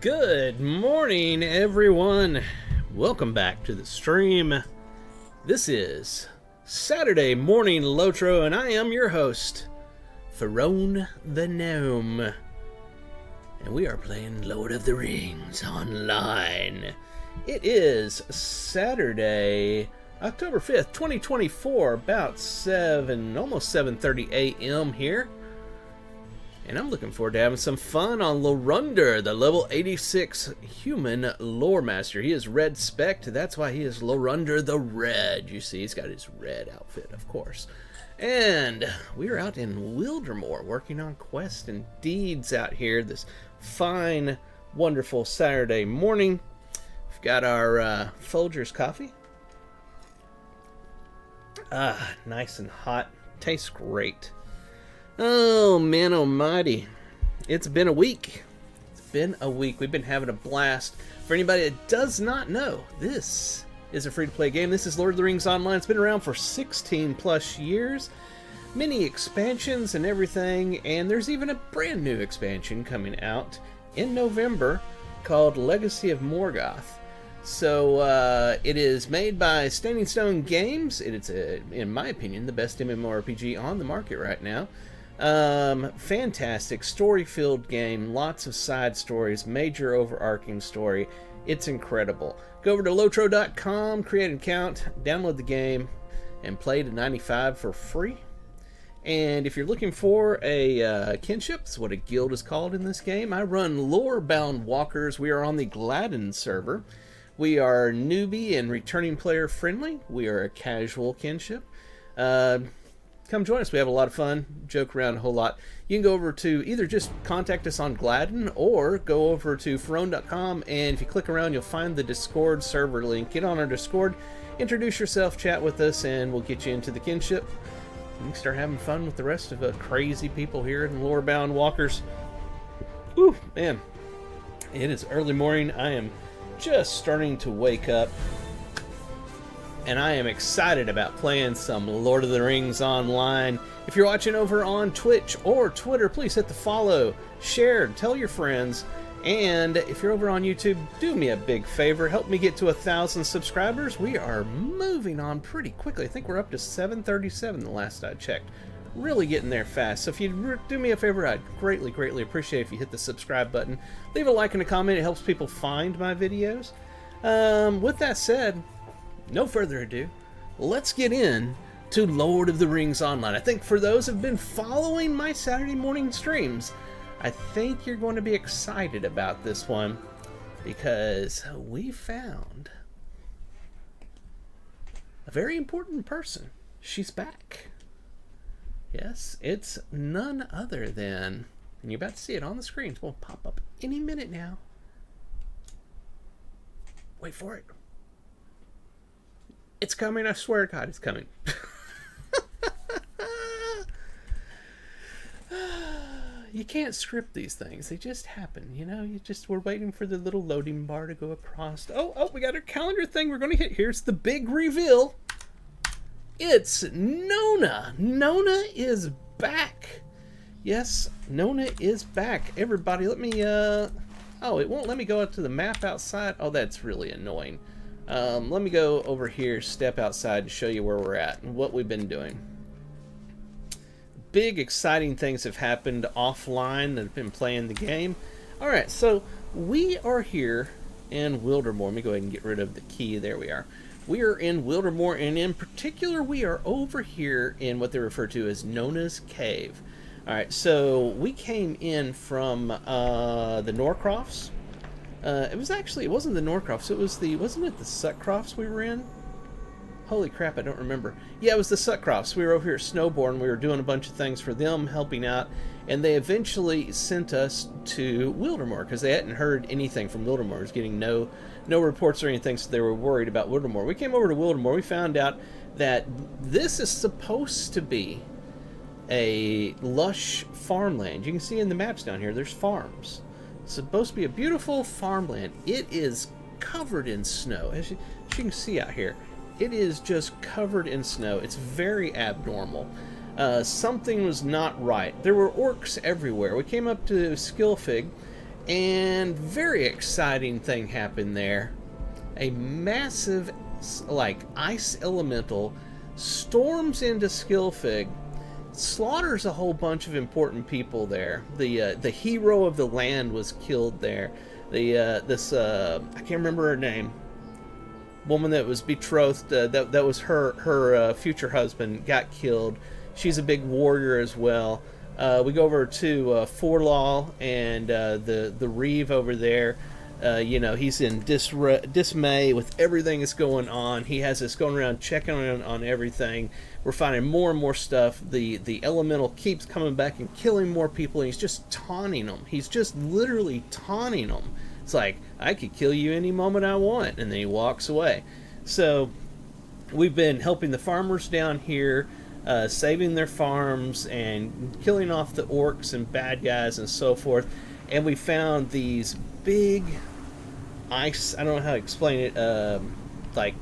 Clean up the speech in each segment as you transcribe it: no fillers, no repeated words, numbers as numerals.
Good morning, everyone. Welcome back to the stream. This is Saturday Morning Lotro, and I am your host, Ferone the Gnome. And we are playing Lord of the Rings online. It is Saturday, October 5th, 2024, about almost 7:30 a.m. here. And I'm looking forward to having some fun on Lorunder, the level 86 human lore master. He is red spec'd, that's why he is Lorunder the Red. You see, he's got his red outfit, of course. And we're out in Wildermore working on quests and deeds out here this fine, wonderful Saturday morning. We've got our Folgers coffee. Nice and hot. Tastes great. Oh, man almighty. It's been a week. We've been having a blast. For anybody that does not know, this is a free-to-play game. This is Lord of the Rings Online. It's been around for 16 plus years. Many expansions and everything. And there's even a brand new expansion coming out in November called Legacy of Morgoth. So it is made by Standing Stone Games. It is, in my opinion, the best MMORPG on the market right now. Fantastic story-filled game, lots of side stories, major overarching story. It's incredible. Go over to lotro.com, create an account, download the game, and play to 95 for free. And if you're looking for a kinship, that's what a guild is called in this game. I run Lore-Bound Walkers. We are on the Gladden server. We are newbie and returning player friendly. We are a casual kinship. Come join us. We have a lot of fun, joke around a whole lot. You can go over to either just contact us on Gladden or go over to ferone.com, and if you click around, you'll find the Discord server link. Get on our Discord, introduce yourself, chat with us, and we'll get you into the kinship. You can start having fun with the rest of the crazy people here in Lore-Bound Walkers. Ooh, man. It is early morning. I am just starting to wake up. And I am excited about playing some Lord of the Rings Online. If you're watching over on Twitch or Twitter, please hit the follow, share, tell your friends. And if you're over on YouTube, do me a big favor. Help me get to 1,000 subscribers. We are moving on pretty quickly. I think we're up to 737 the last I checked. Really getting there fast. So if you do me a favor, I'd greatly, greatly appreciate if you hit the subscribe button. Leave a like and a comment. It helps people find my videos. With that said, no further ado, let's get in to Lord of the Rings Online. I think for those who have been following my Saturday morning streams, I think you're going to be excited about this one because we found a very important person. She's back. Yes, it's none other than, and you're about to see it on the screen. It's going to pop up any minute now. Wait for it. It's coming, I swear to God, it's coming. You can't script these things. They just happen, you know? We're waiting for the little loading bar to go across. Oh, we got our calendar thing we're going to hit. Here's the big reveal. It's Nona. Nona is back. Yes, Nona is back. Everybody, let me, oh, it won't let me go out to the map outside. Oh, that's really annoying. Let me go over here, step outside, and show you where we're at and what we've been doing. Big, exciting things have happened offline that have been playing the game. Alright, so we are here in Wildermore. Let me go ahead and get rid of the key. There we are. We are in Wildermore, and in particular, we are over here in what they refer to as Nona's Cave. Alright, so we came in from the Norcrofts. It wasn't the Norcrofts, wasn't it the Sutcrofts we were in? Holy crap, I don't remember. Yeah, it was the Sutcrofts. We were over here at Snowbourne, we were doing a bunch of things for them, helping out, and they eventually sent us to Wildermore, because they hadn't heard anything from Wildermore. It was getting no reports or anything, so they were worried about Wildermore. We came over to Wildermore, we found out that this is supposed to be a lush farmland. You can see in the maps down here, there's farms. It's supposed to be a beautiful farmland. It is covered in snow. As you can see out here, it is just covered in snow. It's very abnormal. Something was not right. There were orcs everywhere. We came up to Skillfig, And very exciting thing happened there. A massive, like, ice elemental storms into Skillfig, slaughters a whole bunch of important people there. The hero of the land was killed there. I can't remember her name. Woman that was betrothed, that was her future husband, got killed. She's a big warrior as well. We go over to Forlaw and the Reeve over there. He's in dismay with everything that's going on. He has us going around checking on everything. We're finding more and more stuff. The elemental keeps coming back and killing more people, and he's just taunting them. He's just literally taunting them. It's like, I could kill you any moment I want, and then he walks away. So we've been helping the farmers down here, saving their farms and killing off the orcs and bad guys and so forth. And we found these big ice, I don't know how to explain it, like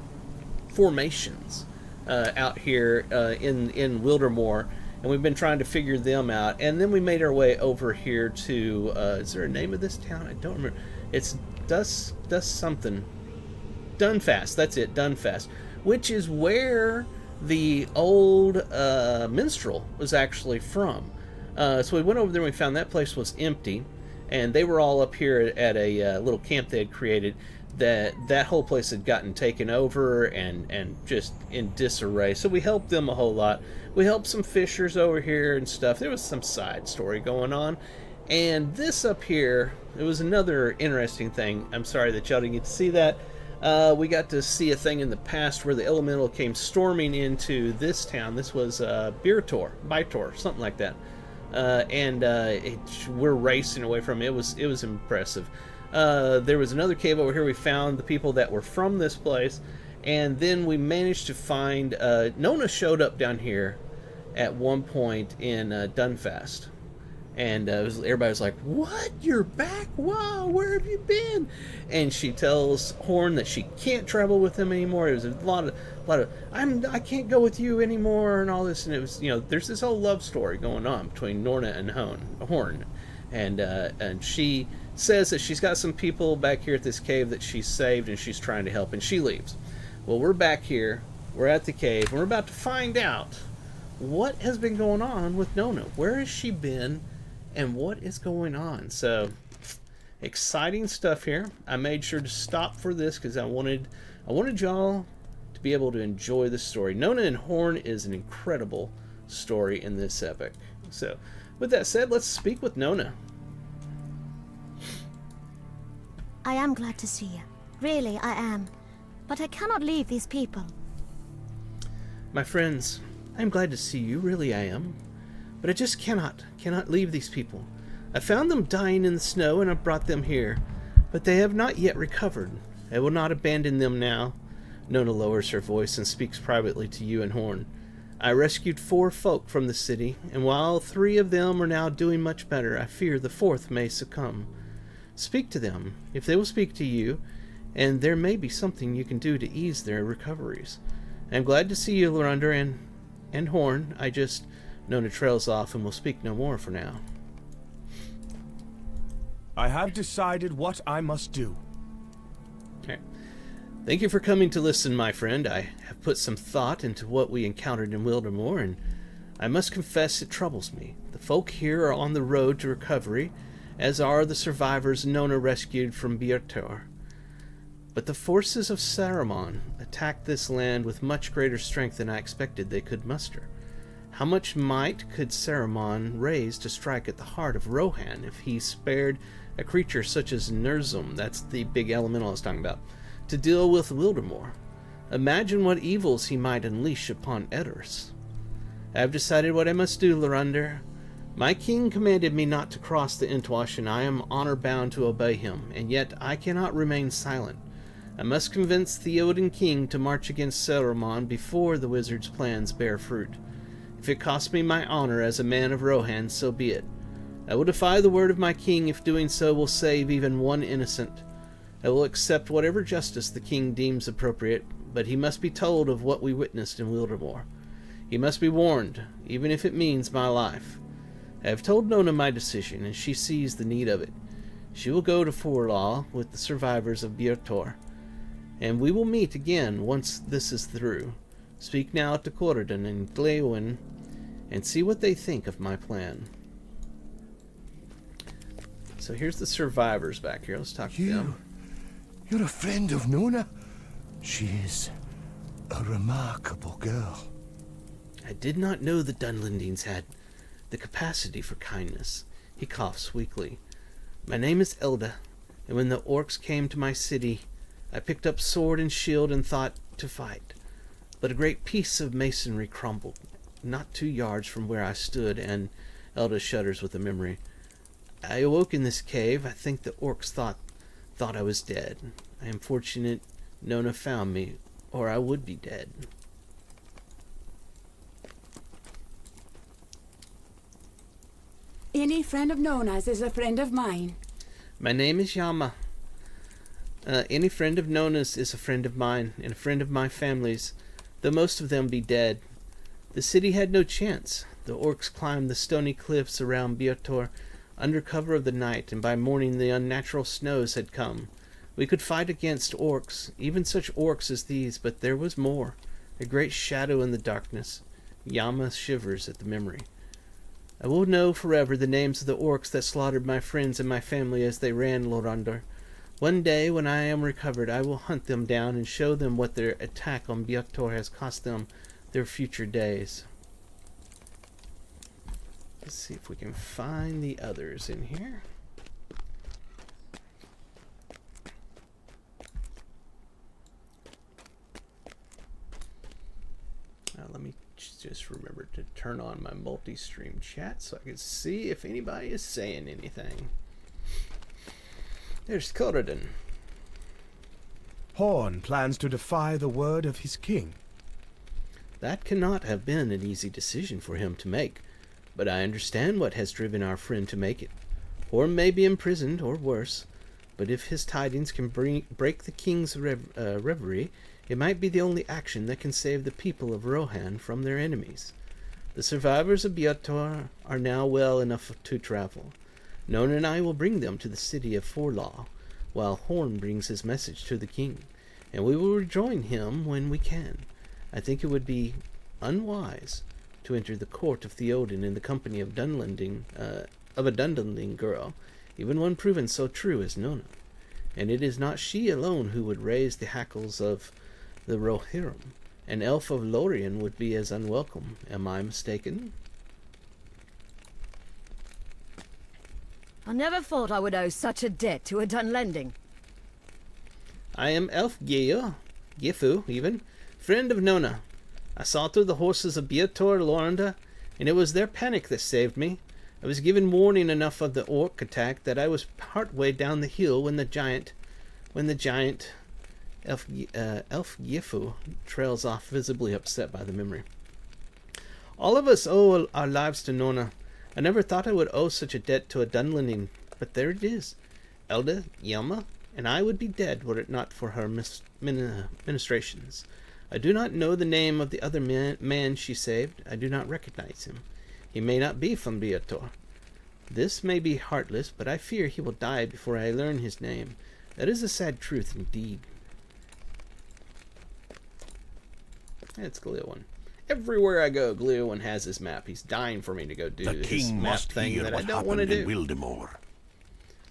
formations out here in Wildermore, and we've been trying to figure them out. And then we made our way over here to is there a name of this town? I don't remember. It's Dust something. Dunfast, that's it, Dunfast, which is where the old minstrel was actually from. So we went over there and we found that place was empty, and they were all up here at a little camp they had created. That whole place had gotten taken over and just in disarray. So we helped them a whole lot. We helped some fishers over here and stuff. There was some side story going on. And this up here, it was another interesting thing. I'm sorry that y'all didn't get to see that. We got to see a thing in the past where the elemental came storming into this town. This was Bytor, something like that. We're racing away from it. It was impressive. There was another cave over here. We found the people that were from this place, and then we managed to find Nona showed up down here at one point in Dunfast, and everybody was like, "What? You're back? Wow, where have you been?" And she tells Horn that she can't travel with him anymore. It was a lot of I can't go with you anymore and all this, and it was, there's this whole love story going on between Norna and Horn, and she says that she's got some people back here at this cave that she's saved and she's trying to help, and she leaves. Well, we're back here, we're at the cave, and we're about to find out what has been going on with Nona. Where has she been and what is going on? So exciting stuff here. I made sure to stop for this because I wanted y'all to be able to enjoy the story. Nona and Horn is an incredible story in this epic. So with that said, let's speak with Nona. I am glad to see you. Really, I am. But I cannot leave these people. My friends, I am glad to see you. Really, I am. But I just cannot leave these people. I found them dying in the snow and I brought them here. But they have not yet recovered. I will not abandon them now. Nona lowers her voice and speaks privately to you and Horn. I rescued 4 folk from the city, and while 3 of them are now doing much better, I fear the 4th may succumb. Speak to them, if they will speak to you, and there may be something you can do to ease their recoveries. I'm glad to see you, Lorander, and Horn. Nona trails off and will speak no more for now. I have decided what I must do. Okay. Thank you for coming to listen, my friend. I have put some thought into what we encountered in Wildermore, and I must confess it troubles me. The folk here are on the road to recovery, as are the survivors Nona rescued from Bytor. But the forces of Saruman attacked this land with much greater strength than I expected they could muster. How much might could Saruman raise to strike at the heart of Rohan if he spared a creature such as Nerzum, that's the big elemental I was talking about, to deal with Wildermore? Imagine what evils he might unleash upon Edders. I have decided what I must do, Lorander. My king commanded me not to cross the Intwash, and I am honor-bound to obey him, and yet I cannot remain silent. I must convince the Theoden king to march against Saruman before the wizard's plans bear fruit. If it costs me my honor as a man of Rohan, so be it. I will defy the word of my king if doing so will save even one innocent. I will accept whatever justice the king deems appropriate, but he must be told of what we witnessed in Wildermore. He must be warned, even if it means my life. I have told Nona my decision, and she sees the need of it. She will go to Forlaw with the survivors of Biertor, and we will meet again once this is through. Speak now to Corridon and Glewin, and see what they think of my plan. So here's the survivors back here. Let's talk to them. You're a friend of Nona? She is a remarkable girl. I did not know the Dunlendings had the capacity for kindness. He coughs weakly. My name is Elda, and when the orcs came to my city, I picked up sword and shield and thought to fight. But a great piece of masonry crumbled, not 2 yards from where I stood, and Elda shudders with the memory. I awoke in this cave. I think the orcs thought I was dead. I am fortunate Nona found me, or I would be dead. Any friend of Nona's is a friend of mine. My name is Yama. Any friend of Nona's is a friend of mine, and a friend of my family's, though most of them be dead. The city had no chance. The orcs climbed the stony cliffs around Biotor under cover of the night, and by morning the unnatural snows had come. We could fight against orcs, even such orcs as these, but there was more. A great shadow in the darkness. Yama shivers at the memory. I will know forever the names of the orcs that slaughtered my friends and my family as they ran Lorandor. One day, when I am recovered, I will hunt them down and show them what their attack on Björktor has cost them their future days. Let's see if we can find the others in here. Let me just remember to turn on my multi-stream chat so I can see if anybody is saying anything. There's Corridon. Horn plans to defy the word of his king. That cannot have been an easy decision for him to make, but I understand what has driven our friend to make it. Horn may be imprisoned, or worse, but if his tidings can break the king's reverie, it might be the only action that can save the people of Rohan from their enemies. The survivors of Biotor are now well enough to travel. Nona and I will bring them to the city of Forlaw, while Horn brings his message to the king, and we will rejoin him when we can. I think it would be unwise to enter the court of Theoden in the company of a Dunlending girl, even one proven so true as Nona. And it is not she alone who would raise the hackles of the Rohirrim. An elf of Lorien would be as unwelcome. Am I mistaken? I never thought I would owe such a debt to a Dunlending. I am Elf Gifu, even, friend of Nona. I saw through the horses of Biotor Loranda, and it was their panic that saved me. I was given warning enough of the orc attack that I was part way down the hill when the giant Elf Gifu trails off, visibly upset by the memory. All of us owe our lives to Nona. I never thought I would owe such a debt to a Dunlending, but there it is. Elda, Yelma, and I would be dead were it not for her ministrations. I do not know the name of the other man she saved. I do not recognize him. He may not be from Biotor. This may be heartless, but I fear he will die before I learn his name. That is a sad truth indeed. It's Glewin. Everywhere I go, Glewin has his map. He's dying for me to go do this map thing that I don't want to do. Wildermore.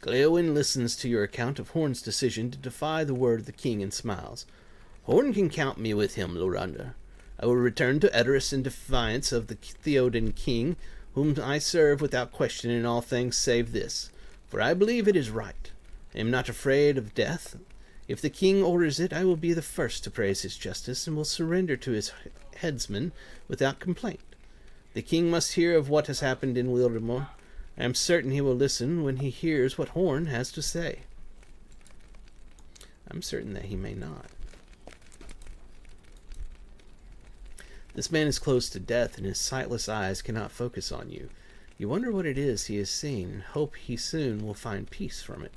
Glewin listens to your account of Horn's decision to defy the word of the king and smiles. Horn can count me with him, Loranda. I will return to Edoras in defiance of the Theoden king, whom I serve without question in all things save this, for I believe it is right. I am not afraid of death. If the king orders it, I will be the first to praise his justice, and will surrender to his headsman without complaint. The king must hear of what has happened in Wildermore. I am certain he will listen when he hears what Horn has to say. I'm certain that he may not. This man is close to death, and his sightless eyes cannot focus on you. You wonder what it is he has seen, and hope he soon will find peace from it.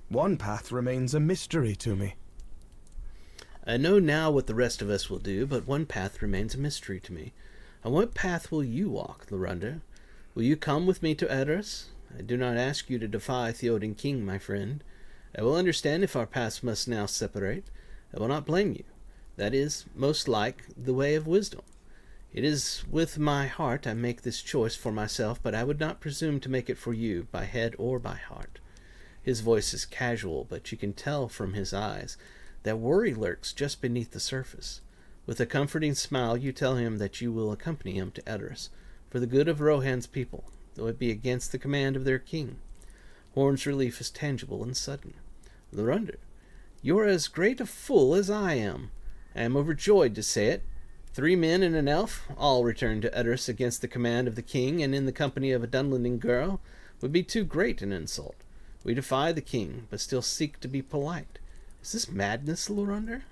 One path remains a mystery to me. I know now what the rest of us will do, but one path remains a mystery to me. On what path will you walk, Lorunda? Will you come with me to Edders? I do not ask you to defy Theoden King, my friend. I will understand if our paths must now separate. I will not blame you. That is, most like, the way of wisdom. It is with my heart I make this choice for myself, but I would not presume to make it for you, by head or by heart. His voice is casual, but you can tell from his eyes that worry lurks just beneath the surface. With a comforting smile, you tell him that you will accompany him to Edders, for the good of Rohan's people, though it be against the command of their king. Horn's relief is tangible and sudden. Lorunda, you are as great a fool as I am. I am overjoyed to say it. 3 men and an elf, all returned to Edders against the command of the king and in the company of a Dunlending girl, would be too great an insult. We defy the king, but still seek to be polite. Is this madness, Lorunda?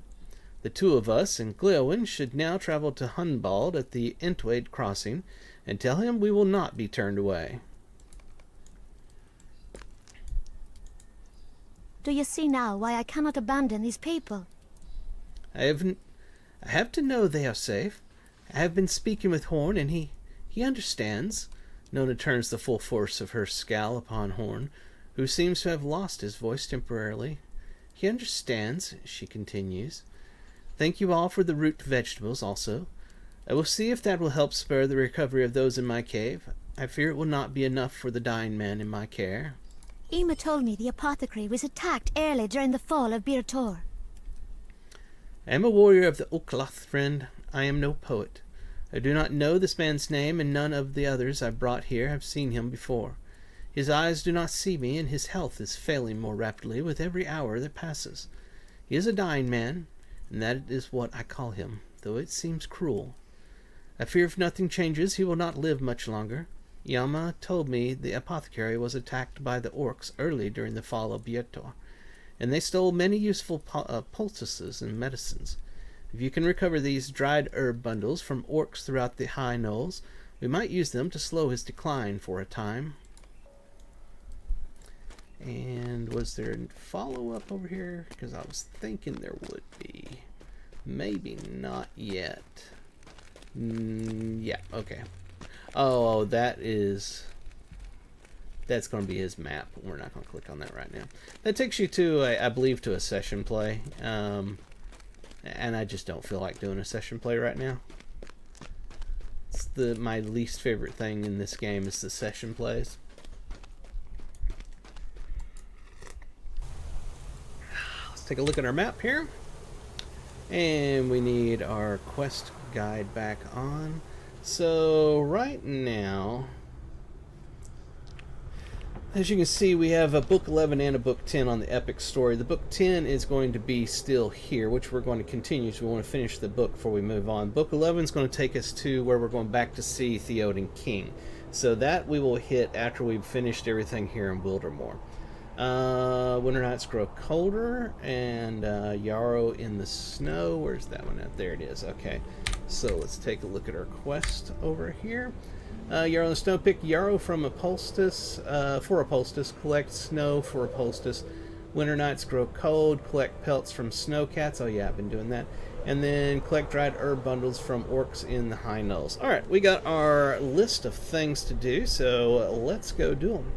The 2 of us and Gleowen should now travel to Hunbald at the Entwade crossing, and tell him we will not be turned away. Do you see now why I cannot abandon these people? I have to know they are safe. I have been speaking with Horn, and he understands. Nona turns the full force of her scowl upon Horn, who seems to have lost his voice temporarily. He understands, she continues. Thank you all for the root vegetables also. I will see if that will help spur the recovery of those in my cave. I fear it will not be enough for the dying man in my care. Ema told me the apothecary was attacked early during the fall of Bir Tor. I am a warrior of the Oklath, friend. I am no poet. I do not know this man's name, and none of the others I brought here have seen him before. His eyes do not see me, and his health is failing more rapidly with every hour that passes. He is a dying man, and that is what I call him, though it seems cruel. I fear if nothing changes, he will not live much longer. Yama told me the apothecary was attacked by the orcs early during the fall of Biertor, and they stole many useful poultices and medicines. If you can recover these dried herb bundles from orcs throughout the high knolls, we might use them to slow his decline for a time. And was there a follow-up over here? Because I was thinking there would be. Maybe not yet. Yeah, okay. Oh, that's going to be his map. We're not going to click on that right now. That takes you to, I believe, to a session play. And I just don't feel like doing a session play right now. It's my least favorite thing in this game is the session plays. Let's take a look at our map here. And we need our quest guide back on. So right now, as you can see, we have a book 11 and a book 10 on the epic story. The book 10 is going to be still here, which we're going to continue, so we want to finish the book before we move on. Book 11 is going to take us to where we're going back to see Theoden King. So that we will hit after we've finished everything here in Wildermore. Winter nights grow colder, and Yarrow in the snow. Where's that one at? There it is. Okay, so let's take a look at our quest over here. Yarrow in the snow. Pick Yarrow from a poultice for a poultice. Collect snow for a poultice. Winter nights grow cold. Collect pelts from snowcats. Oh yeah, I've been doing that. And then collect dried herb bundles from orcs in the high knolls. All right, we got our list of things to do, so let's go do them.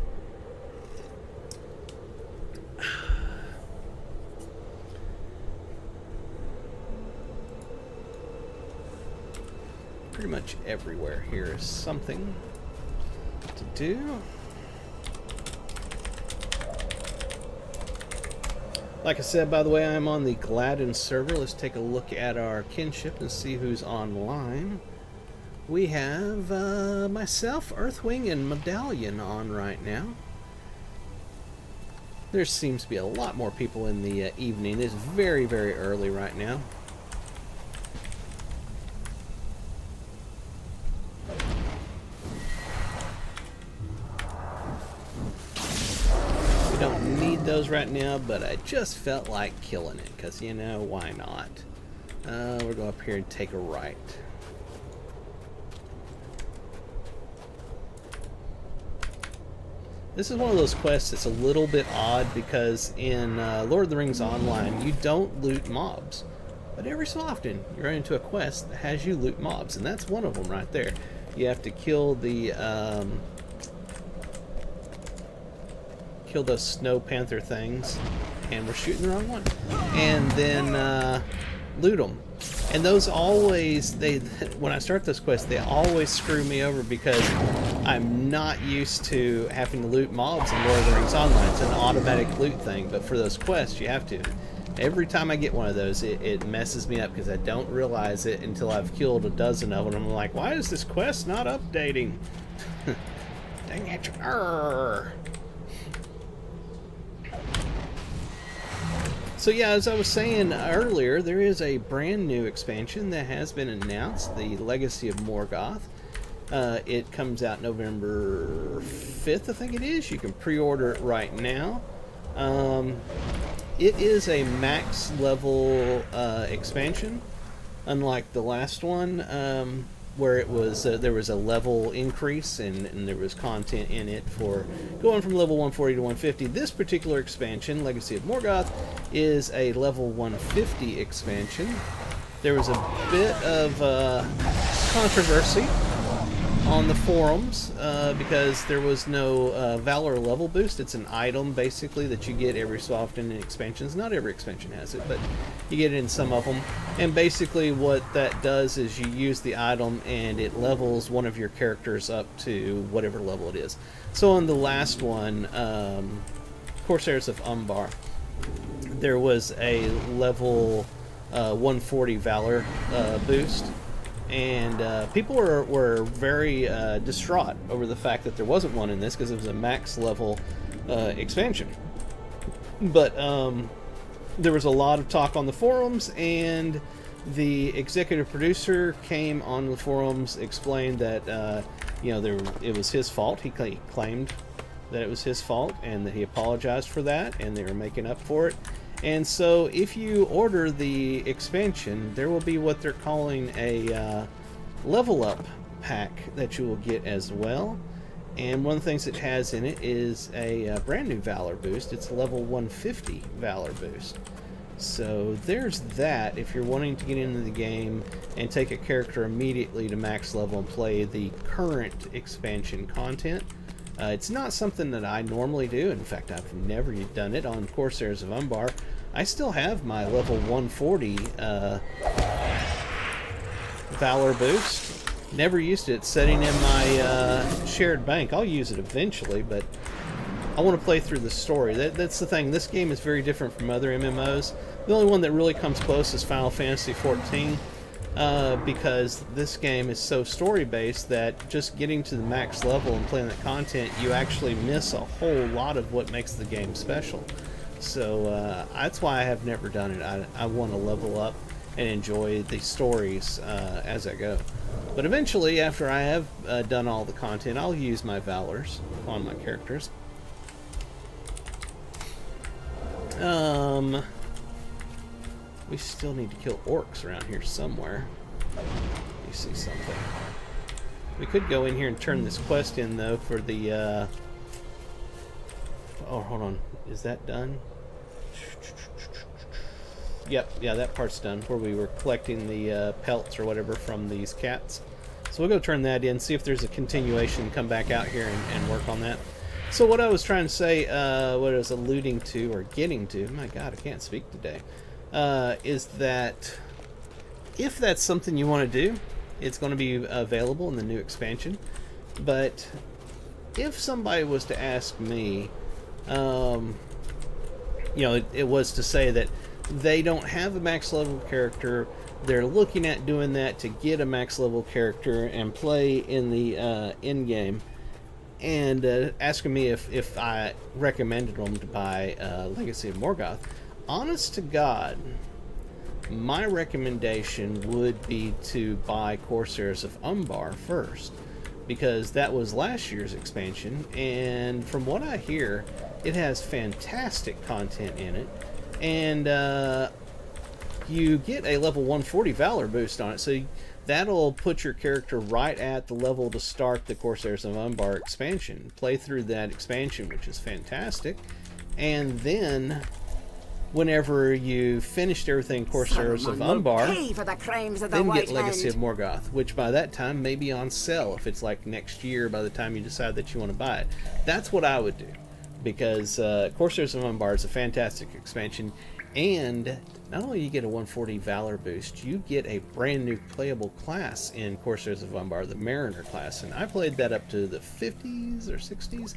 Pretty much everywhere here is something to do. Like I said, by the way, I'm on the Gladden server. Let's take a look at our kinship and see who's online. We have myself, Earthwing, and Medallion on right now. There seems to be a lot more people in the evening. It's very, very early right now. Don't need those right now, but I just felt like killing it because, you know, why not? We'll go up here and take a right. This is one of those quests that's a little bit odd because in Lord of the Rings Online, you don't loot mobs. But every so often, you run into a quest that has you loot mobs, and that's one of them right there. You have to kill the kill those snow panther things, and we're shooting the wrong one. And then loot them. And those always, when I start those quests, they always screw me over because I'm not used to having to loot mobs in Lord of the Rings Online. It's an automatic loot thing, but for those quests, you have to. Every time I get one of those, it messes me up because I don't realize it until I've killed a dozen of them. I'm like, why is this quest not updating? Dang it. Arrgh. So yeah, as I was saying earlier, there is a brand new expansion that has been announced, the Legacy of Morgoth. It comes out November 5th, I think it is. You can pre-order it right now. It is a max level expansion, unlike the last one, where it was there was a level increase and there was content in it for going from level 140 to 150. This particular expansion, Legacy of Morgoth, is a level 150 expansion. There was a bit of controversy on the forums because there was no Valor level boost. It's an item basically that you get every so often in expansions. Not every expansion has it, but you get it in some of them. And basically what that does is you use the item and it levels one of your characters up to whatever level it is. So on the last one, Corsairs of Umbar, there was a level 140 Valor boost. And people were very distraught over the fact that there wasn't one in this because it was a max level expansion. But there was a lot of talk on the forums, and the executive producer came on the forums, explained that it was his fault. He claimed that it was his fault and that he apologized for that, and they were making up for it. And so if you order the expansion, there will be what they're calling a level up pack that you will get as well. And one of the things it has in it is a brand new Valor boost. It's a level 150 Valor boost. So there's that if you're wanting to get into the game and take a character immediately to max level and play the current expansion content. It's not something that I normally do. In fact, I've never done it on Corsairs of Umbar. I still have my level 140 Valor boost. Never used it. It's sitting in my shared bank. I'll use it eventually, but I want to play through the story. That's the thing. This game is very different from other MMOs. The only one that really comes close is Final Fantasy XIV. Because this game is so story-based that just getting to the max level and playing that content, you actually miss a whole lot of what makes the game special. So that's why I have never done it. I want to level up and enjoy the stories as I go. But eventually, after I have done all the content, I'll use my Valors on my characters. We still need to kill orcs around here somewhere. You see something. We could go in here and turn this quest in, though, for the... Oh, hold on. Is that done? Yep, yeah, that part's done, where we were collecting the pelts or whatever from these cats. So we'll go turn that in, see if there's a continuation, come back out here and work on that. So what I was trying to say, what I was alluding to, or getting to, my god, I can't speak today, is that if that's something you want to do, it's going to be available in the new expansion. But if somebody was to ask me, it was to say that they don't have a max level character, they're looking at doing that to get a max level character and play in the end game, and asking me if I recommended them to buy Legacy of Morgoth. Honest to God, my recommendation would be to buy Corsairs of Umbar first, because that was last year's expansion, and from what I hear, it has fantastic content in it, and you get a level 140 Valor boost on it, so That'll put your character right at the level to start the Corsairs of Umbar expansion. Play through that expansion, which is fantastic. And then, whenever you finished everything Corsairs of Umbar, pay for the crimes of the then White get Legacy Hand. of Morgoth, which by that time may be on sale if it's like next year by the time you decide that you want to buy it. That's what I would do, because Corsairs of Umbar is a fantastic expansion, and not only you get a 140 Valor boost, you get a brand new playable class in Corsairs of Umbar, the Mariner class, and I played that up to the 50s or 60s,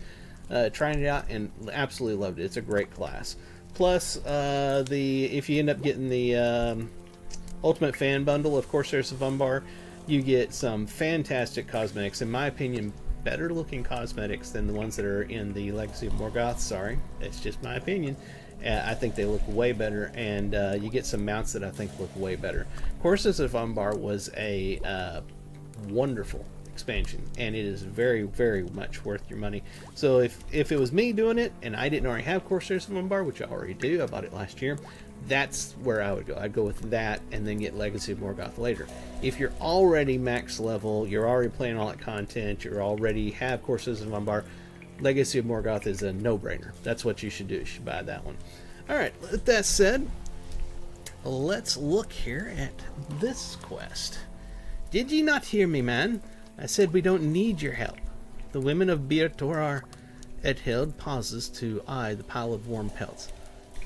trying it out, and absolutely loved it. It's a great class. Plus, if you end up getting the Ultimate Fan Bundle of Corsairs of Umbar, you get some fantastic cosmetics. In my opinion, better looking cosmetics than the ones that are in the Legacy of Morgoth. Sorry, it's just my opinion. I think they look way better, and you get some mounts that I think look way better. Corsairs of Umbar was a wonderful expansion, and it is very, very much worth your money. So if it was me doing it and I didn't already have Corsairs of Umbar, which I already do, I bought it last year, that's where I would go. I'd go with that and then get Legacy of Morgoth later. If you're already max level, you're already playing all that content, you already have Corsairs of Umbar, Legacy of Morgoth is a no-brainer. That's what you should do. You should buy that one. Alright, with that said, let's look here at this quest. Did ye not hear me, man? I said we don't need your help. The women of Bir Torar Edhild pauses to eye the pile of warm pelts.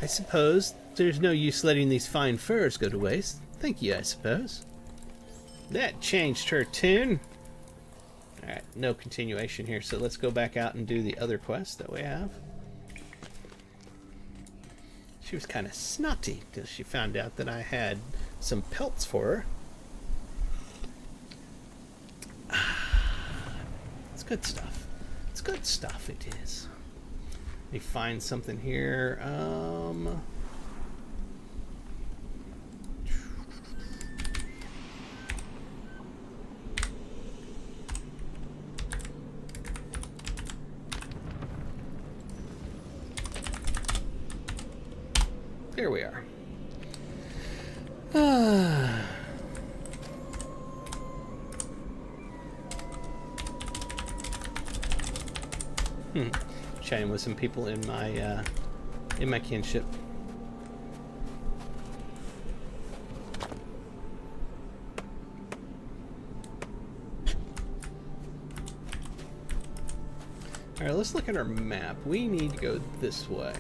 I suppose there's no use letting these fine furs go to waste. Thank you, I suppose. That changed her tune. Alright, no continuation here, so let's go back out and do the other quest that we have. She was kind of snotty because she found out that I had some pelts for her. It's good stuff. It's good stuff, it is. Let me find something here. Here we are. Chatting with some people in my kinship. All right, let's look at our map. We need to go this way.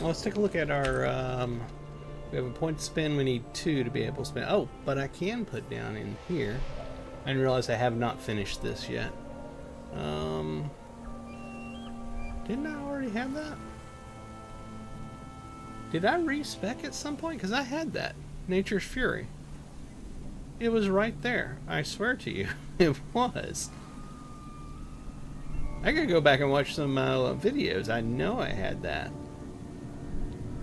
Let's take a look at our, we have a point to spend, we need 2 to be able to spend. Oh, but I can put down in here. I didn't realize I have not finished this yet. Didn't I already have that? Did I respec at some point? Because I had that. Nature's Fury. It was right there. I swear to you, it was. I gotta go back and watch some videos. I know I had that.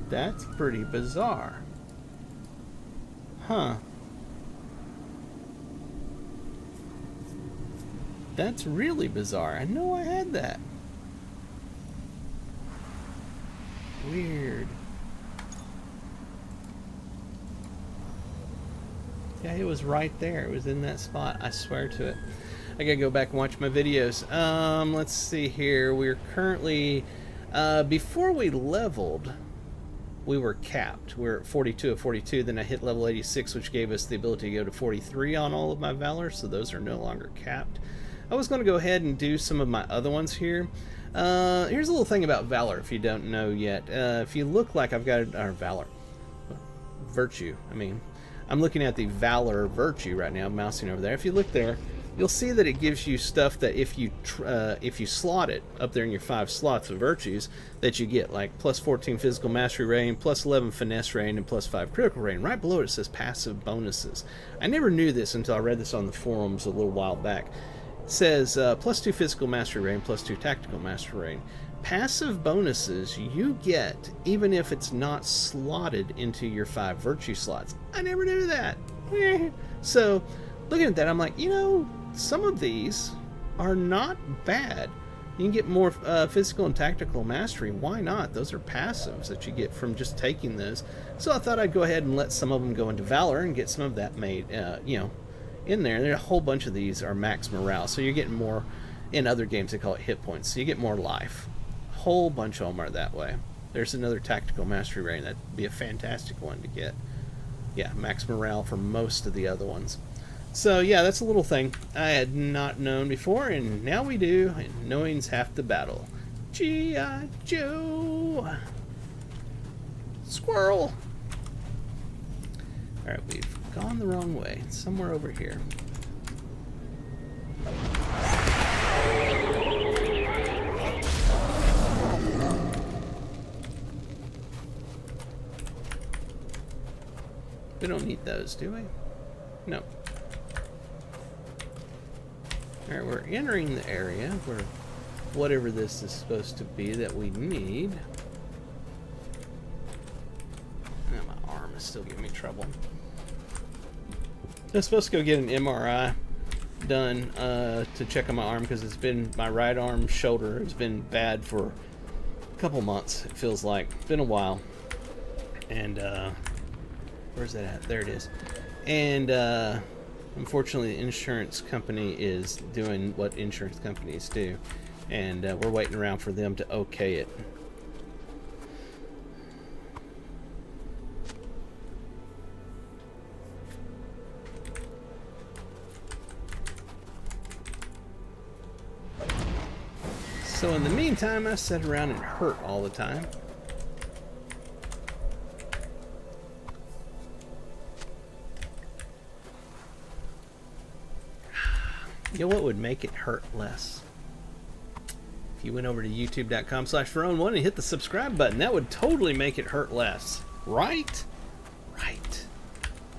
That's pretty bizarre. Huh. That's really bizarre. I know I had that. Weird. Yeah, it was right there. It was in that spot. I swear to it. I gotta go back and watch my videos. Let's see here. We're currently... before we leveled... we were capped. We're at 42 of 42. Then I hit level 86, which gave us the ability to go to 43 on all of my Valor, so those are no longer capped. I was going to go ahead and do some of my other ones here. Here's a little thing about Valor, if you don't know yet. If you look like I've got our Valor. Virtue, I mean. I'm looking at the Valor Virtue right now, mousing over there. If you look there, you'll see that it gives you stuff that if you slot it up there in your 5 slots of virtues, that you get, like plus 14 physical mastery rating, plus 11 finesse rating, and plus 5 critical rating. Right below it says passive bonuses. I never knew this until I read this on the forums a little while back. says +2 physical mastery rating, +2 tactical mastery rating. Passive bonuses you get even if it's not slotted into your 5 virtue slots. I never knew that. So looking at that, I'm like, you know, some of these are not bad. You can get more physical and tactical mastery. Why not? Those are passives that you get from just taking those. So I thought I'd go ahead and let some of them go into Valor and get some of that made, you know, in there. And a whole bunch of these are max morale. So you're getting more, in other games they call it hit points. So you get more life. A whole bunch of them are that way. There's another tactical mastery rating. That'd be a fantastic one to get. Yeah, max morale for most of the other ones. So yeah, that's a little thing I had not known before, and now we do, and knowing's half the battle. G.I. Joe! Squirrel! Alright, we've gone the wrong way. It's somewhere over here. We don't need those, do we? No. Alright, we're entering the area where whatever this is supposed to be that we need. Now my arm is still giving me trouble. I'm supposed to go get an MRI done to check on my arm because it's been, my right arm shoulder has been bad for a couple months, it feels like. It's been a while. And where's that at? There it is. And unfortunately, the insurance company is doing what insurance companies do, and we're waiting around for them to okay it. So in the meantime, I sit around and hurt all the time. You know what would make it hurt less? If you went over to youtube.com/Verone1 and hit the subscribe button, that would totally make it hurt less. Right? Right.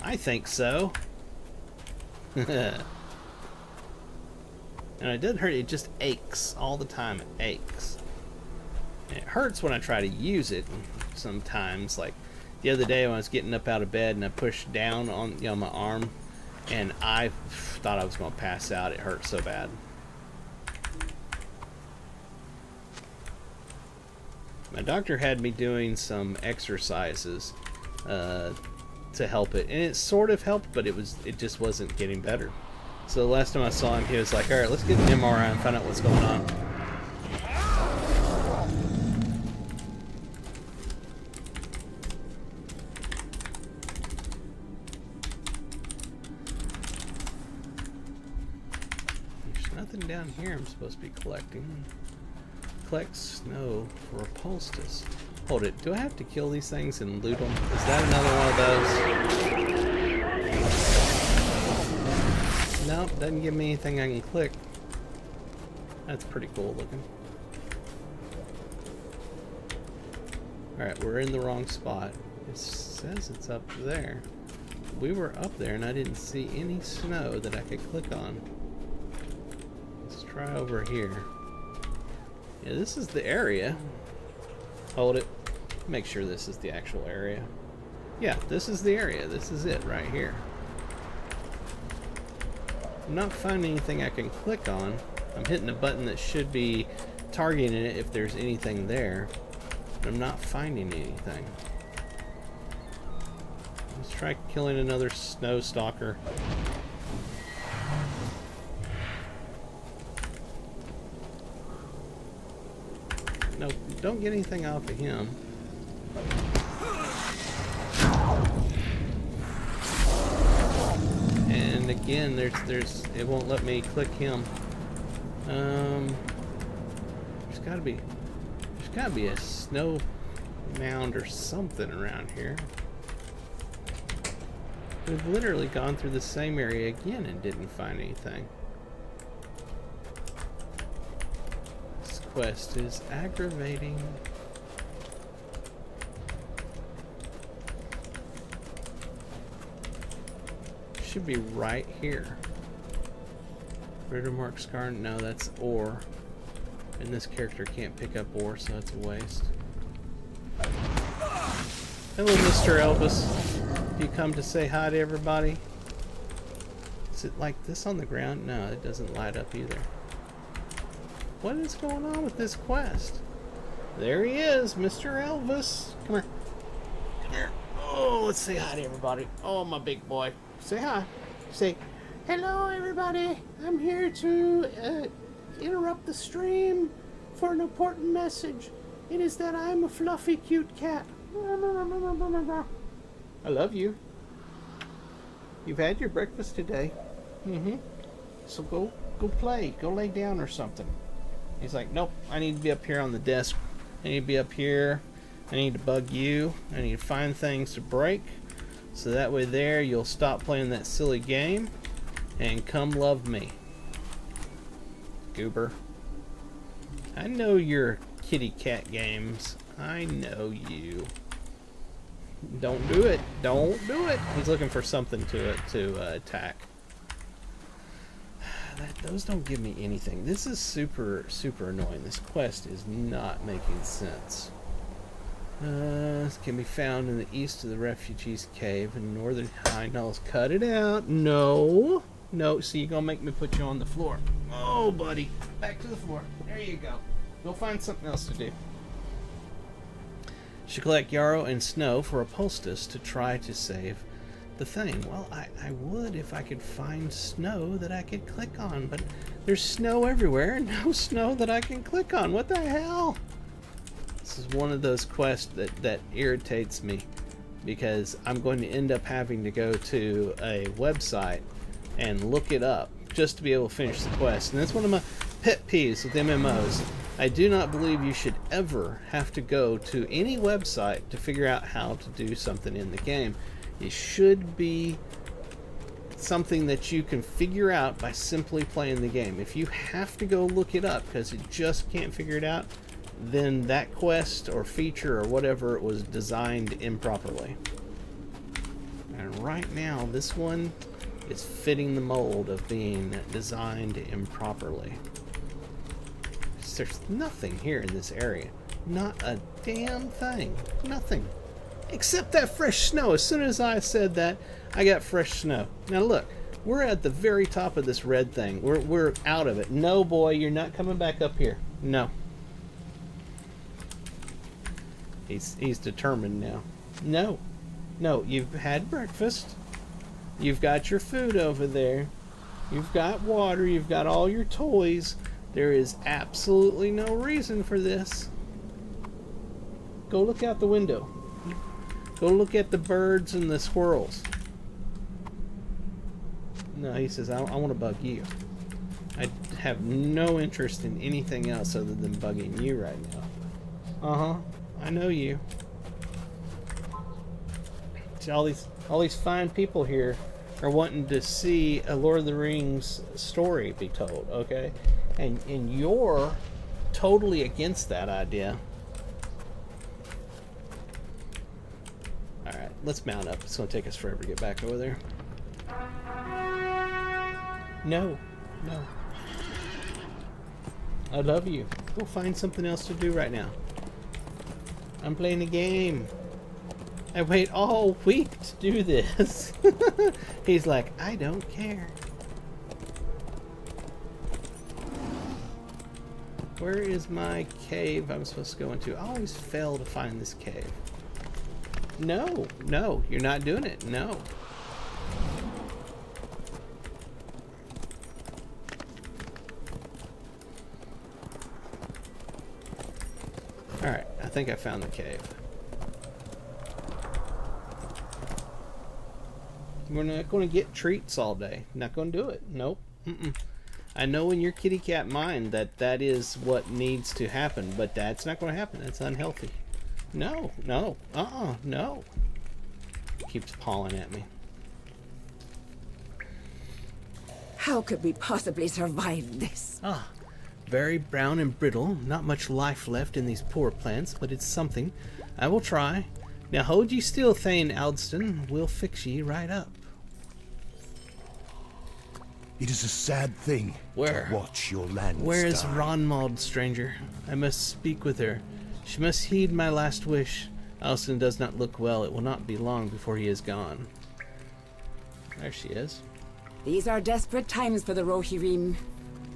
I think so. And it doesn't hurt, it just aches all the time. It aches. And it hurts when I try to use it sometimes. Like the other day when I was getting up out of bed and I pushed down on, you know, my arm, and I thought I was going to pass out. It hurt so bad. My doctor had me doing some exercises to help it, and it sort of helped, but it just wasn't getting better. So the last time I saw him, he was like, "All right, let's get an MRI and find out what's going on." Nothing down here I'm supposed to be collecting. Collect snow for a poultice. Hold it. Do I have to kill these things and loot them? Is that another one of those? Nope, doesn't give me anything I can click. That's pretty cool looking. Alright, we're in the wrong spot. It says it's up there. We were up there and I didn't see any snow that I could click on. Try over here. Yeah, this is the area. Hold it. Make sure this is the actual area. Yeah, this is the area. This is it right here. I'm not finding anything I can click on. I'm hitting a button that should be targeting it if there's anything there. But I'm not finding anything. Let's try killing another snow stalker. Nope, don't get anything off of him. And again, there's it won't let me click him. There's gotta be a snow mound or something around here. We've literally gone through the same area again and didn't find anything. Quest is aggravating. Should be right here. Rittermark Scar, no, that's ore. And this character can't pick up ore, so that's a waste. Hello, Mr. Elvis. Do you come to say hi to everybody? Is it like this on the ground? No, it doesn't light up either. What is going on with this quest? There he is, Mr. Elvis. Come here. Come here. Oh, let's say hi to everybody. Oh, my big boy. Say hi. Say, hello, everybody. I'm here to interrupt the stream for an important message. It is that I'm a fluffy, cute cat. I love you. You've had your breakfast today. So go play. Go lay down or something. He's like, nope, I need to be up here on the desk. I need to be up here. I need to bug you. I need to find things to break. So that way there, you'll stop playing that silly game and come love me. Goober. I know your kitty cat games. I know you. Don't do it. Don't do it. He's looking for something to attack. Those don't give me anything. This is super annoying. This quest is not making sense. This can be found in the east of the refugees cave in northern high knolls. Cut it out. No. No. See, you're going to make me put you on the floor. Oh, buddy. Back to the floor. There you go. Go find something else to do. Should collect yarrow and snow for a poultice to try to save the thing. Well, I would if I could find snow that I could click on, but there's snow everywhere and no snow that I can click on. What the hell? This is one of those quests that irritates me because I'm going to end up having to go to a website and look it up just to be able to finish the quest. And that's one of my pet peeves with MMOs. I do not believe you should ever have to go to any website to figure out how to do something in the game. It should be something that you can figure out by simply playing the game. If you have to go look it up because you just can't figure it out, then that quest or feature or whatever it was designed improperly. And right now, this one is fitting the mold of being designed improperly. There's nothing here in this area. Not a damn thing. Nothing. Except that fresh snow. As soon as I said that, I got fresh snow. Now look, we're at the very top of this red thing. We're out of it. No, boy, you're not coming back up here. No. He's determined now. No. No, you've had breakfast. You've got your food over there. You've got water. You've got all your toys. There is absolutely no reason for this. Go look out the window. Go look at the birds and the squirrels. No, he says, I want to bug you. I have no interest in anything else other than bugging you right now. Uh-huh. I know you. See, all these fine people here are wanting to see a Lord of the Rings story be told, okay? And you're totally against that idea. Alright, let's mount up. It's going to take us forever to get back over there. No. No. I love you. Go find something else to do right now. I'm playing a game. I wait all week to do this. He's like, I don't care. Where is my cave I'm supposed to go into? I always fail to find this cave. No, no, you're not doing it. No. Alright, I think I found the cave. We're not going to get treats all day. Not going to do it. Nope. I know in your kitty cat mind that is what needs to happen, but that's not going to happen. That's unhealthy. No, no, no. Keeps pawing at me. How could we possibly survive this? Very brown and brittle. Not much life left in these poor plants, but it's something. I will try. Now hold ye still, Thane Aldston. We'll fix ye right up. It is a sad thing Where? to watch your land Where is die. Ronmald, stranger? I must speak with her. She must heed my last wish. Alston does not look well. It will not be long before he is gone. There she is. These are desperate times for the Rohirrim.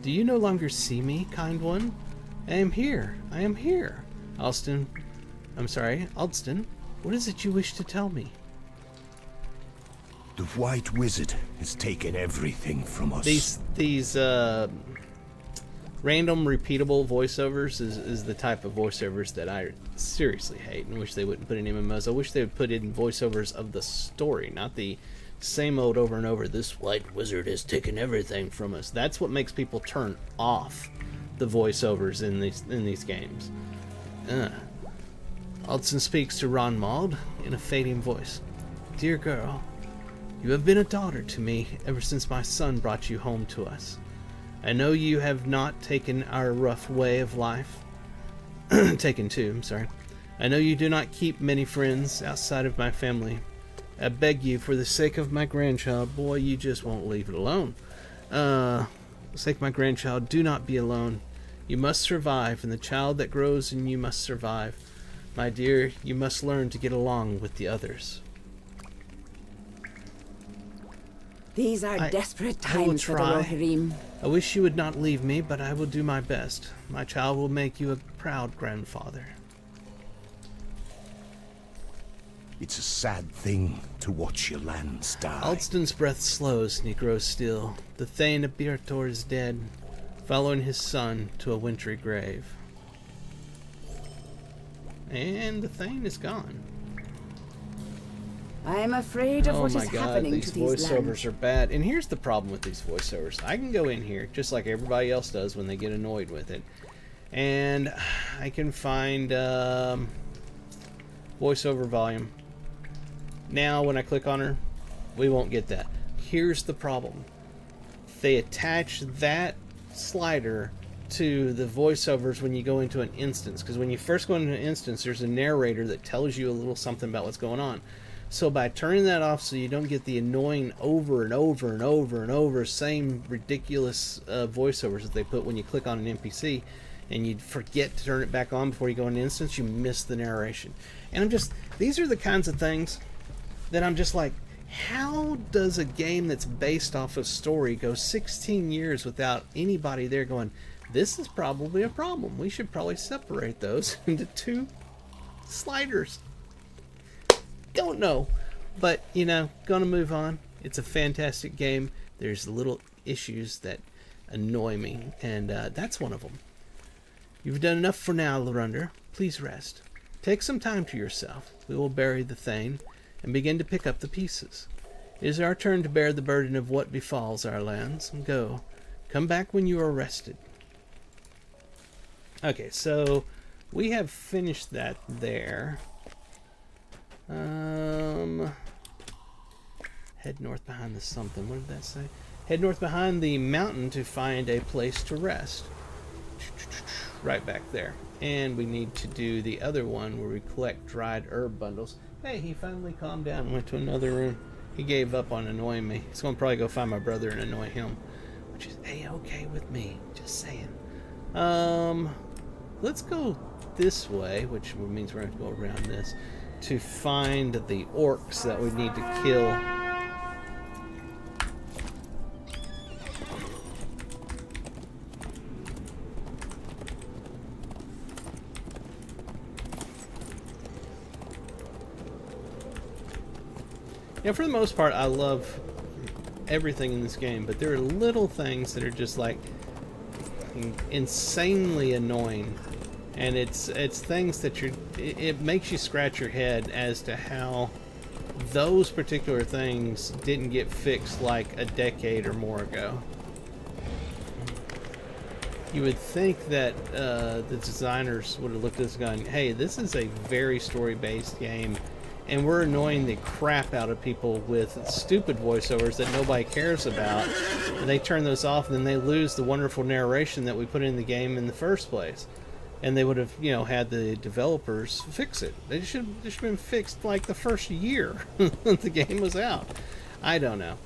Do you no longer see me, kind one? I am here. I am here. Alston, what is it you wish to tell me? The White Wizard has taken everything from us. These random repeatable voiceovers is the type of voiceovers that I seriously hate and wish they wouldn't put in MMOs. I wish they would put in voiceovers of the story, not the same old over and over. This White Wizard has taken everything from us. That's what makes people turn off the voiceovers in these games. Alston speaks to Ronmald in a fading voice. Dear girl, you have been a daughter to me ever since my son brought you home to us. I know you have not taken our rough way of life. Taken two, I'm sorry. I know you do not keep many friends outside of my family. I beg you, for the sake of my grandchild, boy, you just won't leave it alone. For the sake of my grandchild, do not be alone. You must survive, and the child that grows in you must survive. My dear, you must learn to get along with the others. These are desperate I will times for the try. Rohirrim. I wish you would not leave me, but I will do my best. My child will make you a proud grandfather. It's a sad thing to watch your lands die. Alston's breath slows and he grows still. The Thane of Birtor is dead, following his son to a wintry grave. And the Thane is gone. I am afraid of Oh what my is god, happening these to these voiceovers lands. are bad. And here's the problem with these voiceovers. I can go in here, just like everybody else does when they get annoyed with it. And I can find voiceover volume. Now, when I click on her, we won't get that. Here's the problem. They attach that slider to the voiceovers when you go into an instance. Because when you first go into an instance, there's a narrator that tells you a little something about what's going on. So by turning that off so you don't get the annoying over and over and over and over same ridiculous voiceovers that they put when you click on an NPC and you forget to turn it back on before you go into an instance, you miss the narration. And these are the kinds of things that I'm just like, how does a game that's based off of story go 16 years without anybody there going, this is probably a problem. We should probably separate those into two sliders. Don't know. But, gonna move on. It's a fantastic game. There's little issues that annoy me, and that's one of them. You've done enough for now, Lorunder. Please rest. Take some time to yourself. We will bury the Thane and begin to pick up the pieces. It is our turn to bear the burden of what befalls our lands. Go. Come back when you are rested. Okay, so we have finished that there. Head north behind the something. What did that say? Head north behind the mountain to find a place to rest. Right back there. And we need to do the other one where we collect dried herb bundles. Hey, he finally calmed down and went to another room. He gave up on annoying me. He's going to probably go find my brother and annoy him, which is A-okay with me. Just saying. Let's go this way, which means we're going to go around this, to find the orcs that we need to kill. For the most part, I love everything in this game, but there are little things that are just like insanely annoying, and it's things that it makes you scratch your head as to how those particular things didn't get fixed like a decade or more ago. You would think that the designers would have looked at this and gone, hey, this is a very story-based game, and we're annoying the crap out of people with stupid voiceovers that nobody cares about, and they turn those off, and then they lose the wonderful narration that we put in the game in the first place. And they would have, had the developers fix it. They should have been fixed like the first year the game was out. I don't know.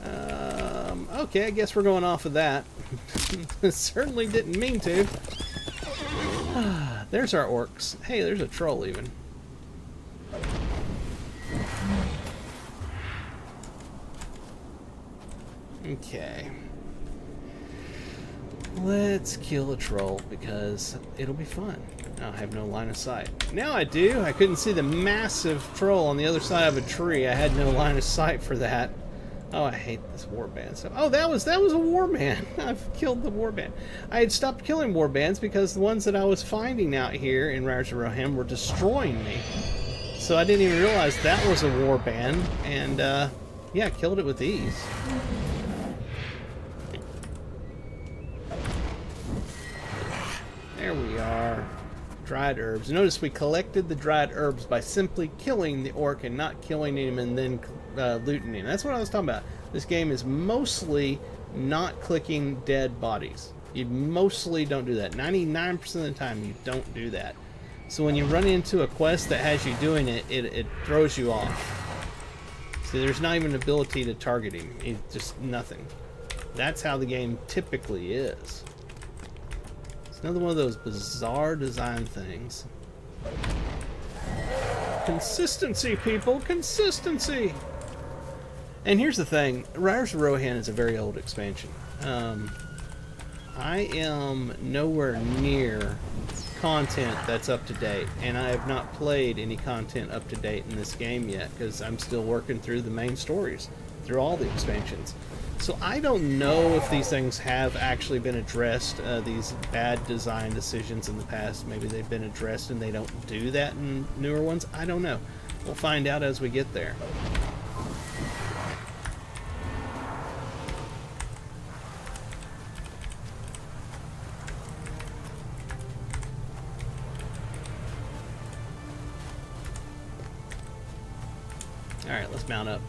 Okay, I guess we're going off of that. Certainly didn't mean to. There's our orcs. Hey, there's a troll even. Okay. Let's kill a troll because it'll be fun. I have no line of sight. Now I do. I couldn't see the massive troll on the other side of a tree. I had no line of sight for that. Oh, I hate this warband stuff. Oh, that was a warband. I've killed the warband. I had stopped killing warbands because the ones that I was finding out here in Riders of Rohan were destroying me. So I didn't even realize that was a warband. And, yeah, I killed it with ease. There we are. Dried herbs. Notice we collected the dried herbs by simply killing the orc and not killing him and then looting him. That's what I was talking about. This game is mostly not clicking dead bodies. You mostly don't do that. 99% of the time you don't do that. So when you run into a quest that has you doing it, it throws you off. See, there's not even an ability to target him. It's just nothing. That's how the game typically is. Another one of those bizarre design things. Consistency, people! Consistency! And here's the thing. Riders of Rohan is a very old expansion. I am nowhere near content that's up to date. And I have not played any content up to date in this game yet. Because I'm still working through the main stories. Through all the expansions. So I don't know if these things have actually been addressed, these bad design decisions in the past. Maybe they've been addressed and they don't do that in newer ones. I don't know. We'll find out as we get there. Alright, let's mount up.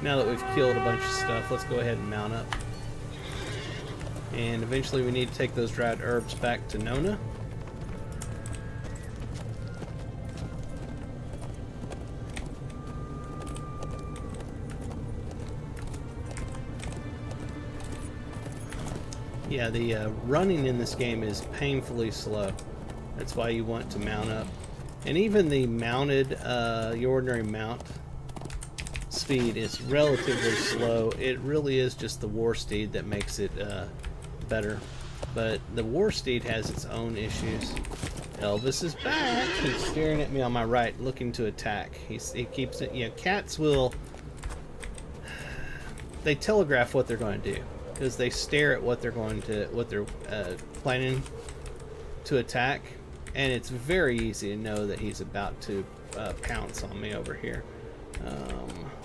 Now that we've killed a bunch of stuff, let's go ahead and mount up. And eventually we need to take those dried herbs back to Nona. Yeah, the running in this game is painfully slow. That's why you want to mount up. And even the mounted, the ordinary mount speed is relatively slow. It really is just the war steed that makes it better. But the war steed has its own issues. Elvis is back. He's staring at me on my right, looking to attack. He keeps it. You know, cats will. They telegraph what they're going to do because they stare at what they're planning to attack, and it's very easy to know that he's about to pounce on me over here.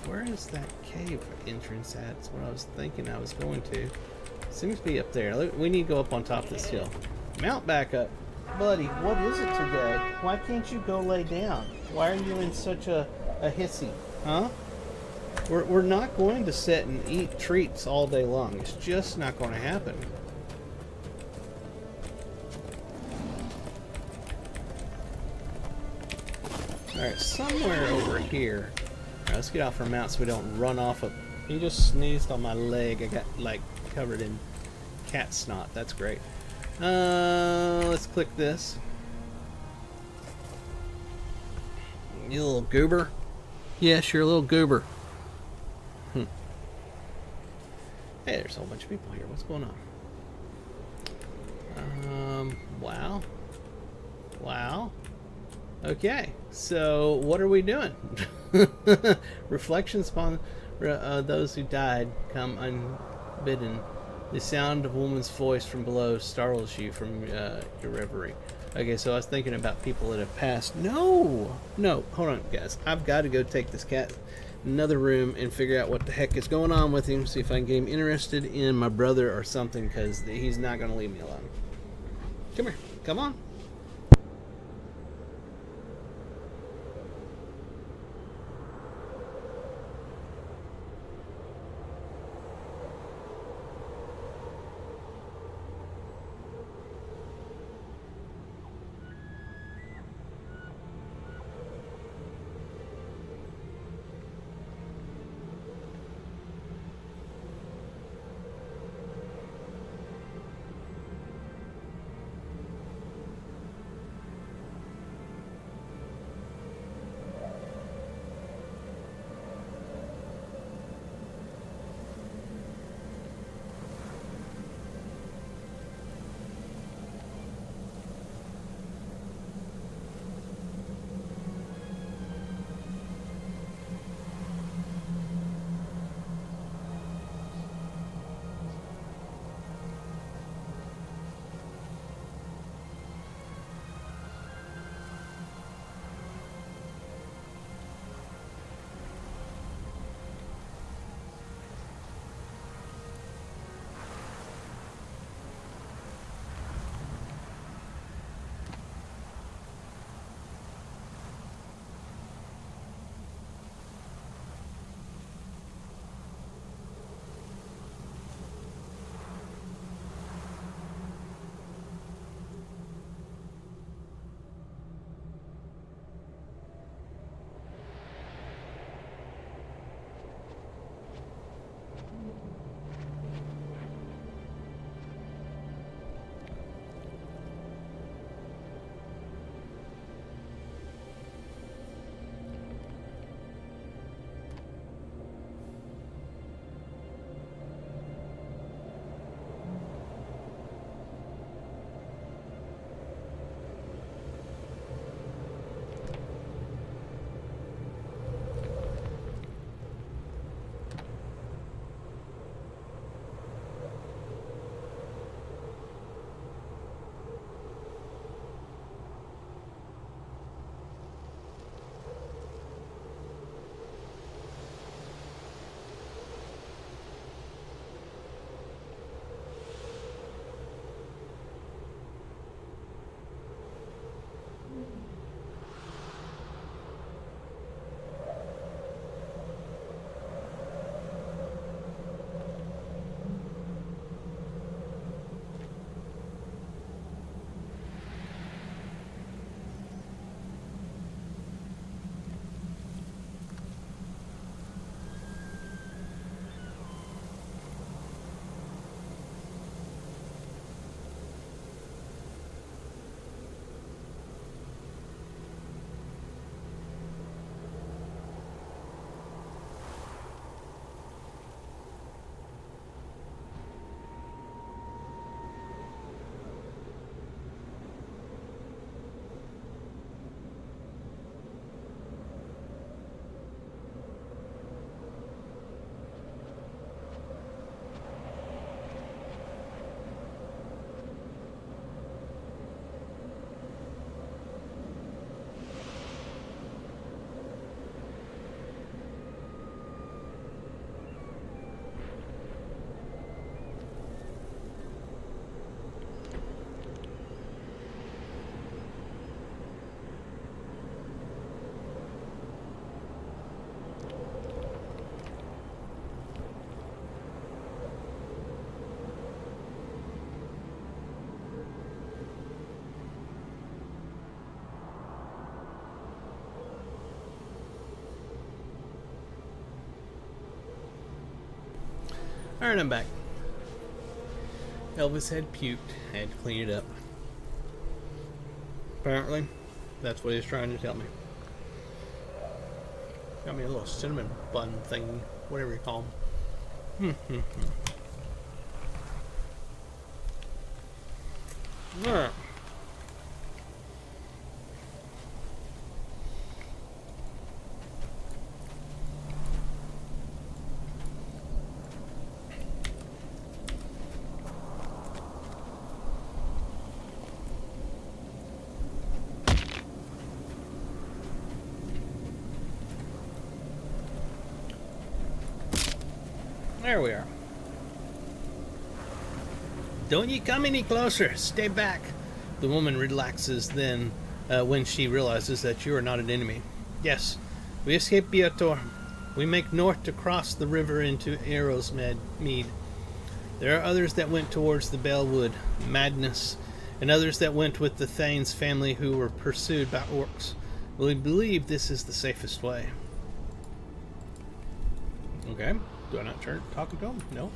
Where is that cave entrance at? That's what I was thinking I was going to. Seems to be up there. We need to go up on top of this hill. Mount back up. Buddy, what is it today? Why can't you go lay down? Why are you in such a hissy? Huh? We're not going to sit and eat treats all day long. It's just not going to happen. Alright, somewhere over here. Alright, let's get off our mount so we don't run off of... He just sneezed on my leg. I got, like, covered in cat snot. That's great. Let's click this. You little goober. Yes, you're a little goober. Hey, there's a whole bunch of people here. What's going on? Wow. Wow. Okay, so what are we doing? Reflections upon those who died come unbidden. The sound of a woman's voice from below startles you from your reverie. Okay, so I was thinking about people that have passed. No, hold on, guys. I've got to go take this cat in another room and figure out what the heck is going on with him. See if I can get him interested in my brother or something, because he's not going to leave me alone. Come here. Come on. Alright, I'm back. Elvis had puked. Had to clean it up. Apparently, that's what he's trying to tell me. Got me a little cinnamon bun thing, whatever you call them. Alright. There we are. Don't you come any closer. Stay back. The woman relaxes then when she realizes that you are not an enemy. Yes, we escaped Beator. We make north to cross the river into Arrow's Mead. There are others that went towards the Bellwood, Madness, and others that went with the Thane's family who were pursued by orcs. We believe this is the safest way. Okay. Do I not talk to them? No.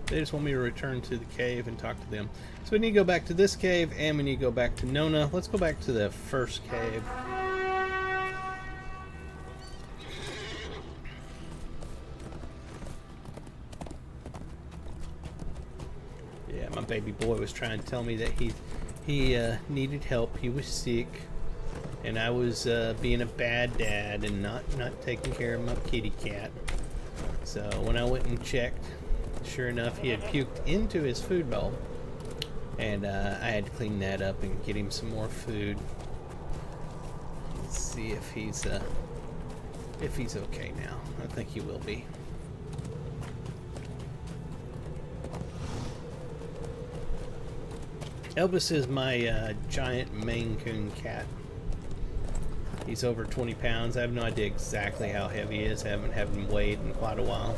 They just want me to return to the cave and talk to them. So we need to go back to this cave, and we need to go back to Nona. Let's go back to the first cave. Yeah, my baby boy was trying to tell me that he needed help. He was sick, and I was being a bad dad and not taking care of my kitty cat. So when I went and checked, sure enough, he had puked into his food bowl, and I had to clean that up and get him some more food. Let's see if he's okay now. I think he will be. Elvis is my giant Maine Coon cat. He's over 20 pounds. I have no idea exactly how heavy he is. I haven't had him weighed in quite a while.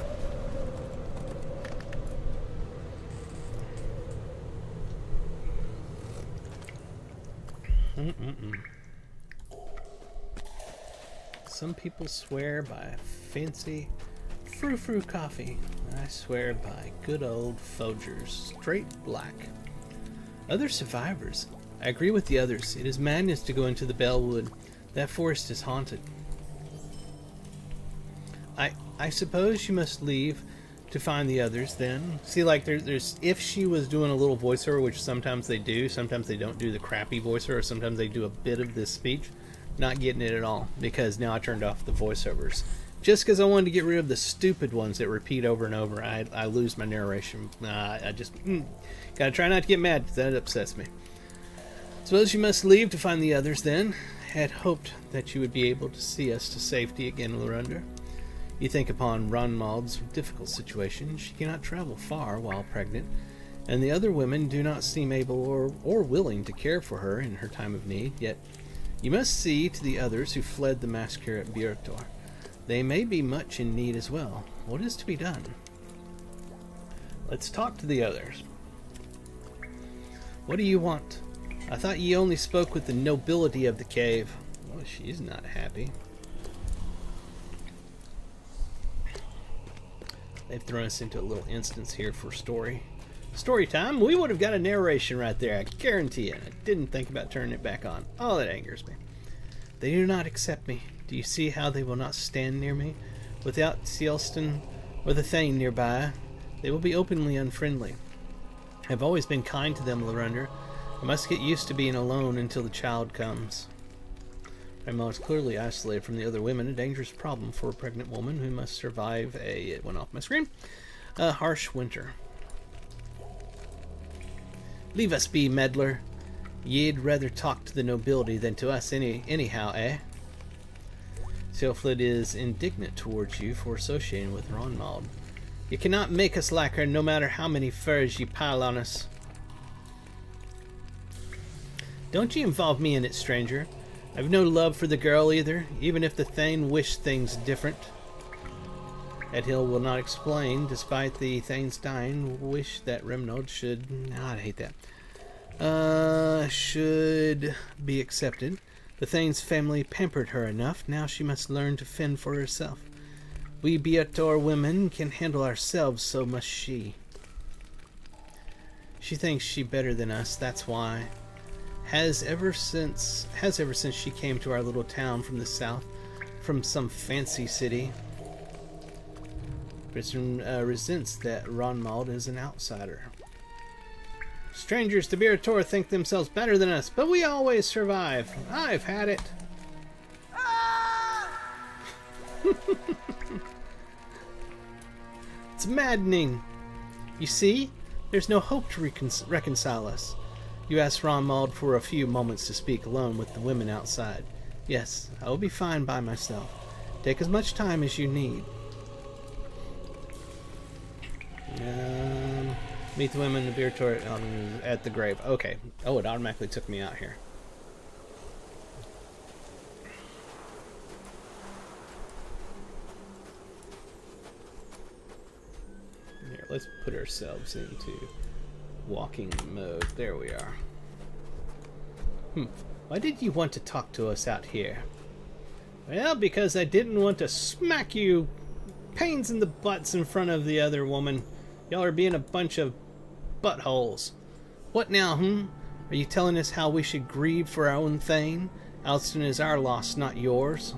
Some people swear by fancy frou-frou coffee. I swear by good old Folgers, straight black. Other survivors. I agree with the others. It is madness to go into the Bellwood. That forest is haunted. I suppose you must leave to find the others then. See, like, there's if she was doing a little voiceover, which sometimes they do, sometimes they don't do the crappy voiceover, sometimes they do a bit of this speech. Not getting it at all, because now I turned off the voiceovers. Just because I wanted to get rid of the stupid ones that repeat over and over, I lose my narration. I just gotta try not to get mad, because that upsets me. Suppose you must leave to find the others then. Had hoped that you would be able to see us to safety again, Lorunda. You think upon Ronmald's difficult situation. She cannot travel far while pregnant, and the other women do not seem able or willing to care for her in her time of need. Yet you must see to the others who fled the massacre at Beator. They may be much in need as well. What is to be done? Let's talk to the others. What do you want? I thought ye only spoke with the nobility of the cave. Well, she's not happy. They've thrown us into a little instance here for story time. We would have got a narration right there, I guarantee it. I didn't think about turning it back on. Oh, that angers me. They do not accept me. Do you see how they will not stand near me? Without Sealston or the Thane nearby, they will be openly unfriendly. I have always been kind to them, Lorunda. I must get used to being alone until the child comes. Raymond is clearly isolated from the other women, a dangerous problem for a pregnant woman who must survive it went off my screen, a harsh winter. Leave us be, meddler. Ye'd rather talk to the nobility than to us anyhow, eh? Silflid is indignant towards you for associating with Ronmald. You cannot make us like her, no matter how many furs ye pile on us. Don't you involve me in it, stranger. I've no love for the girl either, even if the Thane wished things different. Edhill will not explain, despite the Thane's dying wish that Remnold should... I hate that. Should be accepted. The Thane's family pampered her enough, now she must learn to fend for herself. We Beator women can handle ourselves, so must she. She thinks she better than us, that's why. Has ever since she came to our little town from the south, from some fancy city. Briston resents that Ronmald is an outsider. Strangers to Beator think themselves better than us, but we always survive. I've had it. It's maddening. You see, there's no hope to reconcile us. You ask Ronmald for a few moments to speak alone with the women outside. Yes, I will be fine by myself. Take as much time as you need. Meet the women in the Beator at the grave. Okay. Oh, it automatically took me out here. Here, let's put ourselves into walking mode. There we are. Why did you want to talk to us out here? Well, because I didn't want to smack you pains in the butts in front of the other woman. Y'all are being a bunch of buttholes. What now, Are you telling us how we should grieve for our own thane? Alston is our loss, not yours.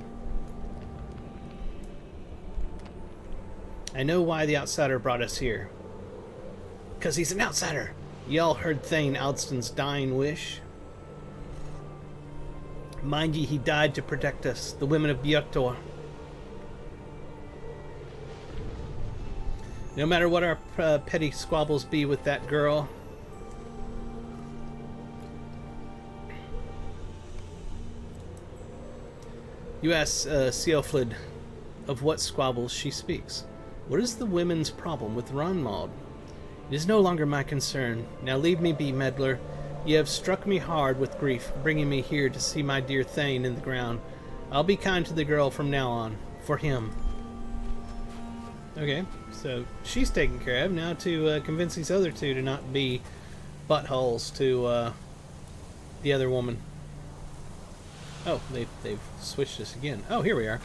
I know why the outsider brought us here. 'Cause he's an outsider. Y'all heard Thane Alston's dying wish. Mind ye, he died to protect us, the women of Beator. No matter what our petty squabbles be with that girl, you ask Seoflid of what squabbles she speaks. What is the women's problem with Ronmald? It is no longer my concern. Now leave me be, meddler. You have struck me hard with grief, bringing me here to see my dear Thane in the ground. I'll be kind to the girl from now on, for him. Okay, so she's taken care of. Now to convince these other two to not be buttholes to the other woman. Oh, they've switched this again. Oh, here we are.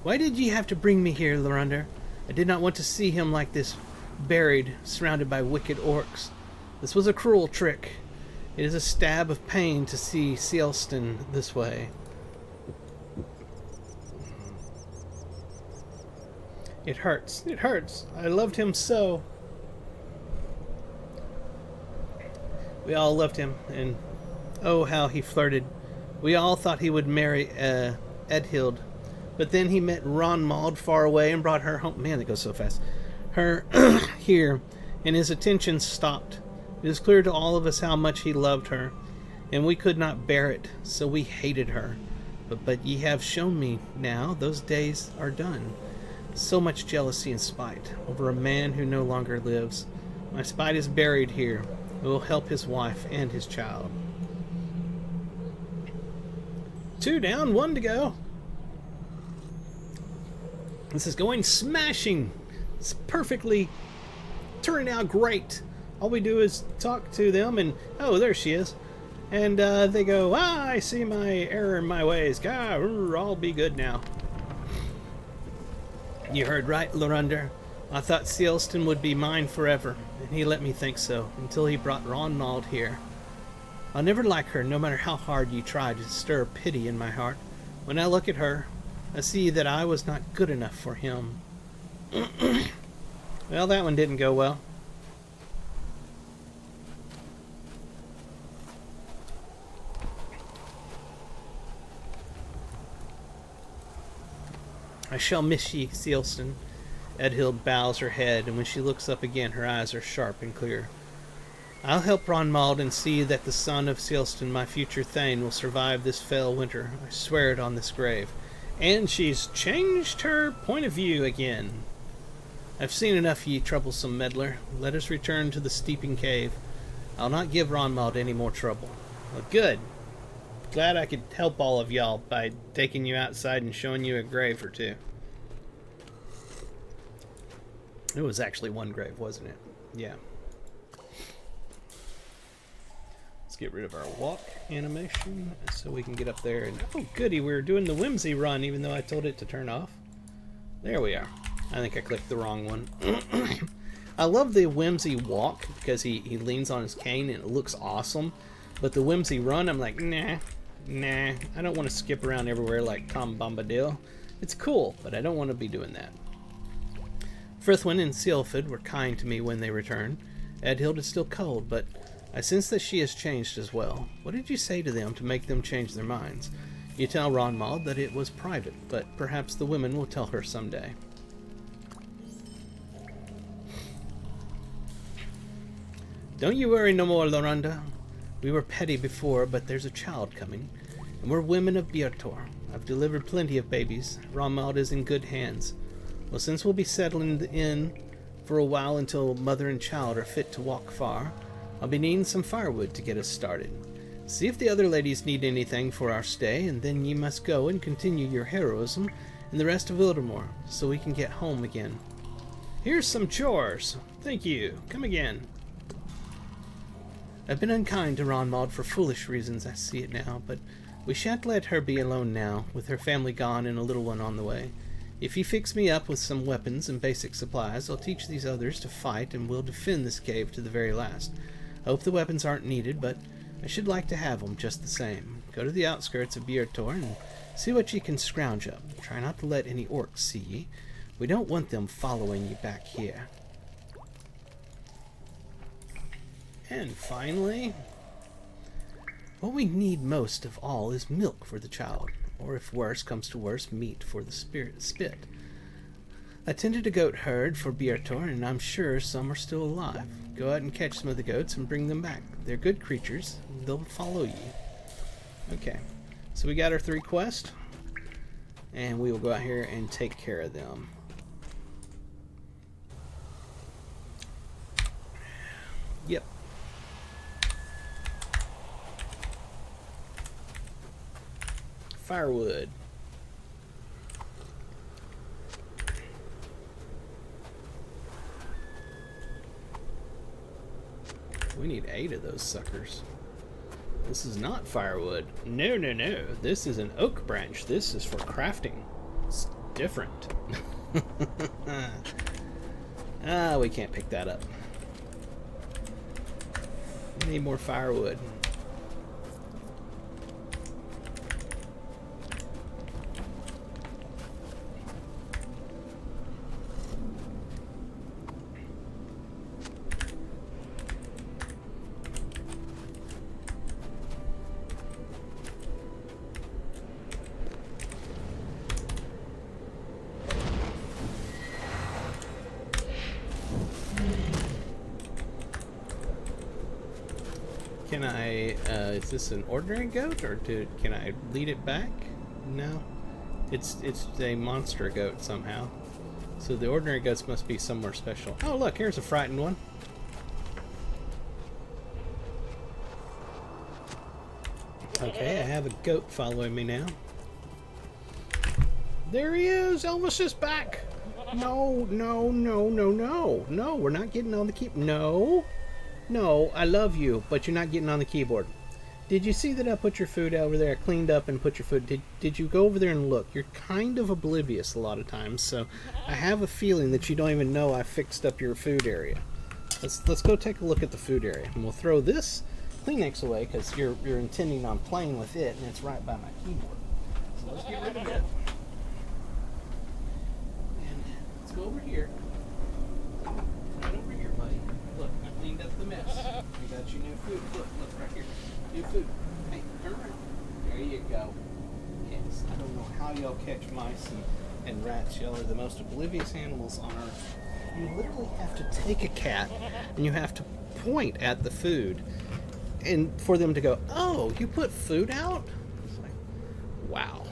Why did ye have to bring me here, Lorander? I did not want to see him like this, buried, surrounded by wicked orcs. This was a cruel trick. It is a stab of pain to see Sealston this way. It hurts. It hurts. I loved him so. We all loved him, and oh, how he flirted. We all thought he would marry Edhild. But then he met Ronmald far away and brought her home. Man, that goes so fast. Her here, and his attention stopped. It is clear to all of us how much he loved her, and we could not bear it, so we hated her. But ye have shown me now those days are done. So much jealousy and spite over a man who no longer lives. My spite is buried here. It will help his wife and his child. 2 down, 1 to go. This is going smashing. It's perfectly turning out great. All we do is talk to them and, oh, there she is. And they go, I see my error in my ways. I'll be good now. You heard right, Lorander. I thought Sealston would be mine forever, and he let me think so, until he brought Ronmald here. I'll never like her, no matter how hard you try to stir pity in my heart. When I look at her, I see that I was not good enough for him. Well, that one didn't go well. I shall miss ye, Sealston. Edhild bows her head, and when she looks up again, her eyes are sharp and clear. I'll help Ronmald and see that the son of Sealston, my future Thane, will survive this fell winter. I swear it on this grave. And she's changed her point of view again. I've seen enough, ye troublesome meddler. Let us return to the steeping cave. I'll not give Ronmald any more trouble. Well, good. Glad I could help all of y'all by taking you outside and showing you a grave or two. It was actually one grave, wasn't it? Yeah. Let's get rid of our walk animation so we can get up there. And oh, goody, we're doing the whimsy run, even though I told it to turn off. There we are. I think I clicked the wrong one. I love the whimsy walk because he leans on his cane and it looks awesome. But the whimsy run, I'm like, nah. I don't want to skip around everywhere like Tom Bombadil. It's cool, but I don't want to be doing that. Frithwin and Sealford were kind to me when they returned. Edhild is still cold, but I sense that she has changed as well. What did you say to them to make them change their minds? You tell Ronmald that it was private, but perhaps the women will tell her someday. Don't you worry no more, Loranda. We were petty before, but there's a child coming, and we're women of Biertor. I've delivered plenty of babies. Ronmald is in good hands. Well, since we'll be settling in for a while until mother and child are fit to walk far, I'll be needing some firewood to get us started. See if the other ladies need anything for our stay, and then ye must go and continue your heroism in the rest of Wildermore, so we can get home again. Here's some chores. Thank you. Come again. I've been unkind to Ronmald for foolish reasons, I see it now, but we shan't let her be alone now, with her family gone and a little one on the way. If you fix me up with some weapons and basic supplies, I'll teach these others to fight and we'll defend this cave to the very last. I hope the weapons aren't needed, but I should like to have them just the same. Go to the outskirts of Biertor and see what you can scrounge up. Try not to let any orcs see ye. We don't want them following you back here. And finally, what we need most of all is milk for the child, or if worse comes to worse, meat for the spit. I tended a goat herd for Biertor, and I'm sure some are still alive. Go out and catch some of the goats and bring them back. They're good creatures. They'll follow you. Okay, so we got our 3 quests, and we will go out here and take care of them. Yep. Firewood. We need 8 of those suckers. This is not firewood. No. This is an oak branch. This is for crafting. It's different. We can't pick that up. We need more firewood. Can I, is this an ordinary goat, or can I lead it back? No. It's a monster goat somehow. So the ordinary goats must be somewhere special. Oh look, here's a frightened one. Okay, I have a goat following me now. There he is! Elvis is back! No, we're not getting on the keyboard. No, I love you, but you're not getting on the keyboard. Did you see that I put your food over there? I cleaned up and put your food. Did you go over there and look? You're kind of oblivious a lot of times, so I have a feeling that you don't even know I fixed up your food area. Let's go take a look at the food area, and we'll throw this Kleenex away because you're intending on playing with it, and it's right by my keyboard. So let's get rid of it. And let's go over here. Right over here, buddy. Look, I cleaned up the mess. We got you new food. Look right here. New food. Hey, turn around. There you go. Yes, I don't know how y'all catch mice and rats. Y'all are the most oblivious animals on earth. You literally have to take a cat and you have to point at the food and for them to go, oh, you put food out? It's like, wow.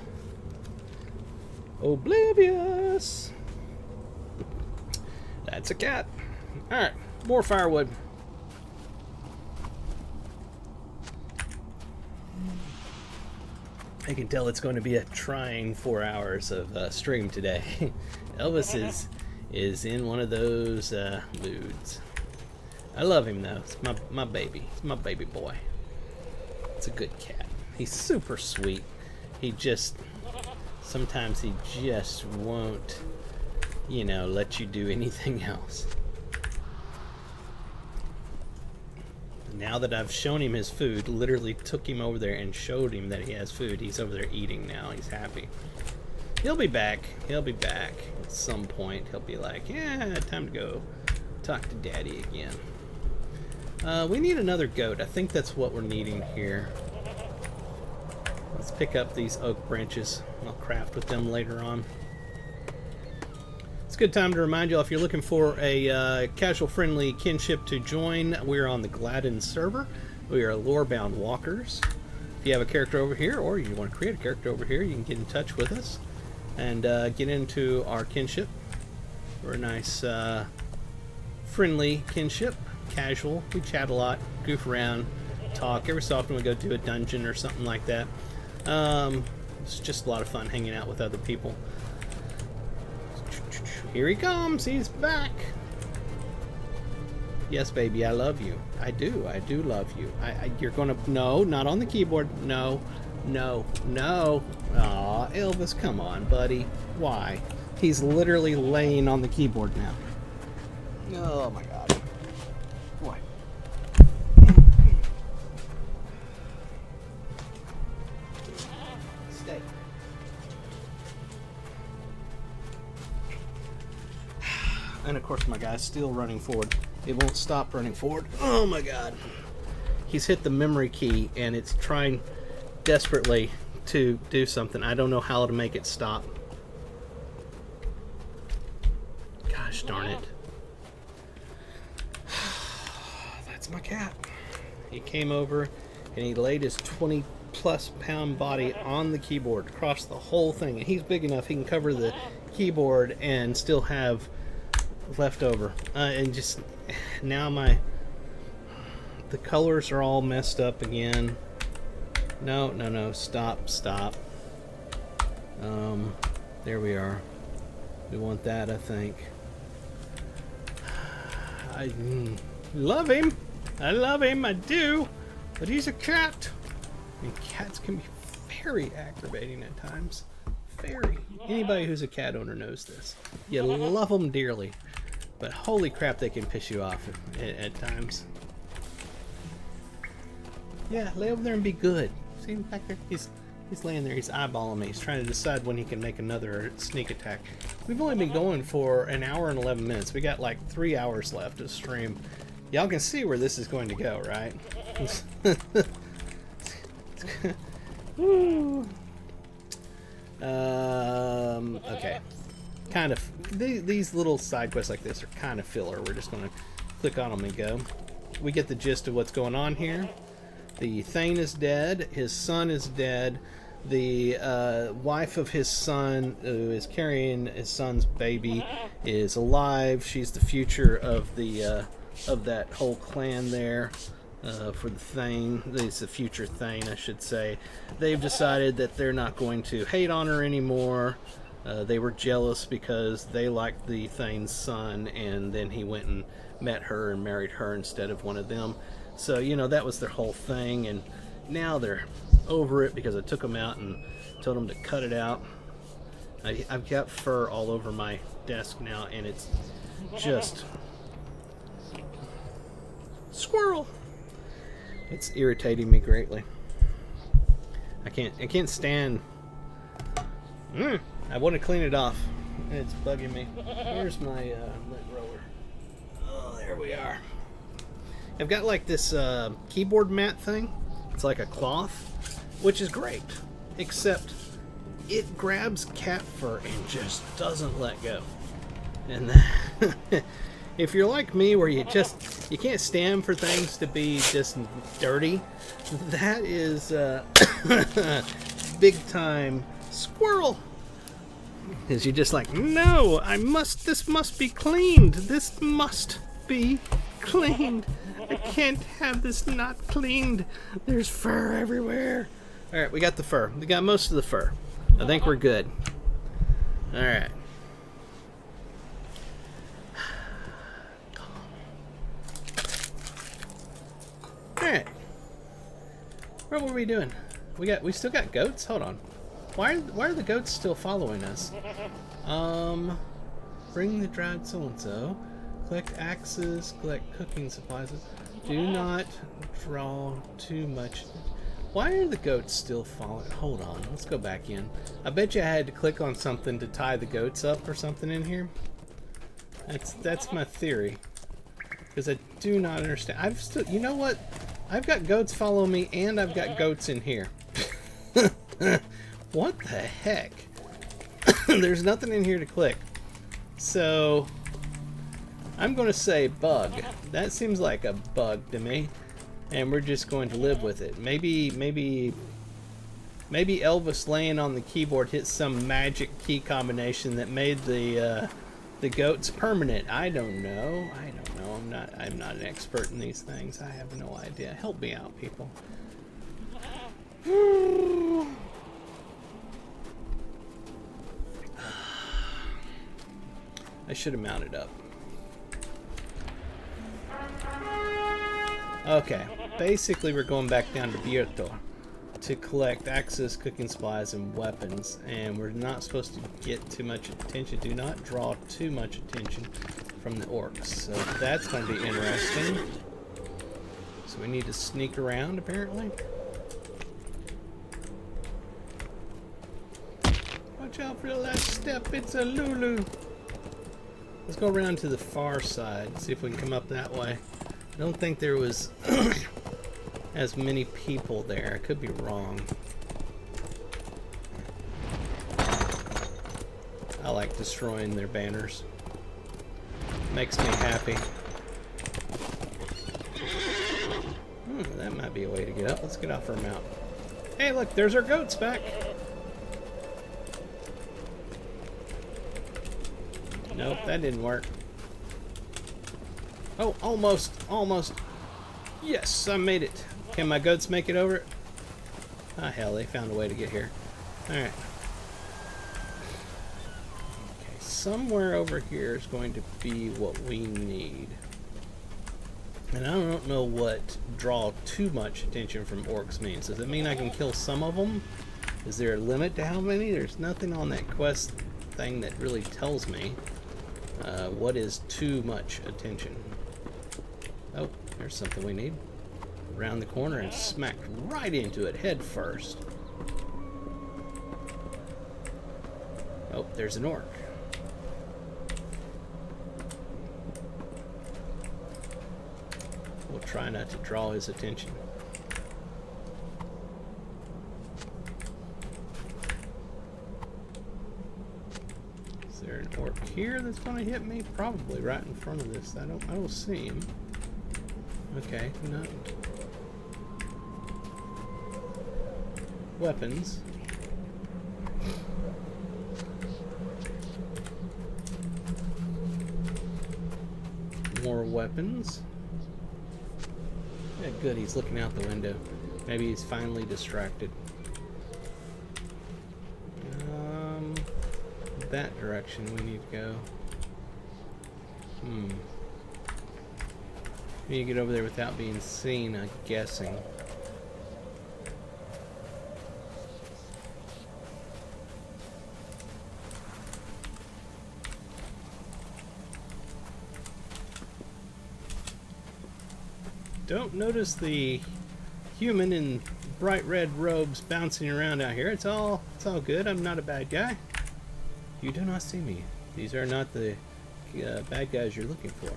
Oblivious. That's a cat. Alright, more firewood. I can tell it's going to be a trying 4 hours of stream today. Elvis is in one of those moods. I love him though. It's my baby. It's my baby boy. It's a good cat. He's super sweet. He just... Sometimes he just won't, you know, let you do anything else. Now that I've shown him his food, literally took him over there and showed him that he has food, he's over there eating now. He's happy. He'll be back. He'll be back at some point. He'll be like, yeah, time to go talk to Daddy again. We need another goat. I think that's what we're needing here. Let's pick up these oak branches. I'll craft with them later on. It's a good time to remind you all, if you're looking for a casual friendly kinship to join, we're on the Gladden server. We are lorebound walkers. If you have a character over here, or you want to create a character over here, you can get in touch with us and get into our kinship. We're a nice friendly kinship, casual. We chat a lot, goof around, talk. Every so often we go do a dungeon or something like that. It's just a lot of fun hanging out with other people. Here he comes. He's back. Yes, baby, I love you. I do love you. You're gonna... No, not on the keyboard. No. Aw, Elvis, come on, buddy. Why? He's literally laying on the keyboard now. Oh, my God. What? Stay. And, of course, my guy's still running forward. It won't stop running forward. Oh, my God. He's hit the memory key, and it's trying desperately to do something. I don't know how to make it stop. Gosh darn it. That's my cat. He came over and he laid his 20-plus pound body on the keyboard across the whole thing. And he's big enough he can cover the keyboard and still have leftover. And just now the colors are all messed up again. No, stop. There we are. We want that, I think. I love him. I do. But he's a cat. And cats can be very aggravating at times. Very. Anybody who's a cat owner knows this. You love them dearly. But holy crap, they can piss you off at times. Yeah, lay over there and be good. See him back there? He's laying there. He's eyeballing me. He's trying to decide when he can make another sneak attack. We've only been going for an hour and 11 minutes. We got like 3 hours left to stream. Y'all can see where this is going to go, right? Woo. Okay. Kind of. These little side quests like this are kind of filler. We're just going to click on them and go. We get the gist of what's going on here. The Thane is dead. His son is dead. The wife of his son, who is carrying his son's baby, is alive. She's the future of the of that whole clan there. For the Thane, it's the future Thane, I should say. They've decided that they're not going to hate on her anymore. They were jealous because they liked the Thane's son, and then he went and met her and married her instead of one of them. So, you know, that was their whole thing, and now they're over it because I took them out and told them to cut it out. I've got fur all over my desk now, and it's just... Squirrel! It's irritating me greatly. I can't stand... I want to clean it off. It's bugging me. Where's my lint roller? Oh, there we are. I've got like this keyboard mat thing. It's like a cloth, which is great, except it grabs cat fur and just doesn't let go. And if you're like me, where you can't stand for things to be just dirty, that is big time squirrel. Because you're just like, no, this must be cleaned. This must be cleaned. I can't have this not cleaned. There's fur everywhere. Alright, we got the fur. We got most of the fur. I think we're good. Alright. Alright. What were we doing? We still got goats? Hold on. Why are the goats still following us? Bring the dried so-and-so. Collect axes, collect cooking supplies. Do not draw too much. Why are the goats still following? Hold on, let's go back in. I bet you I had to click on something to tie the goats up or something in here. That's my theory. Because I do not understand. You know what? I've got goats follow me and I've got goats in here. What the heck? There's nothing in here to click. So I'm going to say bug. That seems like a bug to me. And we're just going to live with it. Maybe Elvis laying on the keyboard hit some magic key combination that made the goats permanent. I don't know. I'm not an expert in these things. I have no idea. Help me out, people. I should have mounted up. Okay, basically we're going back down to Bierto to collect axes, cooking supplies, and weapons, and we're not supposed to get too much attention. Do not draw too much attention from the orcs, so that's going to be interesting. So we need to sneak around, apparently. Watch out for the last step, it's a Lulu. Let's go around to the far side, see if we can come up that way. I don't think there was as many people there. I could be wrong. I like destroying their banners. Makes me happy. That might be a way to get up. Let's get off our mount. Hey, look, there's our goats back. Nope, that didn't work. Oh, almost. Yes, I made it. Can my goats make it over? Ah, hell, they found a way to get here. Alright. Okay, somewhere over here is going to be what we need. And I don't know what draw too much attention from orcs means. Does it mean I can kill some of them? Is there a limit to how many? There's nothing on that quest thing that really tells me what is too much attention. Oh, there's something we need. Around the corner and smacked right into it head first. Oh, there's an orc. We'll try not to draw his attention. Is there an orc here that's going to hit me? Probably right in front of this. I don't see him. Okay, no. Weapons. More weapons. Yeah, good, he's looking out the window. Maybe he's finally distracted. That direction we need to go. We need to get over there without being seen, I'm guessing. Don't notice the human in bright red robes bouncing around out here. It's all good. I'm not a bad guy. You do not see me. These are not the bad guys you're looking for.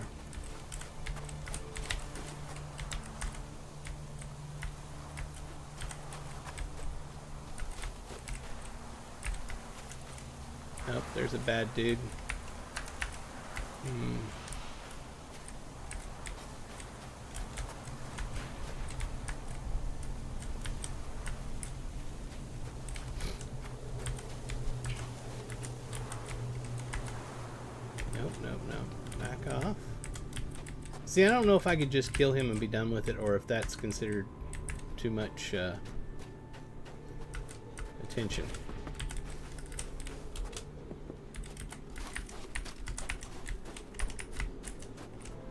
Oh, there's a bad dude. Nope. Back off. See, I don't know if I could just kill him and be done with it, or if that's considered too much attention.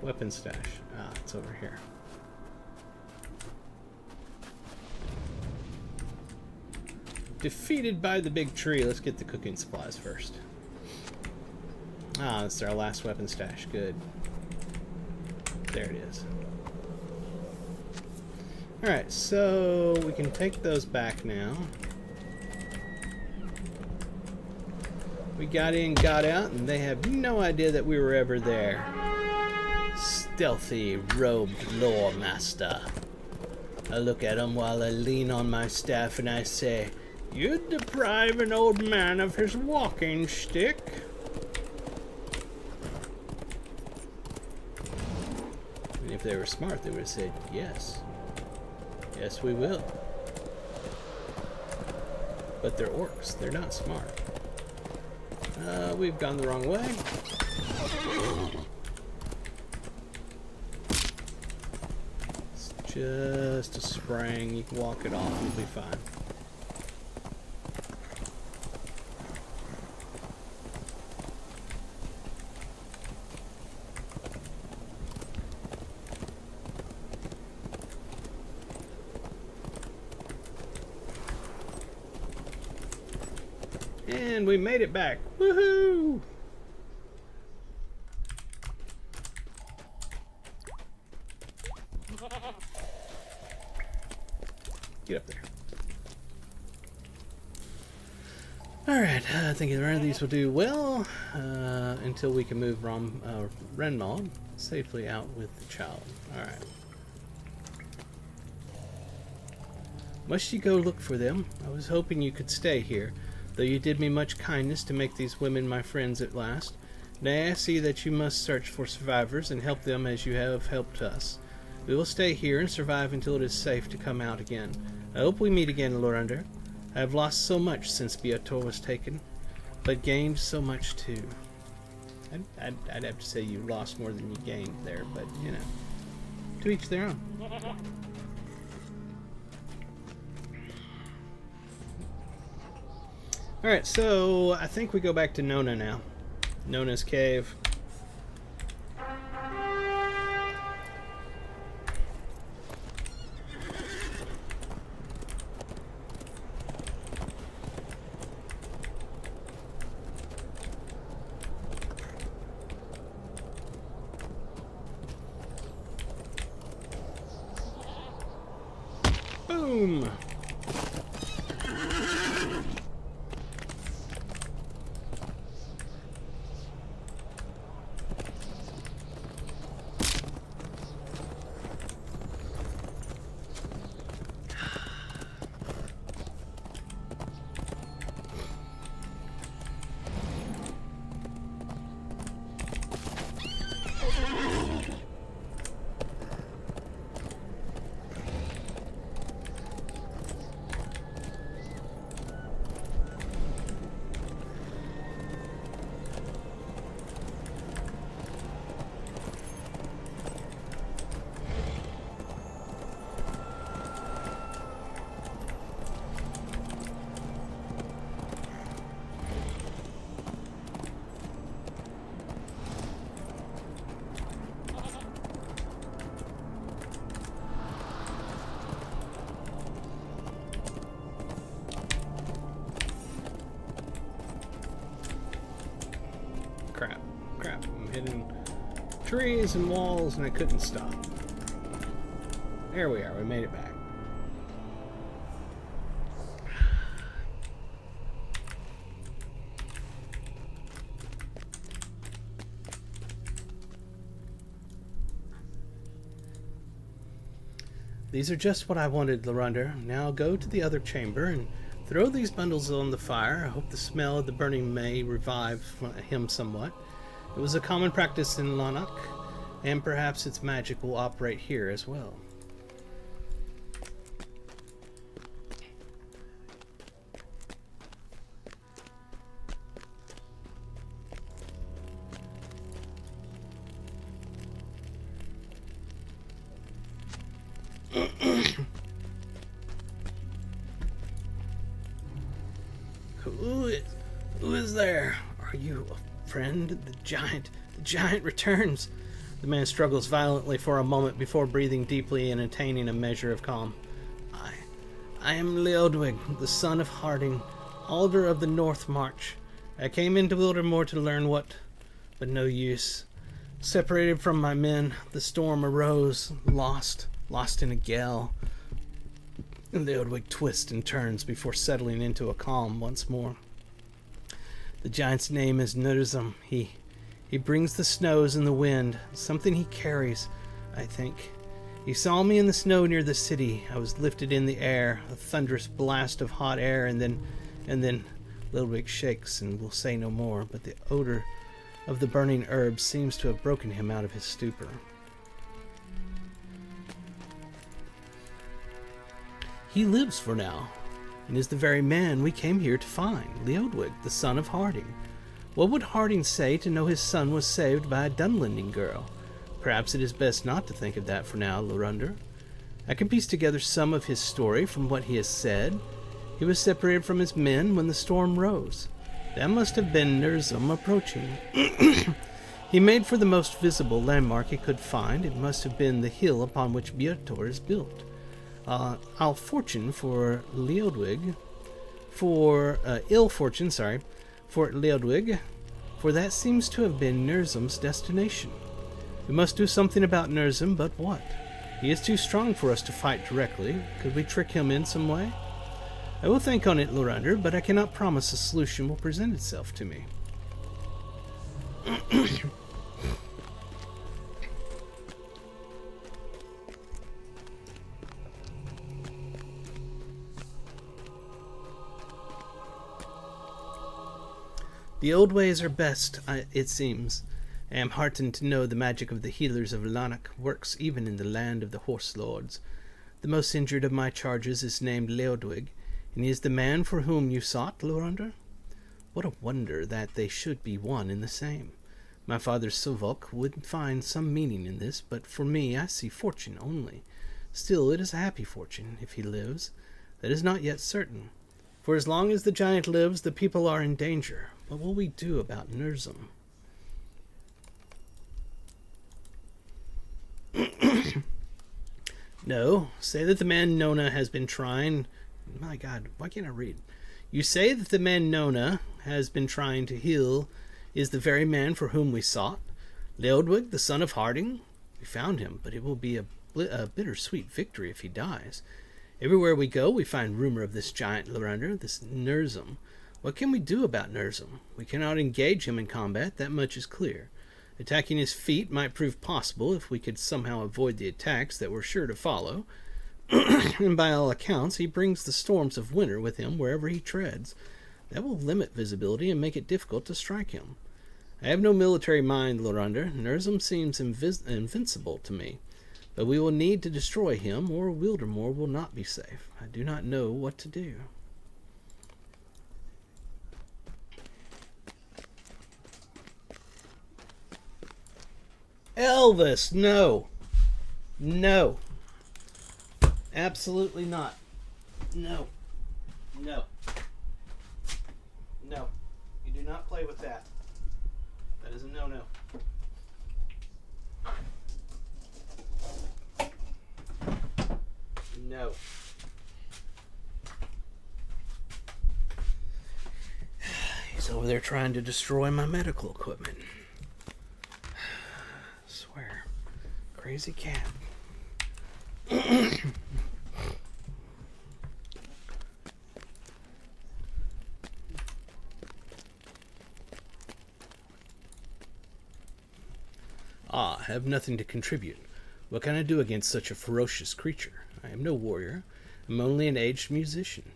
Weapon stash. Ah, it's over here. defeated by the big tree. Let's get the cooking supplies first. Ah, that's our last weapon stash. Good. There it is. Alright, so we can take those back now. We got in, got out, and they have no idea that we were ever there. Stealthy, robed lore master. I look at him while I lean on my staff and I say, "You'd deprive an old man of his walking stick?" And if they were smart, they would have said, "Yes. Yes, we will." But they're orcs. They're not smart. We've gone the wrong way. It's just a spring. You can walk it off. You'll be fine. And we made it back. Woohoo! Get up there. Alright, I think the rest of these will do well until we can move Renmald safely out with the child. Alright. Must you go look for them? I was hoping you could stay here. Though you did me much kindness to make these women my friends at last. Nay, I see that you must search for survivors and help them as you have helped us. We will stay here and survive until it is safe to come out again. I hope we meet again, Lorander. I have lost so much since Beator was taken, but gained so much too. I'd have to say you lost more than you gained there, but you know, to each their own. Alright, so I think we go back to Nona now. Nona's cave. Boom! Crap. I'm hitting trees and walls and I couldn't stop. There we are. We made it back. These are just what I wanted, Lorander. Now go to the other chamber and throw these bundles on the fire. I hope the smell of the burning may revive him somewhat. It was a common practice in Lanark, and perhaps its magic will operate here as well. Who is there? Are you a friend? The giant returns. The man struggles violently for a moment before breathing deeply and attaining a measure of calm. I am Leodwig, the son of Harding, Alder of the North March. I came into Wildermore to learn but no use. Separated from my men, the storm arose, lost in a gale. Leodwig twists and turns before settling into a calm once more. The giant's name is Nurzum. He brings the snows and the wind, something he carries, I think. He saw me in the snow near the city. I was lifted in the air, a thunderous blast of hot air, and then Leodwig shakes and will say no more, but the odor of the burning herbs seems to have broken him out of his stupor. He lives for now, and is the very man we came here to find, Leodwig, the son of Harding. What would Harding say to know his son was saved by a Dunlending girl? Perhaps it is best not to think of that for now, Lorunder. I can piece together some of his story from what he has said. He was separated from his men when the storm rose. That must have been Nurzum approaching. He made for the most visible landmark he could find. It must have been the hill upon which Biotor is built. Ill fortune for Leodwig, for Leodwig, for that seems to have been Nurzum's destination. We must do something about Nurzum, but what? He is too strong for us to fight directly. Could we trick him in some way? I will think on it, Lorunder, but I cannot promise a solution will present itself to me. The old ways are best, it seems. I am heartened to know the magic of the healers of Lanark works even in the land of the horse lords. The most injured of my charges is named Leodwig, and he is the man for whom you sought, Lorunder? What a wonder that they should be one and the same. My father Silvolk would find some meaning in this, but for me I see fortune only. Still, it is a happy fortune, if he lives. That is not yet certain. For as long as the giant lives, the people are in danger. What will we do about Nurzum? No, say that the man Nona has been trying... My God, why can't I read? You say that the man Nona has been trying to heal is the very man for whom we sought? Leodwig, the son of Harding? We found him, but it will be a bittersweet victory if he dies. Everywhere we go, we find rumor of this giant Lorunder, this Nurzum. What can we do about Nurzum? We cannot engage him in combat, that much is clear. Attacking his feet might prove possible if we could somehow avoid the attacks that were sure to follow. And by all accounts, he brings the storms of winter with him wherever he treads. That will limit visibility and make it difficult to strike him. I have no military mind, Lorunder. Nurzum seems invincible to me. But we will need to destroy him, or Wildermore will not be safe. I do not know what to do. Elvis, no. No. Absolutely not. No. No. No. You do not play with that. That is a no-no. No. He's over there trying to destroy my medical equipment. I swear. Crazy cat. I have nothing to contribute. What can I do against such a ferocious creature? I am no warrior. I am only an aged musician.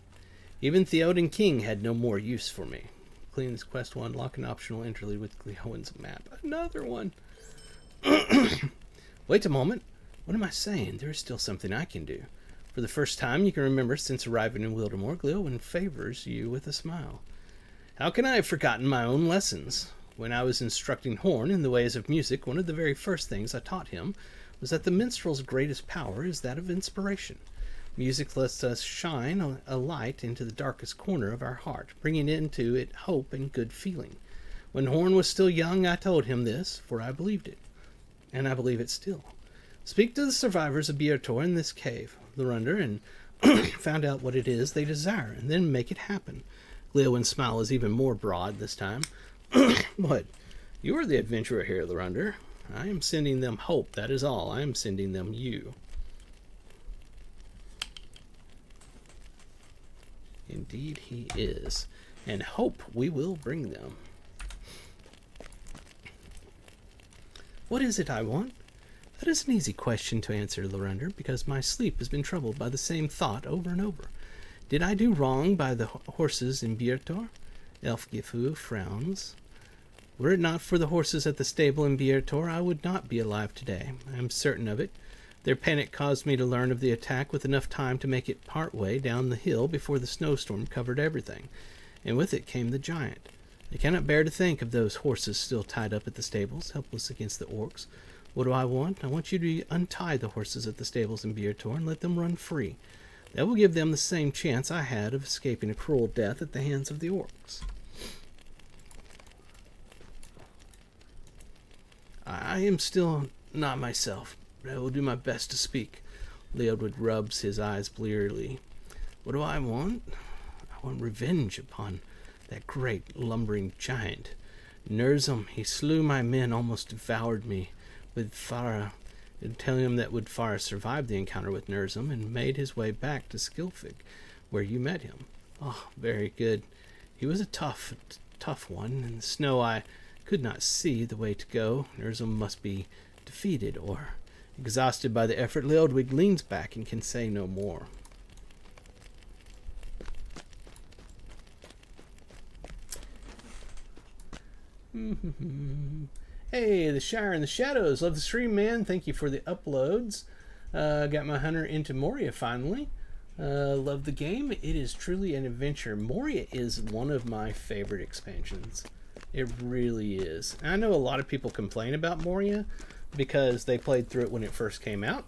Even Theoden King had no more use for me. Clean this quest 1, lock an optional interlude with Gleowen's map. Another one! Wait a moment. What am I saying? There is still something I can do. For the first time you can remember since arriving in Wildermore, Gleowen favors you with a smile. How can I have forgotten my own lessons? When I was instructing Horn in the ways of music, one of the very first things I taught him was that the minstrel's greatest power is that of inspiration. Music lets us shine a light into the darkest corner of our heart, bringing into it hope and good feeling. When Horn was still young, I told him this, for I believed it. And I believe it still. Speak to the survivors of Biotor in this cave, Lorunder, and found out what it is they desire, and then make it happen. Gleowin's smile is even more broad this time. What? You are the adventurer here, Lorunder. I am sending them hope, that is all. I am sending them you. Indeed he is. And hope we will bring them. What is it I want? That is an easy question to answer, Lorunder, because my sleep has been troubled by the same thought over and over. Did I do wrong by the horses in Biertor? Elfgifu frowns. Were it not for the horses at the stable in Biertor, I would not be alive today. I am certain of it. Their panic caused me to learn of the attack with enough time to make it part way down the hill before the snowstorm covered everything, and with it came the giant. I cannot bear to think of those horses still tied up at the stables, helpless against the orcs. What do I want? I want you to untie the horses at the stables in Biertor and let them run free. That will give them the same chance I had of escaping a cruel death at the hands of the orcs. I am still not myself, but I will do my best to speak. Leodwood rubs his eyes blearily. What do I want? I want revenge upon that great lumbering giant. Nurzum, he slew my men, almost devoured me. With Farah, tell him that Wood Farah survived the encounter with Nurzum and made his way back to Skilfig, where you met him. Oh, very good. He was a tough one. In the snow I could not see the way to go. Nurzum must be defeated, or exhausted by the effort. Leodwig leans back and can say no more. Hey, the Shire and the Shadows. Love the stream, man. Thank you for the uploads. Got my hunter into Moria finally. Love the game. It is truly an adventure. Moria is one of my favorite expansions. It really is. I know a lot of people complain about Moria because they played through it when it first came out.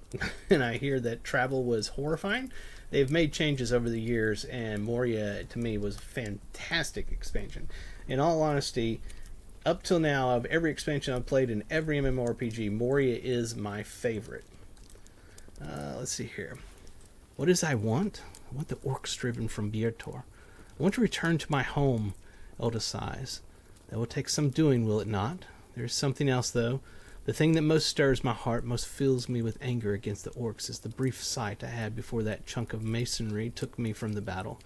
And I hear that travel was horrifying. They've made changes over the years, and Moria, to me, was a fantastic expansion. In all honesty, up till now, of every expansion I've played in every MMORPG, Moria is my favorite. Let's see here. What is I want? I want the orcs driven from Biertor. I want to return to my home, Elda sighs. That will take some doing, will it not? There is something else, though. The thing that most stirs my heart, most fills me with anger against the orcs, is the brief sight I had before that chunk of masonry took me from the battle.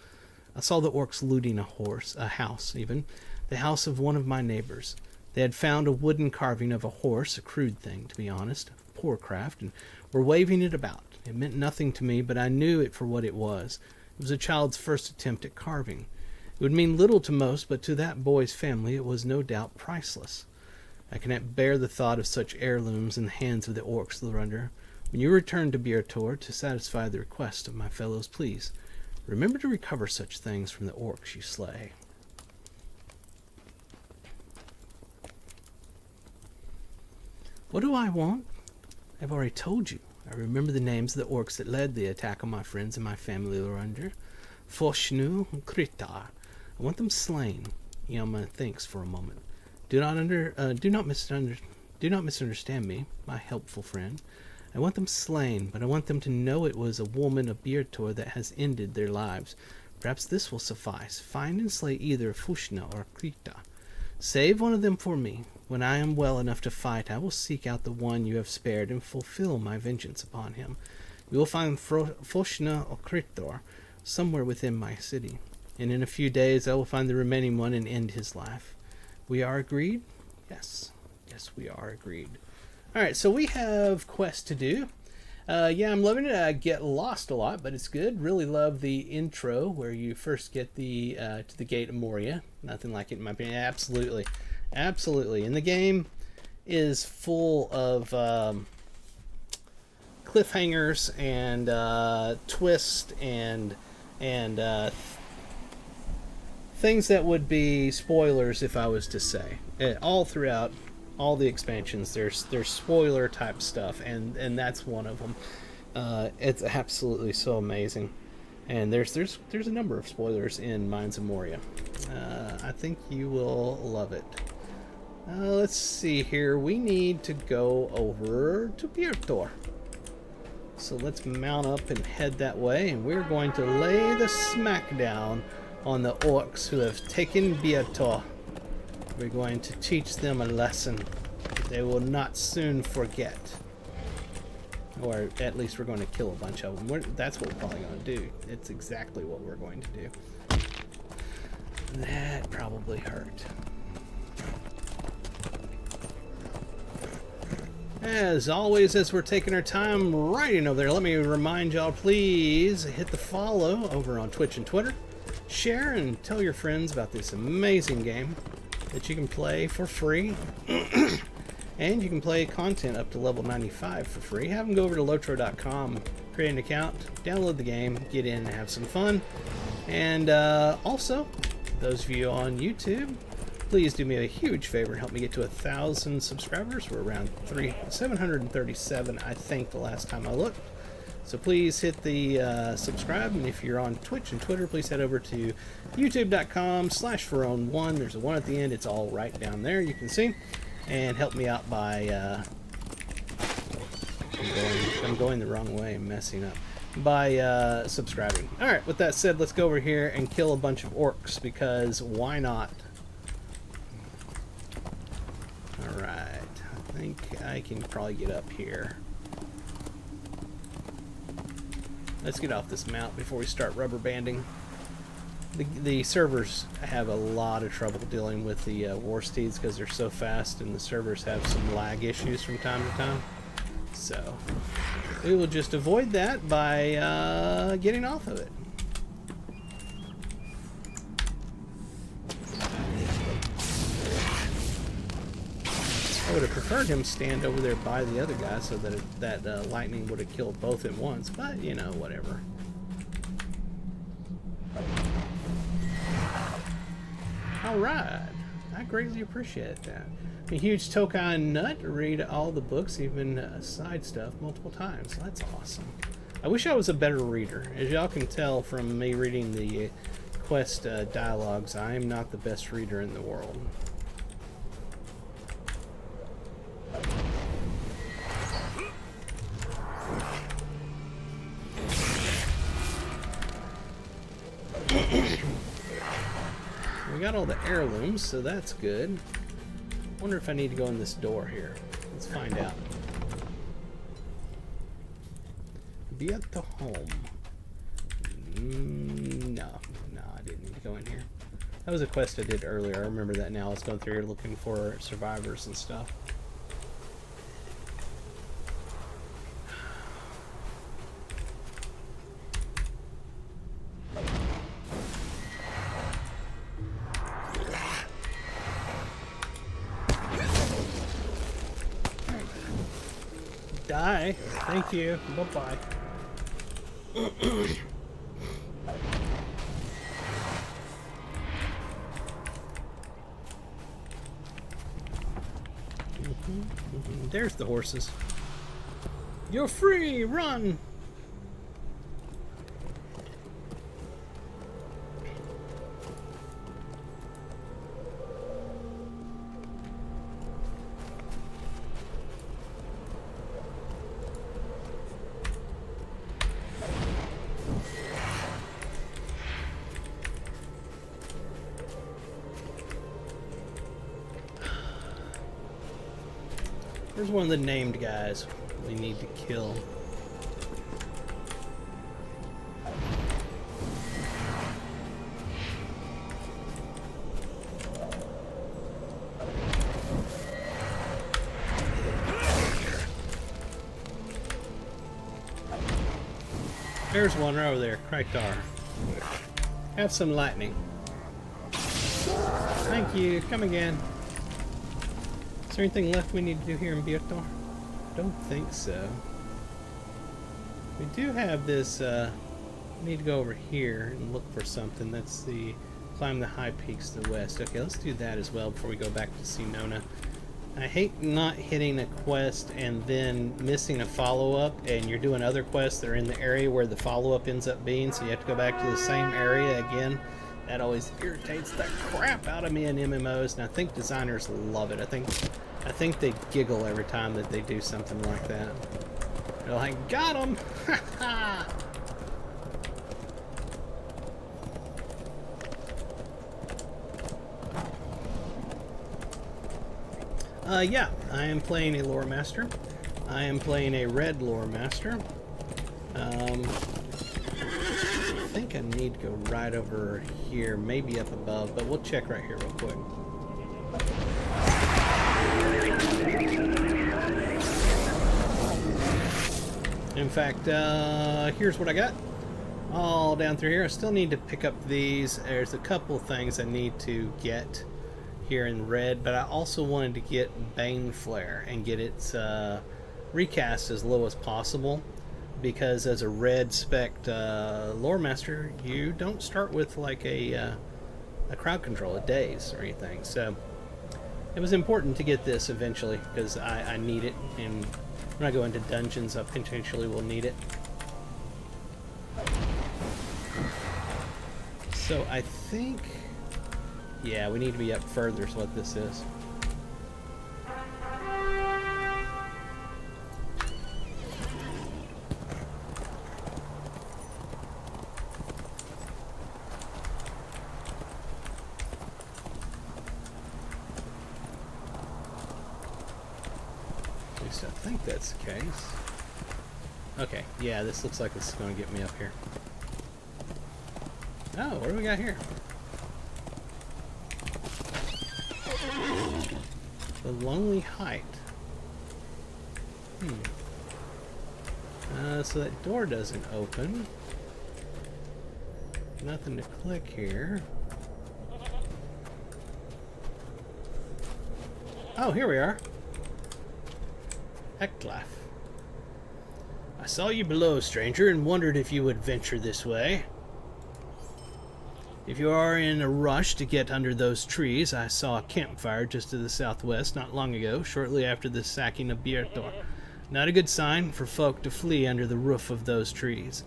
I saw the orcs looting a house even. The house of one of my neighbors. They had found a wooden carving of a horse, a crude thing, to be honest, poor craft, and were waving it about. It meant nothing to me, but I knew it for what it was. It was a child's first attempt at carving. It would mean little to most, but to that boy's family it was no doubt priceless. I cannot bear the thought of such heirlooms in the hands of the orcs, Lorunder. When you return to Biertor to satisfy the request of my fellows, please remember to recover such things from the orcs you slay. What do I want? I've already told you. I remember the names of the orcs that led the attack on my friends and my family, Lorunder. Foshnu and Kritar. I want them slain. Yama thinks for a moment. Do not misunderstand me, my helpful friend. I want them slain, but I want them to know it was a woman of Biertor that has ended their lives. Perhaps this will suffice. Find and slay either Fushna or Krita. Save one of them for me. When I am well enough to fight, I will seek out the one you have spared and fulfill my vengeance upon him. You will find Fushna or Kritor somewhere within my city, and in a few days I will find the remaining one and end his life. We are agreed? Yes. Yes, we are agreed. Alright, so we have quests to do. Yeah, I'm loving it. I get lost a lot, but it's good. Really love the intro where you first get the to the Gate of Moria. Nothing like it in my opinion. Absolutely. Absolutely. And the game is full of cliffhangers and twists and things that would be spoilers if I was to say. All throughout all the expansions, there's spoiler type stuff, and that's one of them. It's absolutely so amazing, and there's a number of spoilers in Mines of Moria. I think you will love it. Let's see here. We need to go over to Biertor. So let's mount up and head that way, and we're going to lay the smackdown on the orcs who have taken Bietor. We're going to teach them a lesson they will not soon forget. Or at least we're going to kill a bunch of them. That's what we're probably going to do. It's exactly what we're going to do. That probably hurt. As always, as we're taking our time writing over there, let me remind y'all, please hit the follow over on Twitch and Twitter. Share and tell your friends about this amazing game that you can play for free. And you can play content up to level 95 for free. Have them go over to Lotro.com, create an account, download the game, get in and have some fun. And also, those of you on YouTube, please do me a huge favor and help me get to 1,000 subscribers. We're around 737, I think, the last time I looked. So please hit the subscribe, and if you're on Twitch and Twitter, please head over to youtube.com/Ferone1. There's a 1 at the end. It's all right down there, you can see. And help me out by I'm going the wrong way. I'm messing up. By subscribing. Alright, with that said, let's go over here and kill a bunch of orcs, because why not? Alright, I think I can probably get up here. Let's get off this mount before we start rubber banding. The servers have a lot of trouble dealing with the war steeds because they're so fast, and the servers have some lag issues from time to time. So we will just avoid that by getting off of it. I would have preferred him stand over there by the other guy so that that lightning would have killed both at once, but you know, whatever. Alright, I greatly appreciate that. I'm a huge Tokai nut, read all the books, even side stuff, multiple times. That's awesome. I wish I was a better reader. As y'all can tell from me reading the quest dialogues, I am not the best reader in the world. We got all the heirlooms, so that's good. Wonder if I need to go in this door here. Let's find out. Be at the home. No, I didn't need to go in here. That was a quest I did earlier. I remember that now. I was going through here looking for survivors and stuff. Die. Thank you. Bye-bye. There's the horses. You're free! Run! There's one of the named guys we need to kill. There's one right over there, Krytar. Have some lightning. Thank you. Come again. Is there anything left we need to do here in Bietor? Don't think so. We do have this, we need to go over here and look for something. That's the climb the high peaks to the west. Okay, let's do that as well before we go back to see Nona. I hate not hitting a quest and then missing a follow-up, and you're doing other quests that are in the area where the follow-up ends up being, so you have to go back to the same area again. That always irritates the crap out of me in MMOs, and I think designers love it. I think they giggle every time that they do something like that. They're like, got him! Yeah, I am playing a lore master. I am playing a red lore master. I think I need to go right over here, maybe up above, but we'll check right here real quick. In fact, here's what I got. All down through here. I still need to pick up these. There's a couple things I need to get here in red, but I also wanted to get Bane Flare and get its recast as low as possible, because as a red spec lore master, you don't start with like a crowd control, a daze or anything. So it was important to get this eventually because I need it, and when I go into dungeons, I potentially will need it. So I think, yeah, we need to be up further is what this is. At least I think that's the case. Okay, yeah, this looks like this is going to get me up here. Oh, what do we got here? The Lonely Height. So that door doesn't open. Nothing to click here. Oh, here we are. Hecklife. I saw you below, stranger, and wondered if you would venture this way. If you are in a rush to get under those trees, I saw a campfire just to the southwest not long ago, shortly after the sacking of Biertor. Not a good sign for folk to flee under the roof of those trees.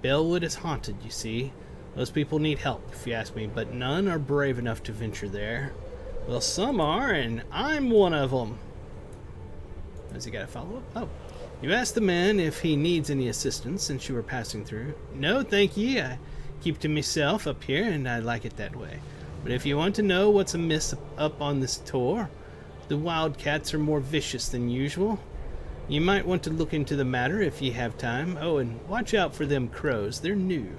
Bellwood is haunted, you see. Those people need help, if you ask me, but none are brave enough to venture there. Well, some are, and I'm one of them. Has he got a follow-up? Oh. You asked the man if he needs any assistance since you were passing through. No, thank ye. I keep to myself up here, and I like it that way. But if you want to know what's amiss up on this tour, the wildcats are more vicious than usual. You might want to look into the matter if you have time. Oh, and watch out for them crows. They're new.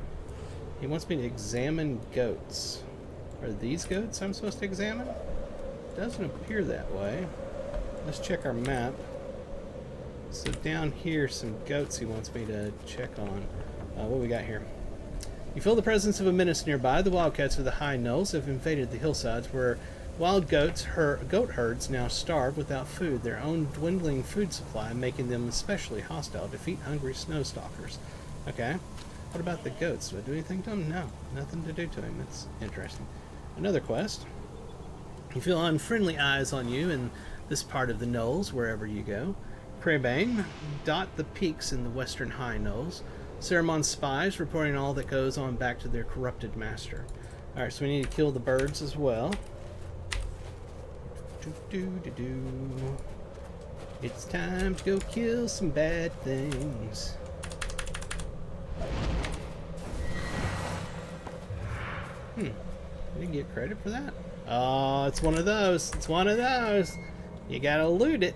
He wants me to examine goats. Are these goats I'm supposed to examine? Doesn't appear that way. Let's check our map. So down here, some goats he wants me to check on. What we got here? You feel the presence of a menace nearby. The wildcats of the high knolls have invaded the hillsides where wild goat herds now starve without food, their own dwindling food supply making them especially hostile. Defeat hungry snow stalkers. Okay. What about the goats? Do I do anything to them? No. Nothing to do to them. That's interesting. Another quest. You feel unfriendly eyes on you in this part of the knolls wherever you go. Crabane dot the peaks in the western high knolls. Ceremon's spies reporting all that goes on back to their corrupted master. Alright, so we need to kill the birds as well. It's time to go kill some bad things. I didn't get credit for that. Oh, it's one of those. It's one of those. You gotta loot it.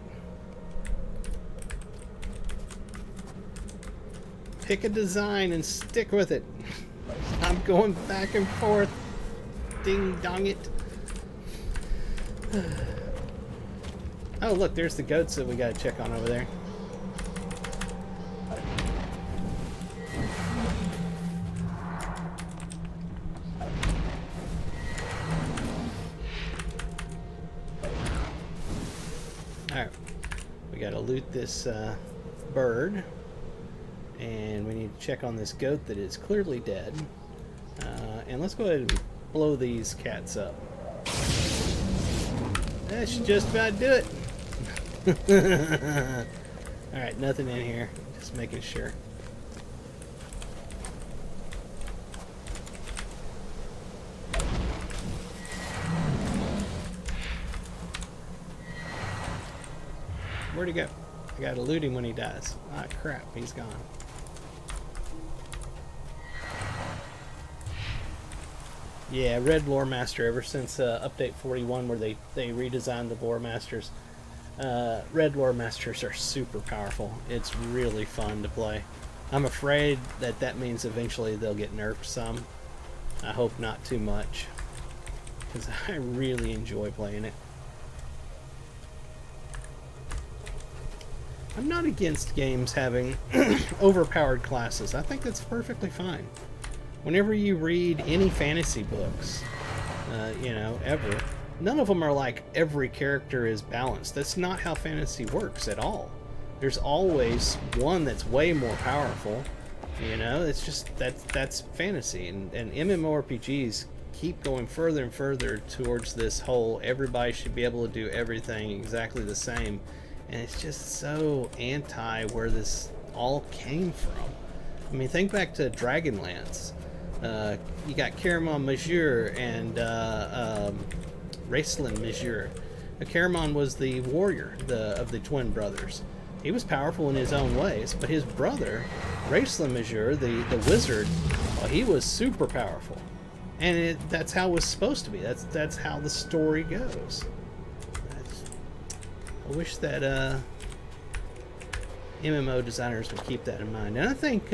Pick a design and stick with it. I'm going back and forth. Ding dong it. Oh, look, there's the goats that we gotta check on over there. Alright, we gotta loot this bird. And we need to check on this goat that is clearly dead. And let's go ahead and blow these cats up. That should just about do it. Alright, nothing in here. Just making sure. Where'd he go? I gotta loot him when he dies. Ah, crap, he's gone. Yeah, Red Lore Master, ever since Update 41 where they redesigned the Lore Masters, Red Lore Masters are super powerful. It's really fun to play. I'm afraid that that means eventually they'll get nerfed some. I hope not too much, because I really enjoy playing it. I'm not against games having overpowered classes. I think that's perfectly fine. Whenever you read any fantasy books, you know, ever, none of them are like every character is balanced. That's not how fantasy works at all. There's always one that's way more powerful. You know, it's just that's fantasy, and MMORPGs keep going further and further towards this whole everybody should be able to do everything exactly the same, and it's just so anti where this all came from. I mean, think back to Dragonlance. You got Caramon Majeur and Raceland Majeur. Caramon was the warrior of the twin brothers. He was powerful in his own ways, but his brother, Raceland Majeur, the wizard, well, he was super powerful. And that's how it was supposed to be. That's how the story goes. I wish that MMO designers would keep that in mind. And I think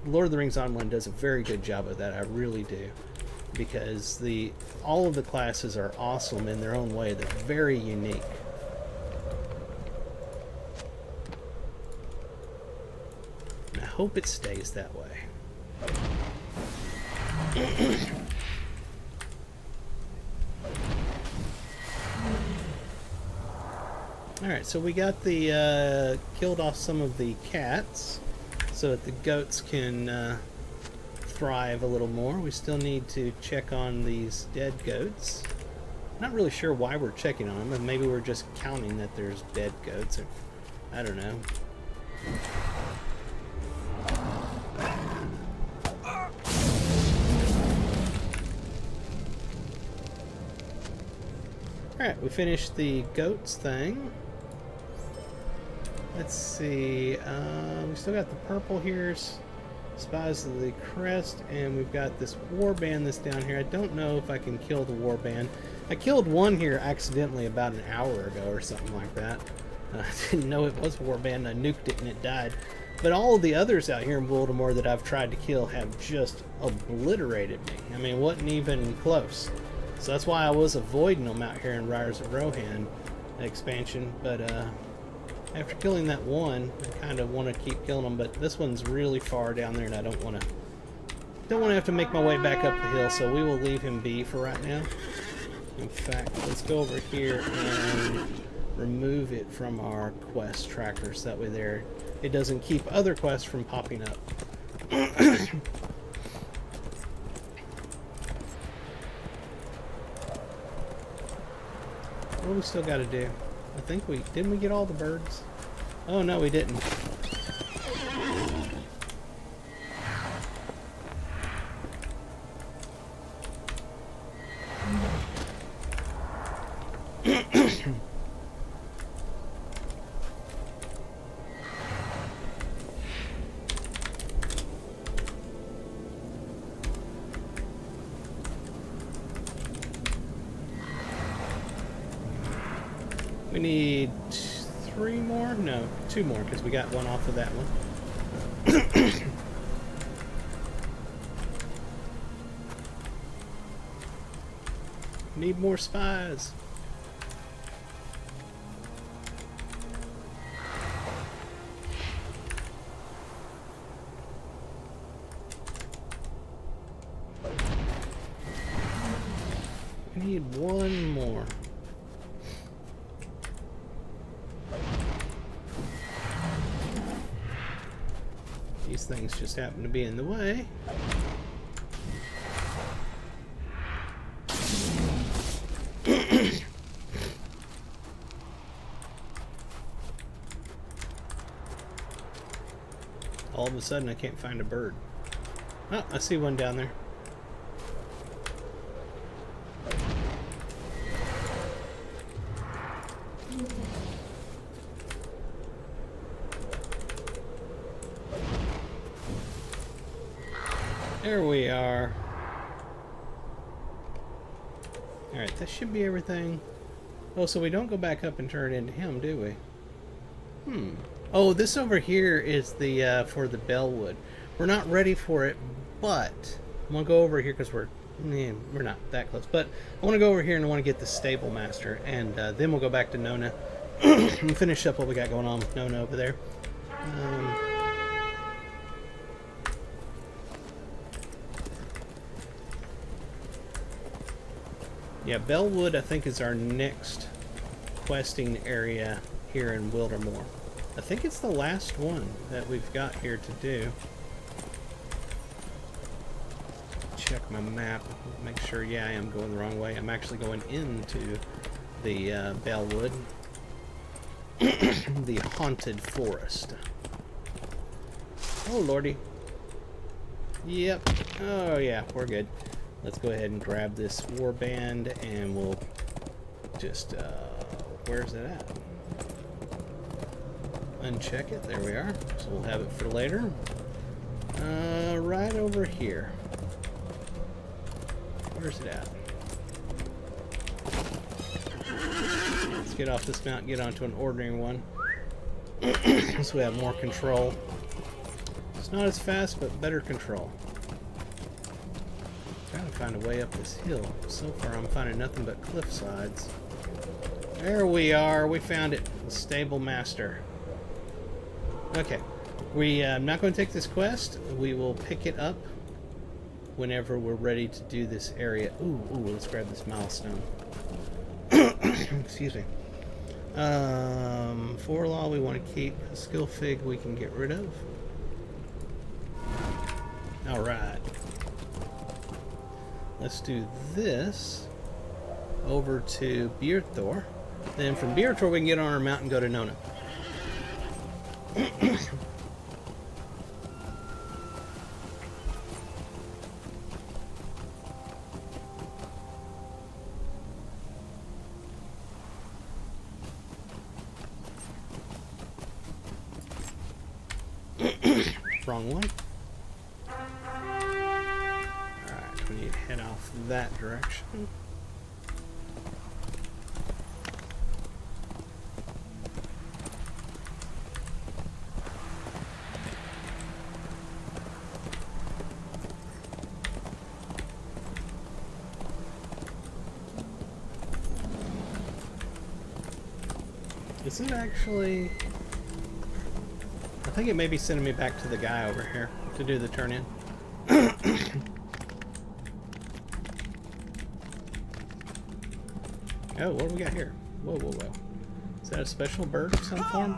Lord of the Rings Online does a very good job of that. I really do. Because all of the classes are awesome in their own way. They're very unique. And I hope it stays that way. Alright, so we got the killed off some of the cats so that the goats can thrive a little more. We still need to check on these dead goats. Not really sure why we're checking on them, and maybe we're just counting that there's dead goats, or I don't know. Alright, we finished the goats thing. Let's see, we still got the purple here, Spies of the Crest, and we've got this warband that's down here. I don't know if I can kill the warband. I killed one here accidentally about an hour ago or something like that. I didn't know it was a warband, I nuked it and it died. But all of the others out here in Wildermore that I've tried to kill have just obliterated me. I mean, wasn't even close. So that's why I was avoiding them out here in Riders of Rohan expansion, but after killing that one, I kind of want to keep killing them, but this one's really far down there and I don't want to have to make my way back up the hill, so we will leave him be for right now. In fact, let's go over here and remove it from our quest tracker so that way there it doesn't keep other quests from popping up. What do we still got to do? I think didn't we get all the birds? Oh no, we didn't. We need 3 more? No, 2 more, because we got one off of that one. Need more spies. We need 1 more. These things just happen to be in the way. All of a sudden I can't find a bird. Oh, I see one down there. There we are. Alright, that should be everything. Oh, so we don't go back up and turn it into him, do we? Oh, this over here is the for the Bellwood. We're not ready for it, but I'm going to go over here because we're not that close. But I want to go over here and I want to get the Stable Master. And then we'll go back to Nona and finish up what we got going on with Nona over there. Yeah, Bellwood, I think, is our next questing area here in Wildermore. I think it's the last one that we've got here to do. Check my map, make sure, yeah, I am going the wrong way. I'm actually going into the Bellwood, the haunted forest. Oh, lordy. Yep. Oh, yeah, we're good. Let's go ahead and grab this warband and we'll just, where's it at? Uncheck it. There we are. So we'll have it for later. Right over here. Where's it at? Let's get off this mount and get onto an ordinary one. So we have more control. It's not as fast, but better control. Trying to find a way up this hill. So far I'm finding nothing but cliff sides. There we are. We found it. The Stable Master. Okay. I'm not going to take this quest. We will pick it up whenever we're ready to do this area. Ooh, let's grab this milestone. Excuse me. Forelaw we want to keep. Skill Fig we can get rid of. Alright. Let's do this over to Beerthor. Then from Beerthor we can get on our mount and go to Nona. Wrong one. Alright, we need to head off that direction. Is it actually... I think it may be sending me back to the guy over here to do the turn-in. Oh, what do we got here? Whoa. Is that a special bird of some form?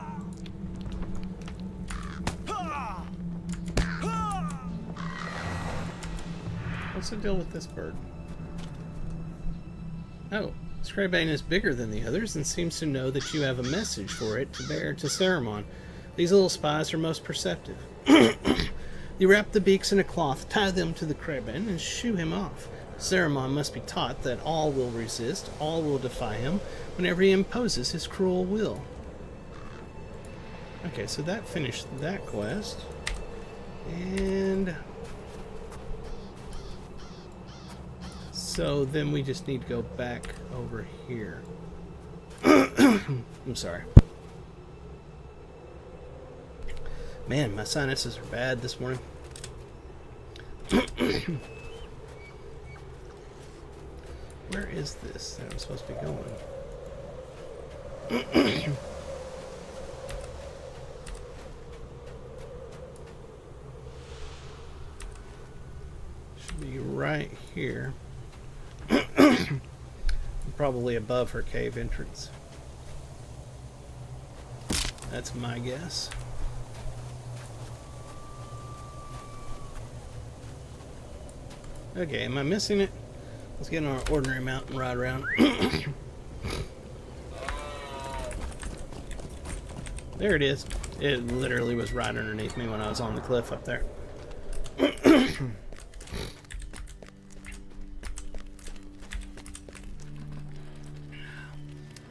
What's the deal with this bird? Oh, this Crabane is bigger than the others and seems to know that you have a message for it to bear to Saruman. These little spies are most perceptive. You wrap the beaks in a cloth, tie them to the Crabane, and shoo him off. Saruman must be taught that all will resist, all will defy him, whenever he imposes his cruel will. Okay, so that finished that quest. And... so then we just need to go back over here. I'm sorry. Man, my sinuses are bad this morning. Where is this that I'm supposed to be going? Should be right here. Probably above her cave entrance. That's my guess. Okay, am I missing it? Let's get on our ordinary mount and ride around. There it is. It literally was right underneath me when I was on the cliff up there.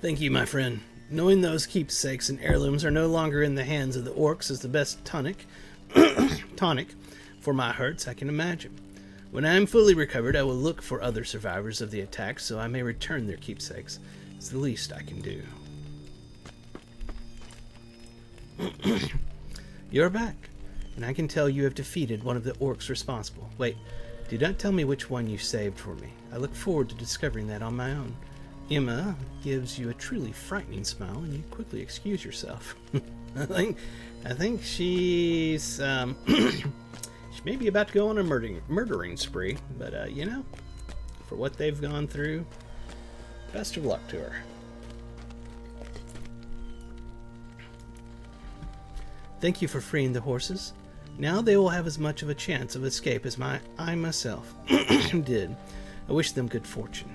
Thank you, my friend. Knowing those keepsakes and heirlooms are no longer in the hands of the orcs is the best tonic, for my hurts, I can imagine. When I am fully recovered, I will look for other survivors of the attack so I may return their keepsakes. It's the least I can do. You're back, and I can tell you have defeated one of the orcs responsible. Wait, do not tell me which one you saved for me. I look forward to discovering that on my own. Emma gives you a truly frightening smile, and you quickly excuse yourself. I think she's she may be about to go on a murdering spree, but you know, for what they've gone through, best of luck to her. Thank you for freeing the horses. Now they will have as much of a chance of escape as I myself did. I wish them good fortune.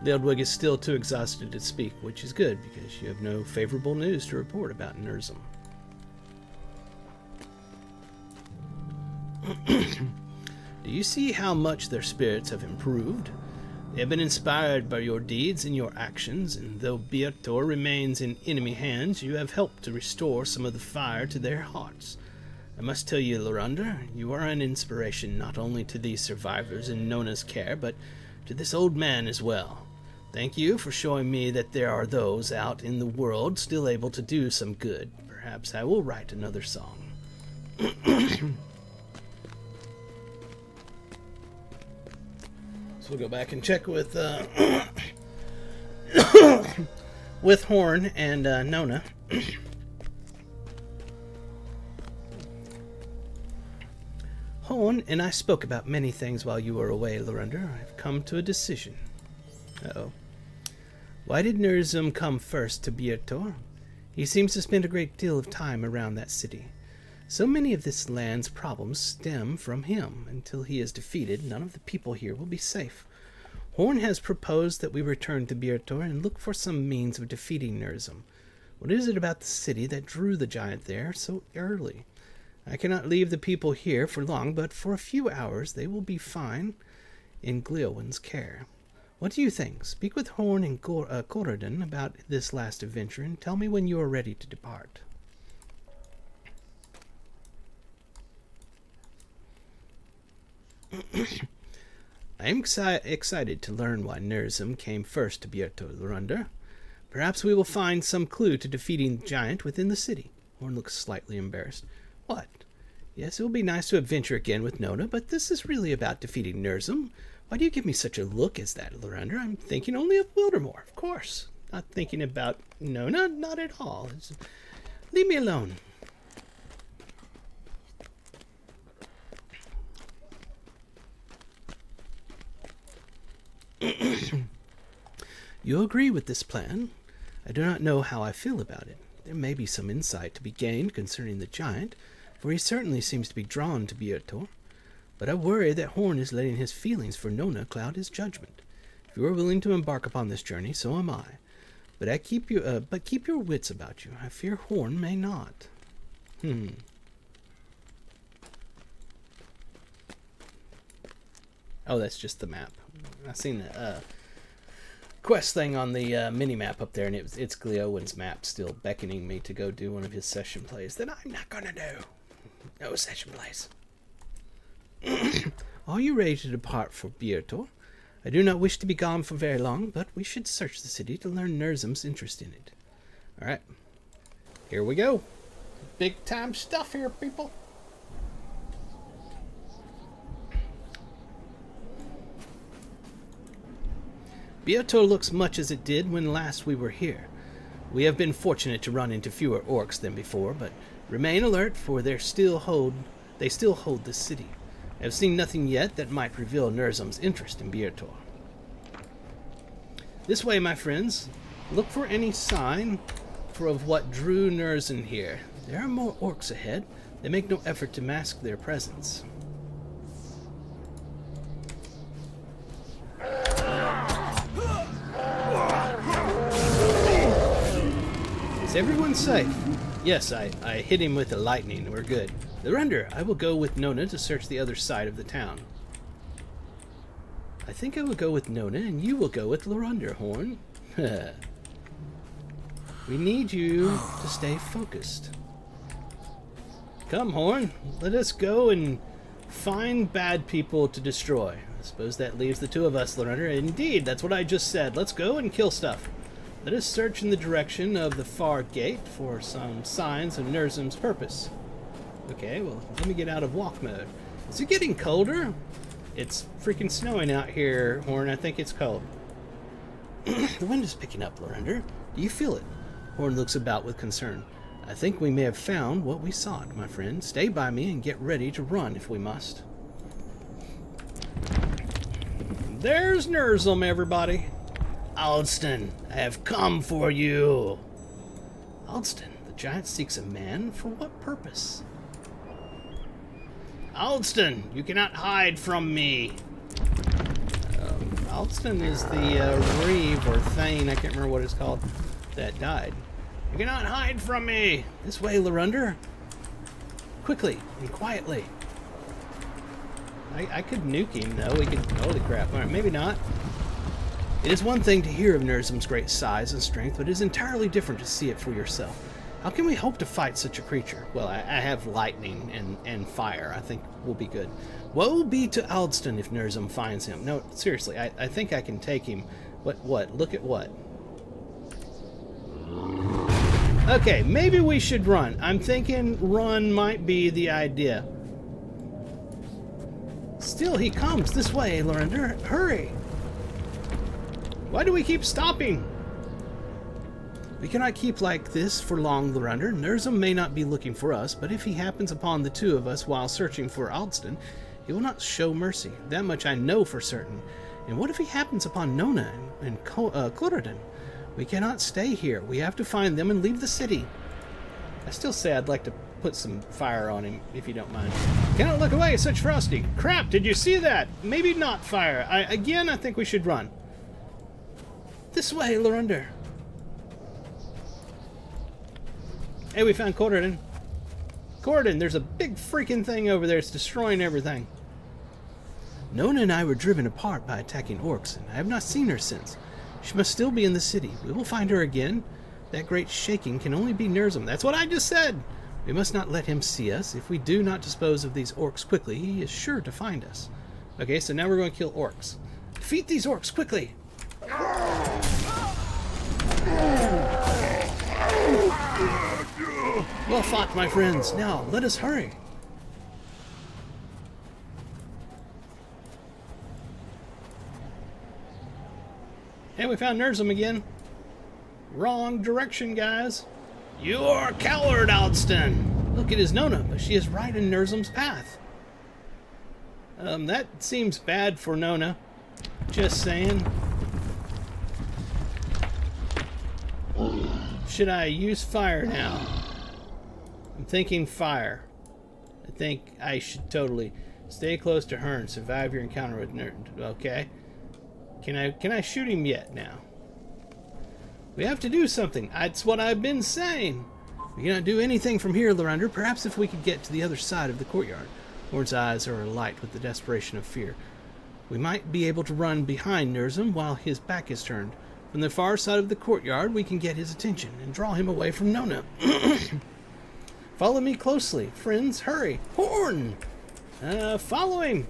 Ludwig is still too exhausted to speak, which is good because you have no favorable news to report about Nerzum. Do you see how much their spirits have improved? They have been inspired by your deeds and your actions, and though Beator remains in enemy hands, you have helped to restore some of the fire to their hearts. I must tell you, Lorander, you are an inspiration not only to these survivors in Nona's care, but to this old man as well. Thank you for showing me that there are those out in the world still able to do some good. Perhaps I will write another song. So we'll go back and check with with Horn and Nona. Horn and I spoke about many things while you were away, Lorander. I've come to a decision. Uh-oh. Why did Nerzum come first to Beator? He seems to spend a great deal of time around that city. So many of this land's problems stem from him. Until he is defeated, none of the people here will be safe. Horn has proposed that we return to Beator and look for some means of defeating Nerzum. What is it about the city that drew the giant there so early? I cannot leave the people here for long, but for a few hours they will be fine in Gleowin's care. What do you think? Speak with Horn and Corridon about this last adventure and tell me when you are ready to depart. I am excited to learn why Nerzum came first to Beator, Lorander. Perhaps we will find some clue to defeating the giant within the city. Horn looks slightly embarrassed. What? Yes, it will be nice to adventure again with Nona, but this is really about defeating Nerzum. Why do you give me such a look as that, Lorander? I'm thinking only of Wildermore, of course. Not thinking about Nona, not at all. Leave me alone. You agree with this plan? I do not know how I feel about it. There may be some insight to be gained concerning the giant, for he certainly seems to be drawn to Beator. But I worry that Horn is letting his feelings for Nona cloud his judgment. If you are willing to embark upon this journey, so am I. But keep your wits about you. I fear Horn may not. Oh, that's just the map. I've seen the quest thing on the mini-map up there, and it's Gleowin's map still beckoning me to go do one of his session plays that I'm not gonna do. No session plays. Are you ready to depart for Beator? I do not wish to be gone for very long, but we should search the city to learn Nerzum's interest in it. Alright. Here we go. Big time stuff here, people. Beator looks much as it did when last we were here. We have been fortunate to run into fewer orcs than before, but remain alert, for they still hold this city. I have seen nothing yet that might reveal Nerzum's interest in Beator. This way, my friends. Look for any sign of what drew Nerzum here. There are more orcs ahead. They make no effort to mask their presence. Is everyone safe? Yes, I hit him with the lightning. We're good. Lorander, I will go with Nona to search the other side of the town. I think I will go with Nona, and you will go with Lorander, Horn. We need you to stay focused. Come, Horn. Let us go and find bad people to destroy. I suppose that leaves the two of us, Lorender. Indeed, that's what I just said. Let's go and kill stuff. Let us search in the direction of the far gate for some signs of Nerzum's purpose. Okay, well, let me get out of walk mode. Is it getting colder? It's freaking snowing out here, Horn. I think it's cold. The wind is picking up, Lorender. Do you feel it? Horn looks about with concern. I think we may have found what we sought, my friend. Stay by me and get ready to run if we must. There's Nerzum, everybody. Aldston, I have come for you. Aldston, the giant seeks a man for what purpose? Aldston, you cannot hide from me. Aldston is the Reeve or Thane, I can't remember what it's called, that died. You cannot hide from me! This way, Lorender. Quickly and quietly. I could nuke him, though. We could... Holy crap. Alright, maybe not. It is one thing to hear of Nerzum's great size and strength, but it is entirely different to see it for yourself. How can we hope to fight such a creature? Well, I have lightning and fire. I think we'll be good. Woe be to Aldston if Nerzum finds him. No, seriously, I think I can take him. What? Look at what? Okay, maybe we should run. I'm thinking run might be the idea. Still, he comes this way, Lorender. Hurry! Why do we keep stopping? We cannot keep like this for long, Lorender. Nerzum may not be looking for us, but if he happens upon the two of us while searching for Aldston, he will not show mercy. That much I know for certain. And what if he happens upon Nona and Clodden? We cannot stay here. We have to find them and leave the city. I still say I'd like to put some fire on him, if you don't mind. Cannot look away, such frosty. Crap, did you see that? Maybe not fire. Again, I think we should run. This way, Lorender. Hey, we found Corden. Corden, there's a big freaking thing over there. It's destroying everything. Nona and I were driven apart by attacking orcs, and I have not seen her since. She must still be in the city. We will find her again. That great shaking can only be Nerzum. That's what I just said. We must not let him see us. If we do not dispose of these orcs quickly, he is sure to find us. Okay, so now we're going to kill orcs. Defeat these orcs quickly. Well fought, my friends. Now, let us hurry. Hey, we found Nerzum again. Wrong direction, guys. You are a coward, Aldston. Look at his Nona, but she is right in Nerzum's path. That seems bad for Nona. Just saying. Should I use fire now? I'm thinking fire. I think I should totally stay close to her and survive your encounter with Nerd. Okay. Can I shoot him yet now? We have to do something. That's what I've been saying. We cannot do anything from here, Lorender. Perhaps if we could get to the other side of the courtyard. Horn's eyes are alight with the desperation of fear. We might be able to run behind Nerzum while his back is turned. From the far side of the courtyard, we can get his attention and draw him away from Nona. Follow me closely, friends. Hurry. Horn! Follow him.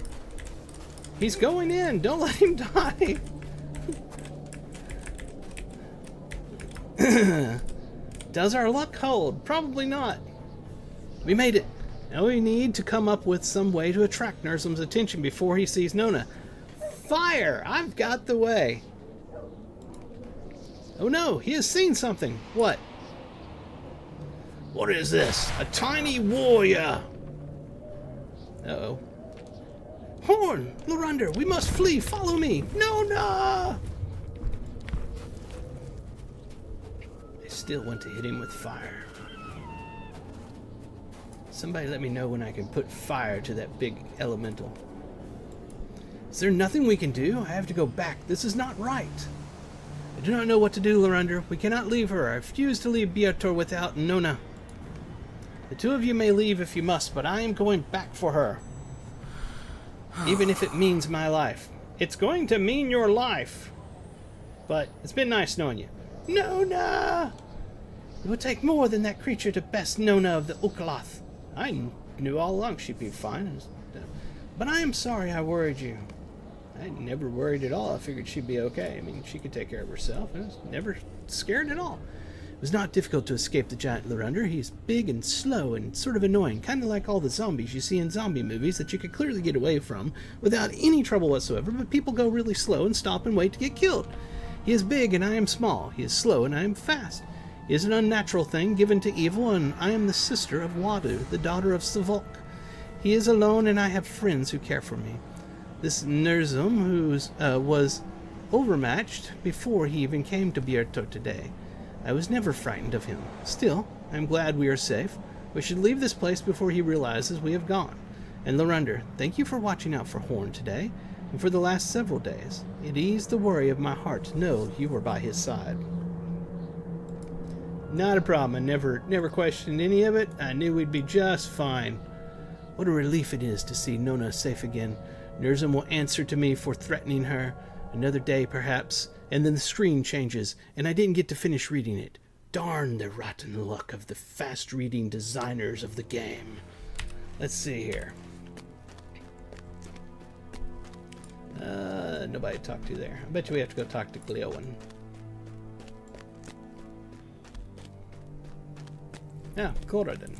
He's going in. Don't let him die. Does our luck hold? Probably not. We made it. Now we need to come up with some way to attract Nerzum's attention before he sees Nona. Fire! I've got the way. Oh no, he has seen something. What? What is this? A tiny warrior. Uh-oh. Horn! Lorender, we must flee! Follow me! Nona! I still want to hit him with fire. Somebody let me know when I can put fire to that big elemental. Is there nothing we can do? I have to go back. This is not right. I do not know what to do, Lorender. We cannot leave her. I refuse to leave Beator without Nona. The two of you may leave if you must, but I am going back for her. Even if it means my life. It's going to mean your life. But it's been nice knowing you. Nona! It would take more than that creature to best Nona of the Ukalath. knew all along she'd be fine. But I am sorry I worried you. I never worried at all. I figured she'd be okay. I mean, she could take care of herself. I was never scared at all. It was not difficult to escape the giant Lorunder. He's big and slow and sort of annoying, kind of like all the zombies you see in zombie movies that you could clearly get away from without any trouble whatsoever, but people go really slow and stop and wait to get killed. He is big and I am small. He is slow and I am fast. He is an unnatural thing given to evil, and I am the sister of Wadu, the daughter of Savok. He is alone and I have friends who care for me. This Nerzum was overmatched before he even came to Bierto today. I was never frightened of him. Still, I am glad we are safe. We should leave this place before he realizes we have gone. And Lorunder, thank you for watching out for Horn today, and for the last several days. It eased the worry of my heart to know you were by his side. Not a problem. I never questioned any of it. I knew we'd be just fine. What a relief it is to see Nona safe again. Nerzum will answer to me for threatening her. Another day, perhaps, and then the screen changes, and I didn't get to finish reading it. Darn the rotten luck of the fast-reading designers of the game. Let's see here. Nobody to talk to there. I bet you we have to go talk to Gleowen. Ah, Koradan.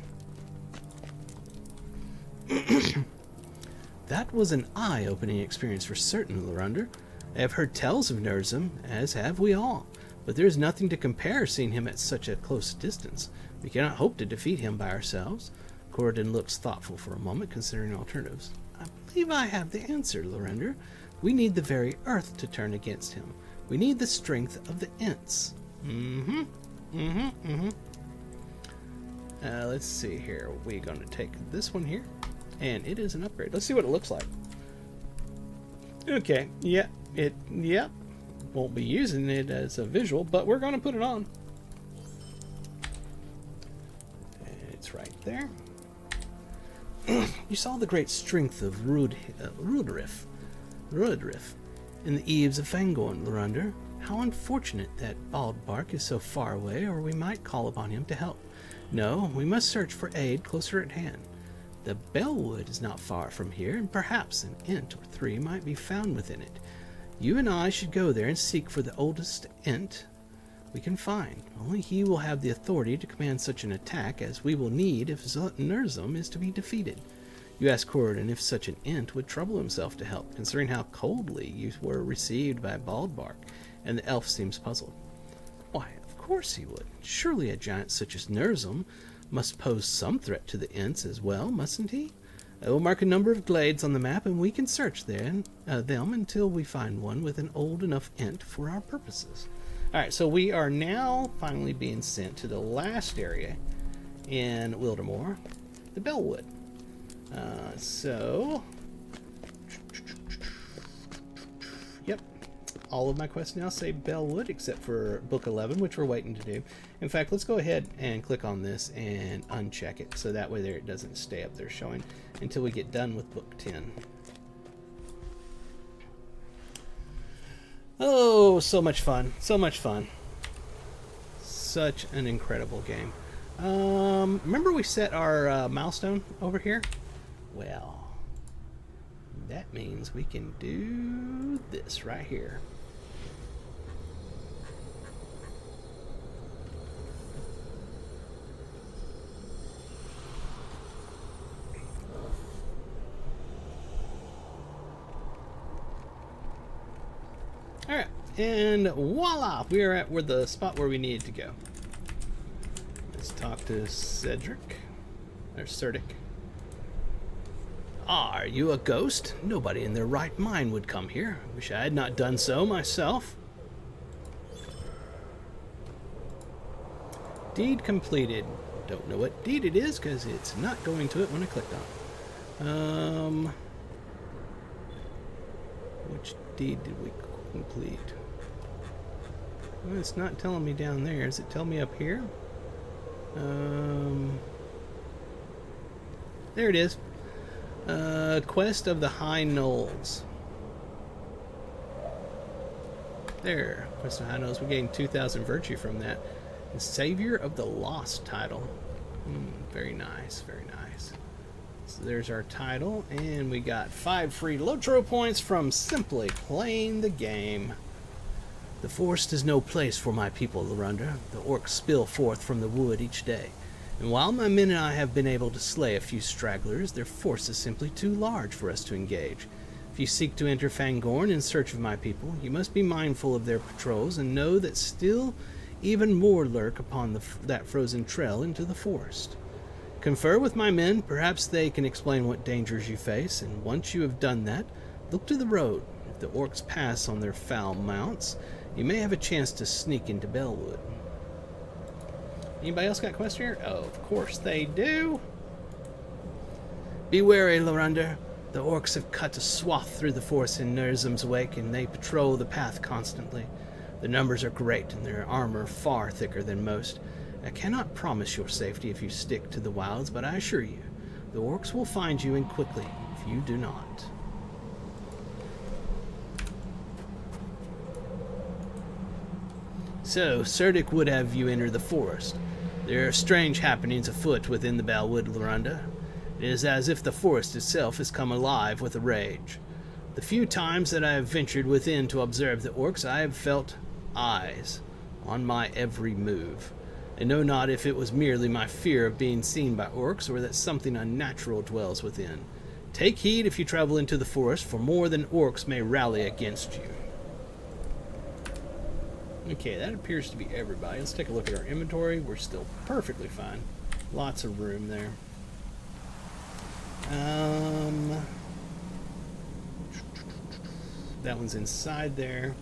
That was an eye-opening experience for certain, Lorunder. I have heard tales of Nerzum, as have we all, but there is nothing to compare seeing him at such a close distance. We cannot hope to defeat him by ourselves. Corridon looks thoughtful for a moment, considering alternatives. I believe I have the answer, Lorunder. We need the very earth to turn against him. We need the strength of the Ents. Let's see here. We're going to take this one here, and it is an upgrade. Let's see what it looks like. Okay, yep. Won't be using it as a visual, but we're going to put it on. It's right there. You saw the great strength of Rudrif in the eaves of Fangorn, Lorunder. How unfortunate that Baldbark is so far away, or we might call upon him to help. No, we must search for aid closer at hand. The Bellwood is not far from here, and perhaps an Ent or three might be found within it. You and I should go there and seek for the oldest Ent we can find. Only he will have the authority to command such an attack as we will need if Nerzum is to be defeated. You asked Corridon if such an Ent would trouble himself to help, considering how coldly you were received by Baldbark, and the elf seems puzzled. Why, of course he would. Surely a giant such as Nerzum must pose some threat to the Ents as well, mustn't he? I will mark a number of glades on the map, and we can search them until we find one with an old enough Ent for our purposes. Alright, so we are now finally being sent to the last area in Wildermore, the Bellwood. Yep, all of my quests now say Bellwood, except for Book 11, which we're waiting to do. In fact, let's go ahead and click on this and uncheck it, so that way there it doesn't stay up there showing until we get done with Book 10. Oh, so much fun. So much fun. Such an incredible game. Remember we set our milestone over here? Well, that means we can do this right here. Alright, and voila! We are at the spot where we needed to go. Let's talk to Cedric. Or Cerdic. Are you a ghost? Nobody in their right mind would come here. Wish I had not done so myself. Deed completed. Don't know what deed it is because it's not going to it when I clicked on it. Which deed did we complete? Well, it's not telling me down there. Does it tell me up here? There it is. Quest of the High Knolls. There. Quest of the High Knolls. We gained 2,000 virtue from that. And Savior of the Lost title. Very nice, very nice. So there's our title, and we got 5 free Lotro points from simply playing the game. The forest is no place for my people, Lorunda. The orcs spill forth from the wood each day. And while my men and I have been able to slay a few stragglers, their force is simply too large for us to engage. If you seek to enter Fangorn in search of my people, you must be mindful of their patrols and know that still even more lurk upon that frozen trail into the forest. Confer with my men, perhaps they can explain what dangers you face, and once you have done that, look to the road. If the orcs pass on their foul mounts, you may have a chance to sneak into Bellwood. Anybody else got quests here? Oh, of course they do. Be wary, Lorunda. The orcs have cut a swath through the forest in Nerzum's wake, and they patrol the path constantly. The numbers are great, and their armor far thicker than most. I cannot promise your safety if you stick to the wilds, but I assure you, the orcs will find you, and quickly, if you do not. So, Cerdic would have you enter the forest. There are strange happenings afoot within the Bellwood, Lorunda. It is as if the forest itself has come alive with a rage. The few times that I have ventured within to observe the orcs, I have felt eyes on my every move. I know not if it was merely my fear of being seen by orcs, or that something unnatural dwells within. Take heed if you travel into the forest, for more than orcs may rally against you. Okay, that appears to be everybody. Let's take a look at our inventory. We're still perfectly fine. Lots of room there. That one's inside there.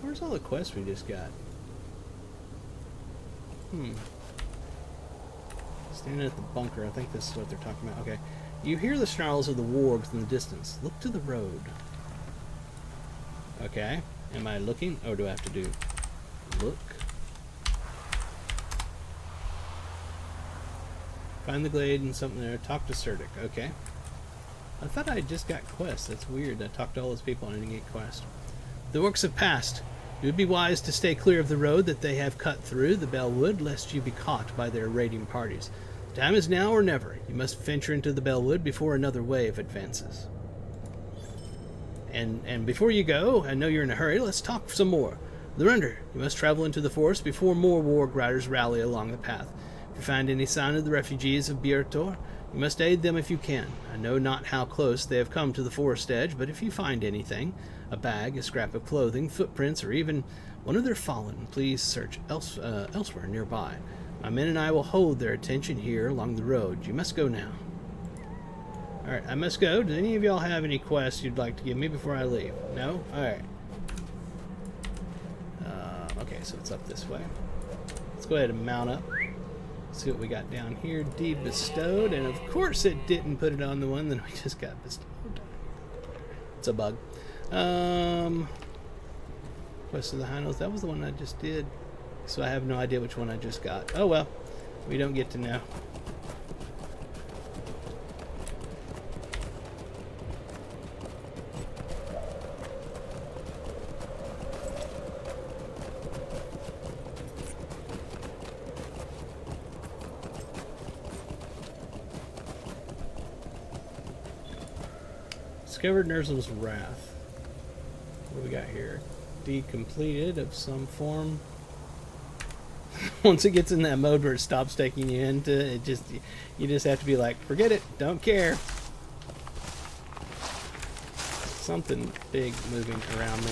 Where's all the quests we just got? Standing at the bunker. I think this is what they're talking about. Okay. You hear the snarls of the wargs in the distance. Look to the road. Okay. Am I looking? Or do I have to do look? Find the glade and something there. Talk to Cerdic. Okay. I thought I just got quests. That's weird. I talked to all those people and I didn't get quests. The orcs have passed. It would be wise to stay clear of the road that they have cut through the Bellwood, lest you be caught by their raiding parties. The time is now or never. You must venture into the Bellwood before another wave advances. And before you go, I know you're in a hurry, let's talk some more. Lorunda, you must travel into the forest before more warg riders rally along the path. If you find any sign of the refugees of Biertor, you must aid them if you can. I know not how close they have come to the forest edge, but if you find anything, a bag, a scrap of clothing, footprints, or even one of their fallen, please search elsewhere nearby. My men and I will hold their attention here along the road. You must go now. Alright, I must go. Does any of y'all have any quests you'd like to give me before I leave? No? Alright. Okay, so it's up this way. Let's go ahead and mount up. See what we got down here. Deed bestowed. And of course it didn't put it on the one that we just got bestowed. It's a bug. Quest of the High Notes. That was the one I just did. So I have no idea which one I just got. Oh well. We don't get to know. Discovered Nerzul's Wrath. What do we got here? Deed completed of some form. Once it gets in that mode where it stops taking you into it, you just have to be like, forget it, don't care. Something big moving around me.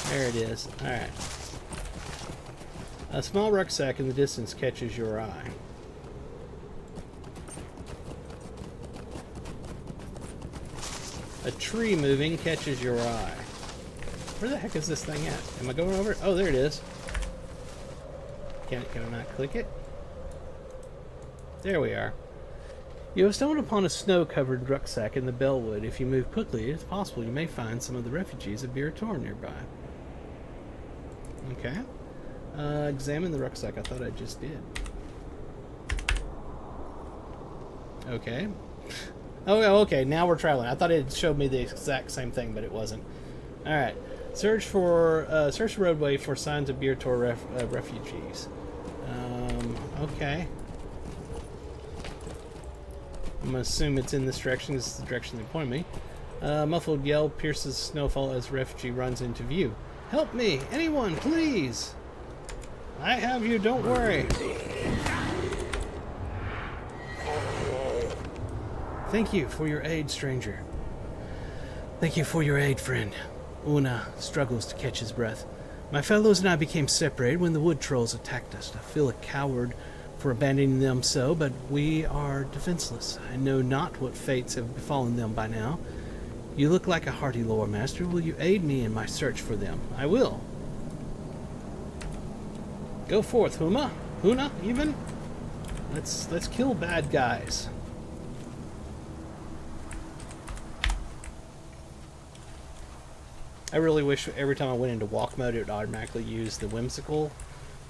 There it is. Alright. A small rucksack in the distance catches your eye. A tree moving catches your eye. Where the heck is this thing at? Am I going over it? Oh, there it is. Can I not click it? There we are. You have stumbled upon a snow-covered rucksack in the Bellwood. If you move quickly, it's possible you may find some of the refugees of Biertor nearby. Okay. Examine the rucksack. I thought I just did. Okay. Oh, okay. Now we're traveling. I thought it showed me the exact same thing, but it wasn't. All right. Search the roadway for signs of Biertor refugees. Okay. I'm gonna assume it's in this direction. This is the direction they point me. Muffled yell pierces snowfall as refugee runs into view. Help me! Anyone, please! I have you, don't worry. Thank you for your aid, stranger. Thank you for your aid, friend. Una struggles to catch his breath. My fellows and I became separated when the wood trolls attacked us. I feel a coward for abandoning them so, but we are defenseless. I know not what fates have befallen them by now. You look like a hearty lore master. Will you aid me in my search for them? I will. Go forth, Huma. Huna, even. Let's kill bad guys. I really wish every time I went into walk mode it would automatically use the whimsical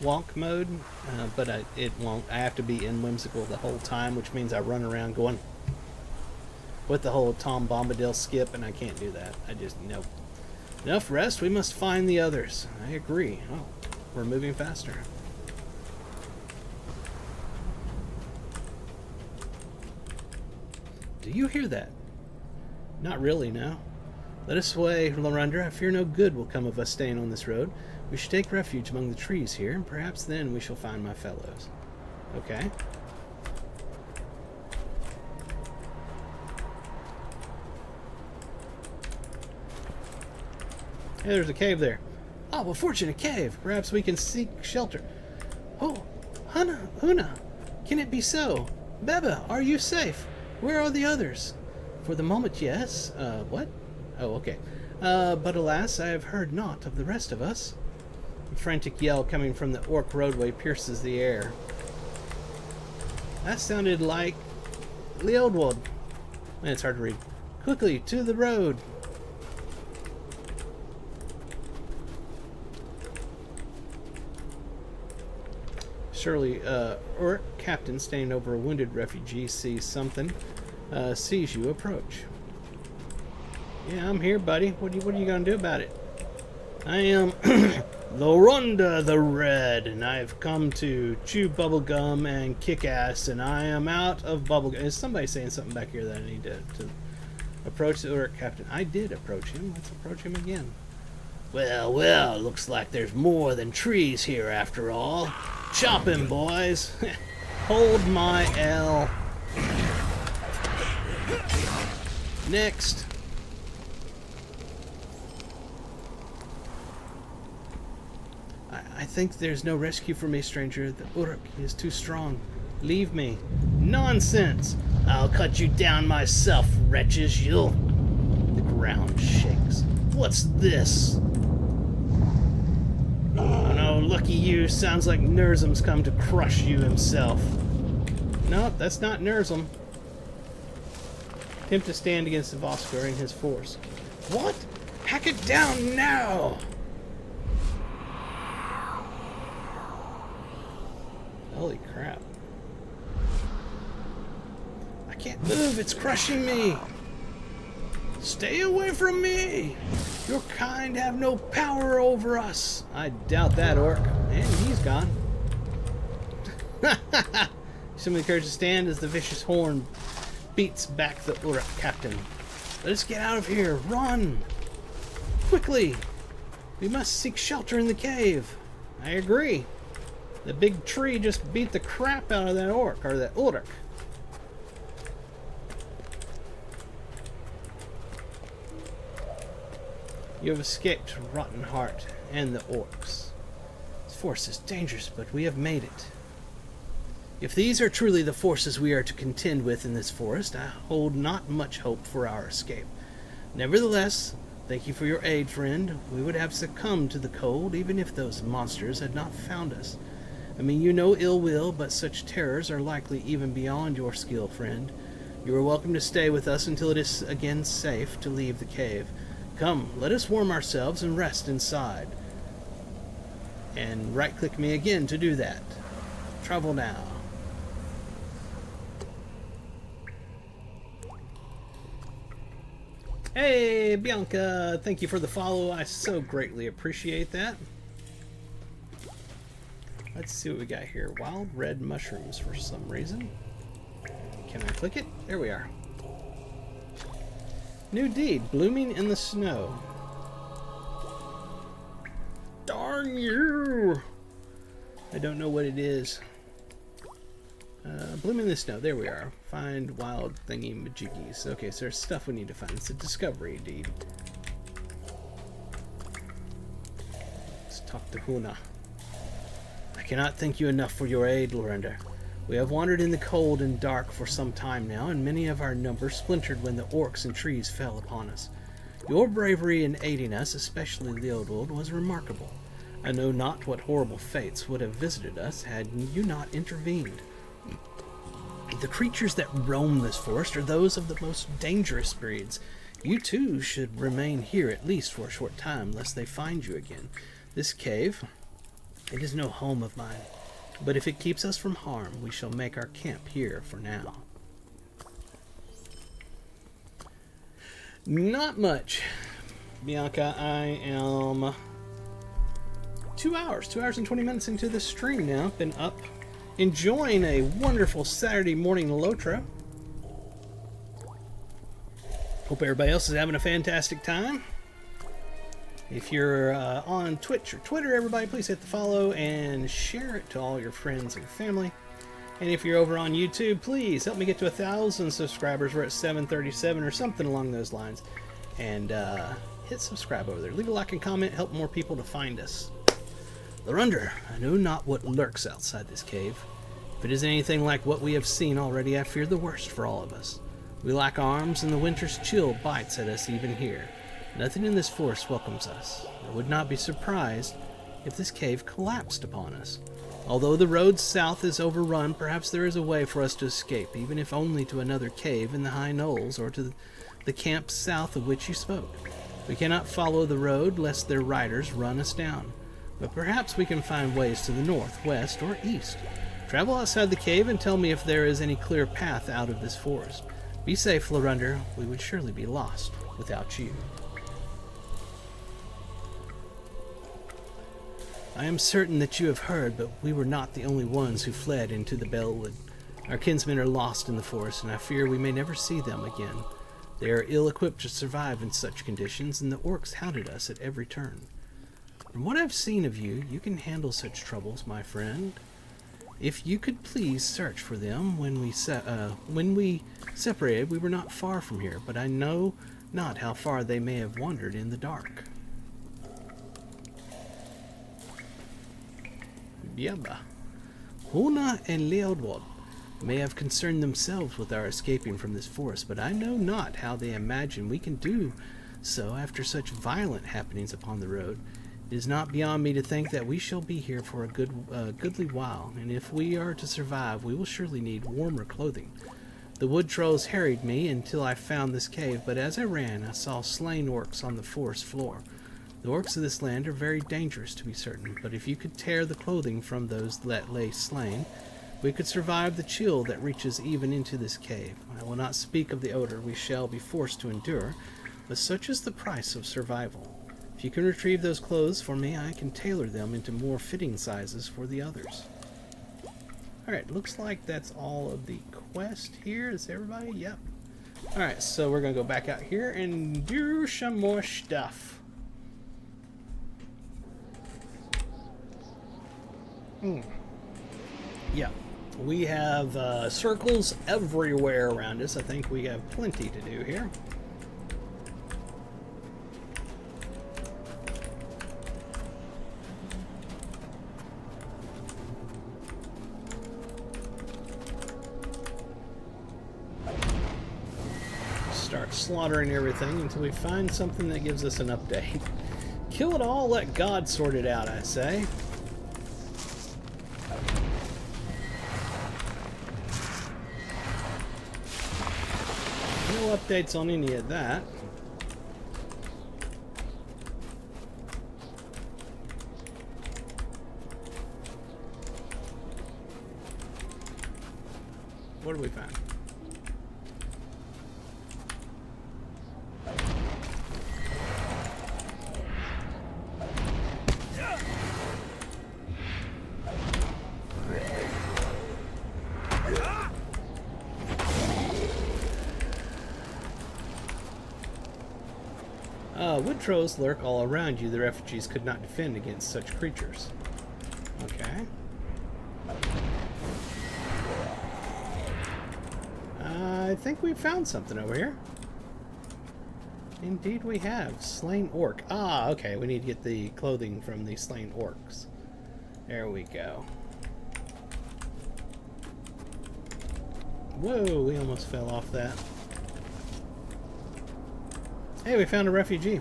walk mode, but it won't. I have to be in whimsical the whole time, which means I run around going with the whole Tom Bombadil skip, and I can't do that. I just, nope. Enough rest, we must find the others. I agree. Oh, we're moving faster. Do you hear that? Not really, no. Let us away, Lorandra. I fear no good will come of us staying on this road. We should take refuge among the trees here, and perhaps then we shall find my fellows. Okay. Hey, there's a cave there. Oh, a fortunate cave. Perhaps we can seek shelter. Oh, Huna, can it be so? Beba, are you safe? Where are the others? For the moment, yes. What? Oh, okay. But alas, I have heard naught of the rest of us. A frantic yell coming from the orc roadway pierces the air. That sounded like Leodwold. It's hard to read. Quickly, to the road. Surely, orc captain standing over a wounded refugee sees something. Sees you approach. Yeah, I'm here, buddy. What are you gonna do about it? I am Loronda the Red, and I've come to chew bubblegum and kick ass, and I am out of bubblegum. Is somebody saying something back here that I need to approach the orc captain? I did approach him. Let's approach him again. Well, looks like there's more than trees here after all. Chop him, boys. Hold my L. Next. I think there's no rescue for me, stranger. The Uruk is too strong. Leave me. Nonsense! I'll cut you down myself, wretches. You'll... The ground shakes. What's this? Oh no, lucky you. Sounds like Nerzum's come to crush you himself. No, that's not Nerzum. Attempt to stand against the Voskar and his force. What? Hack it down now! Holy crap. I can't move, it's crushing me! Stay away from me! Your kind have no power over us! I doubt that, orc. And he's gone. Assuming the courage to stand as the vicious horn beats back the Uruk captain. Let us get out of here! Run! Quickly! We must seek shelter in the cave. I agree. The big tree just beat the crap out of that orc, or that Uruk. You have escaped Rotten Heart and the orcs. This force is dangerous, but we have made it. If these are truly the forces we are to contend with in this forest, I hold not much hope for our escape. Nevertheless, thank you for your aid, friend. We would have succumbed to the cold even if those monsters had not found us. I mean you no ill will, but such terrors are likely even beyond your skill, friend. You are welcome to stay with us until it is again safe to leave the cave. Come, let us warm ourselves and rest inside. And right-click me again to do that. Travel now. Hey, Bianca! Thank you for the follow. I so greatly appreciate that. Let's see what we got here. Wild red mushrooms for some reason. Can I click it? There we are. New deed, blooming in the snow. Darn you! I don't know what it is. Blooming in the snow. There we are. Find wild thingy majiggies. Okay, so there's stuff we need to find. It's a discovery deed. Let's talk to Huna. I cannot thank you enough for your aid, Lorenda. We have wandered in the cold and dark for some time now, and many of our numbers splintered when the orcs and trees fell upon us. Your bravery in aiding us, especially Leodold, was remarkable. I know not what horrible fates would have visited us had you not intervened. The creatures that roam this forest are those of the most dangerous breeds. You too should remain here at least for a short time, lest they find you again. This cave, it is no home of mine, but if it keeps us from harm, we shall make our camp here for now. Not much, Bianca. I am 2 hours and 20 minutes into this stream now. Been up enjoying a wonderful Saturday morning Lotro. Hope everybody else is having a fantastic time. If you're on Twitch or Twitter, everybody, please hit the follow and share it to all your friends and family. And if you're over on YouTube, please help me get to 1,000 subscribers. We're at 737 or something along those lines. And hit subscribe over there. Leave a like and comment. Help more people to find us. Lorenda, I know not what lurks outside this cave. If it is anything like what we have seen already, I fear the worst for all of us. We lack arms, and the winter's chill bites at us even here. Nothing in this forest welcomes us. I would not be surprised if this cave collapsed upon us. Although the road south is overrun, perhaps there is a way for us to escape, even if only to another cave in the high knolls or to the camp south of which you spoke. We cannot follow the road lest their riders run us down. But perhaps we can find ways to the north, west, or east. Travel outside the cave and tell me if there is any clear path out of this forest. Be safe, Lorenda. We would surely be lost without you. I am certain that you have heard, but we were not the only ones who fled into the Bellwood. Our kinsmen are lost in the forest, and I fear we may never see them again. They are ill-equipped to survive in such conditions, and the orcs hounded us at every turn. From what I've seen of you, you can handle such troubles, my friend. If you could please search for them. When we separated, we were not far from here, but I know not how far they may have wandered in the dark. Biaba. Huna and Leodold may have concerned themselves with our escaping from this forest, but I know not how they imagine we can do so after such violent happenings upon the road. It is not beyond me to think that we shall be here for a goodly while, and if we are to survive, we will surely need warmer clothing. The wood trolls harried me until I found this cave, but as I ran, I saw slain orcs on the forest floor. The orcs of this land are very dangerous, to be certain, but if you could tear the clothing from those that lay slain, we could survive the chill that reaches even into this cave. I will not speak of the odor we shall be forced to endure, but such is the price of survival. If you can retrieve those clothes for me, I can tailor them into more fitting sizes for the others. Alright, looks like that's all of the quest here. Is everybody? Yep. Alright, so we're going to go back out here and do some more stuff. Yeah, we have circles everywhere around us. I think we have plenty to do here. Start slaughtering everything until we find something that gives us an update. Kill it all, let God sort it out, I say. No updates on any of that. What do we find? Wood trolls lurk all around you. The refugees could not defend against such creatures. Okay. I think we found something over here. Indeed we have. Slain orc. Ah, okay. We need to get the clothing from the slain orcs. There we go. Whoa, we almost fell off that. Hey, we found a refugee.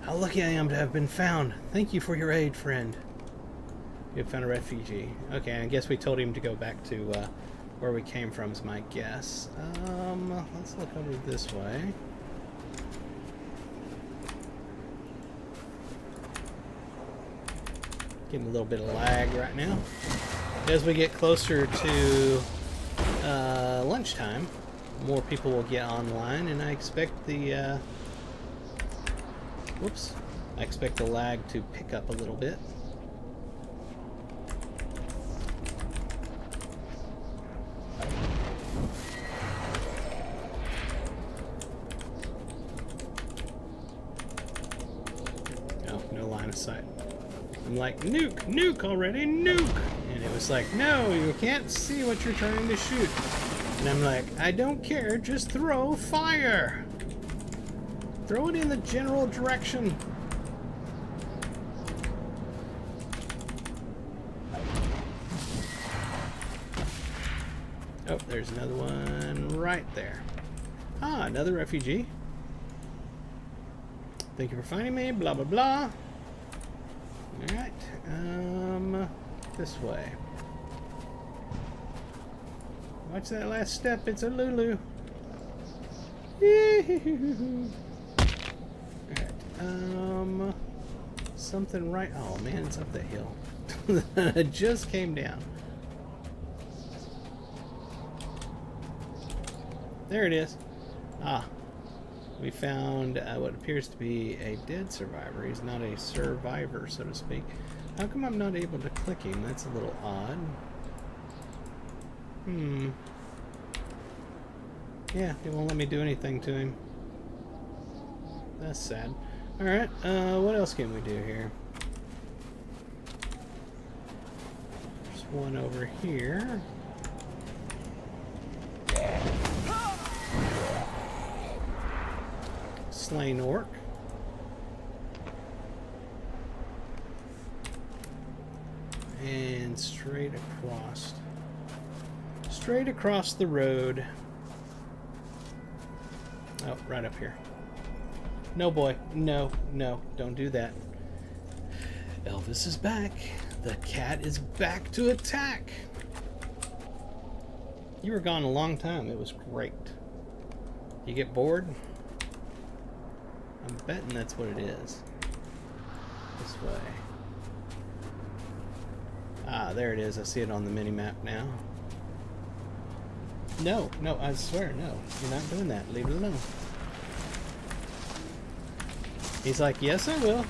How lucky I am to have been found. Thank you for your aid, friend. We found a refugee. Okay, I guess we told him to go back to where we came from is my guess. Let's look over this way. Getting a little bit of lag right now. As we get closer to lunchtime, more people will get online, and I expect the I expect the lag to pick up a little bit. Oh, no line of sight. I'm like, nuke already, nuke! And it was like, no, you can't see what you're trying to shoot. And I'm like, I don't care, just throw fire! Throw it in the general direction. Oh, there's another one right there. Ah, another refugee. Thank you for finding me, blah, blah, blah. Alright, this way. Watch that last step, it's a Lulu. Alright, something right, oh man, it's up that hill. It just came down. There it is. Ah, we found what appears to be a dead survivor. He's not a survivor, so to speak. How come I'm not able to click him? That's a little odd. Yeah, it won't let me do anything to him. That's sad. Alright, what else can we do here? There's one over here. Slain orc. And straight across the road. Oh, right up here. No, boy. No, don't do that. Elvis is back. The cat is back to attack. You were gone a long time. It was great. You get bored? I'm betting that's what it is. This way. Ah, there it is. I see it on the mini-map now. No, I swear, no. You're not doing that. Leave it alone. He's like, yes, I will.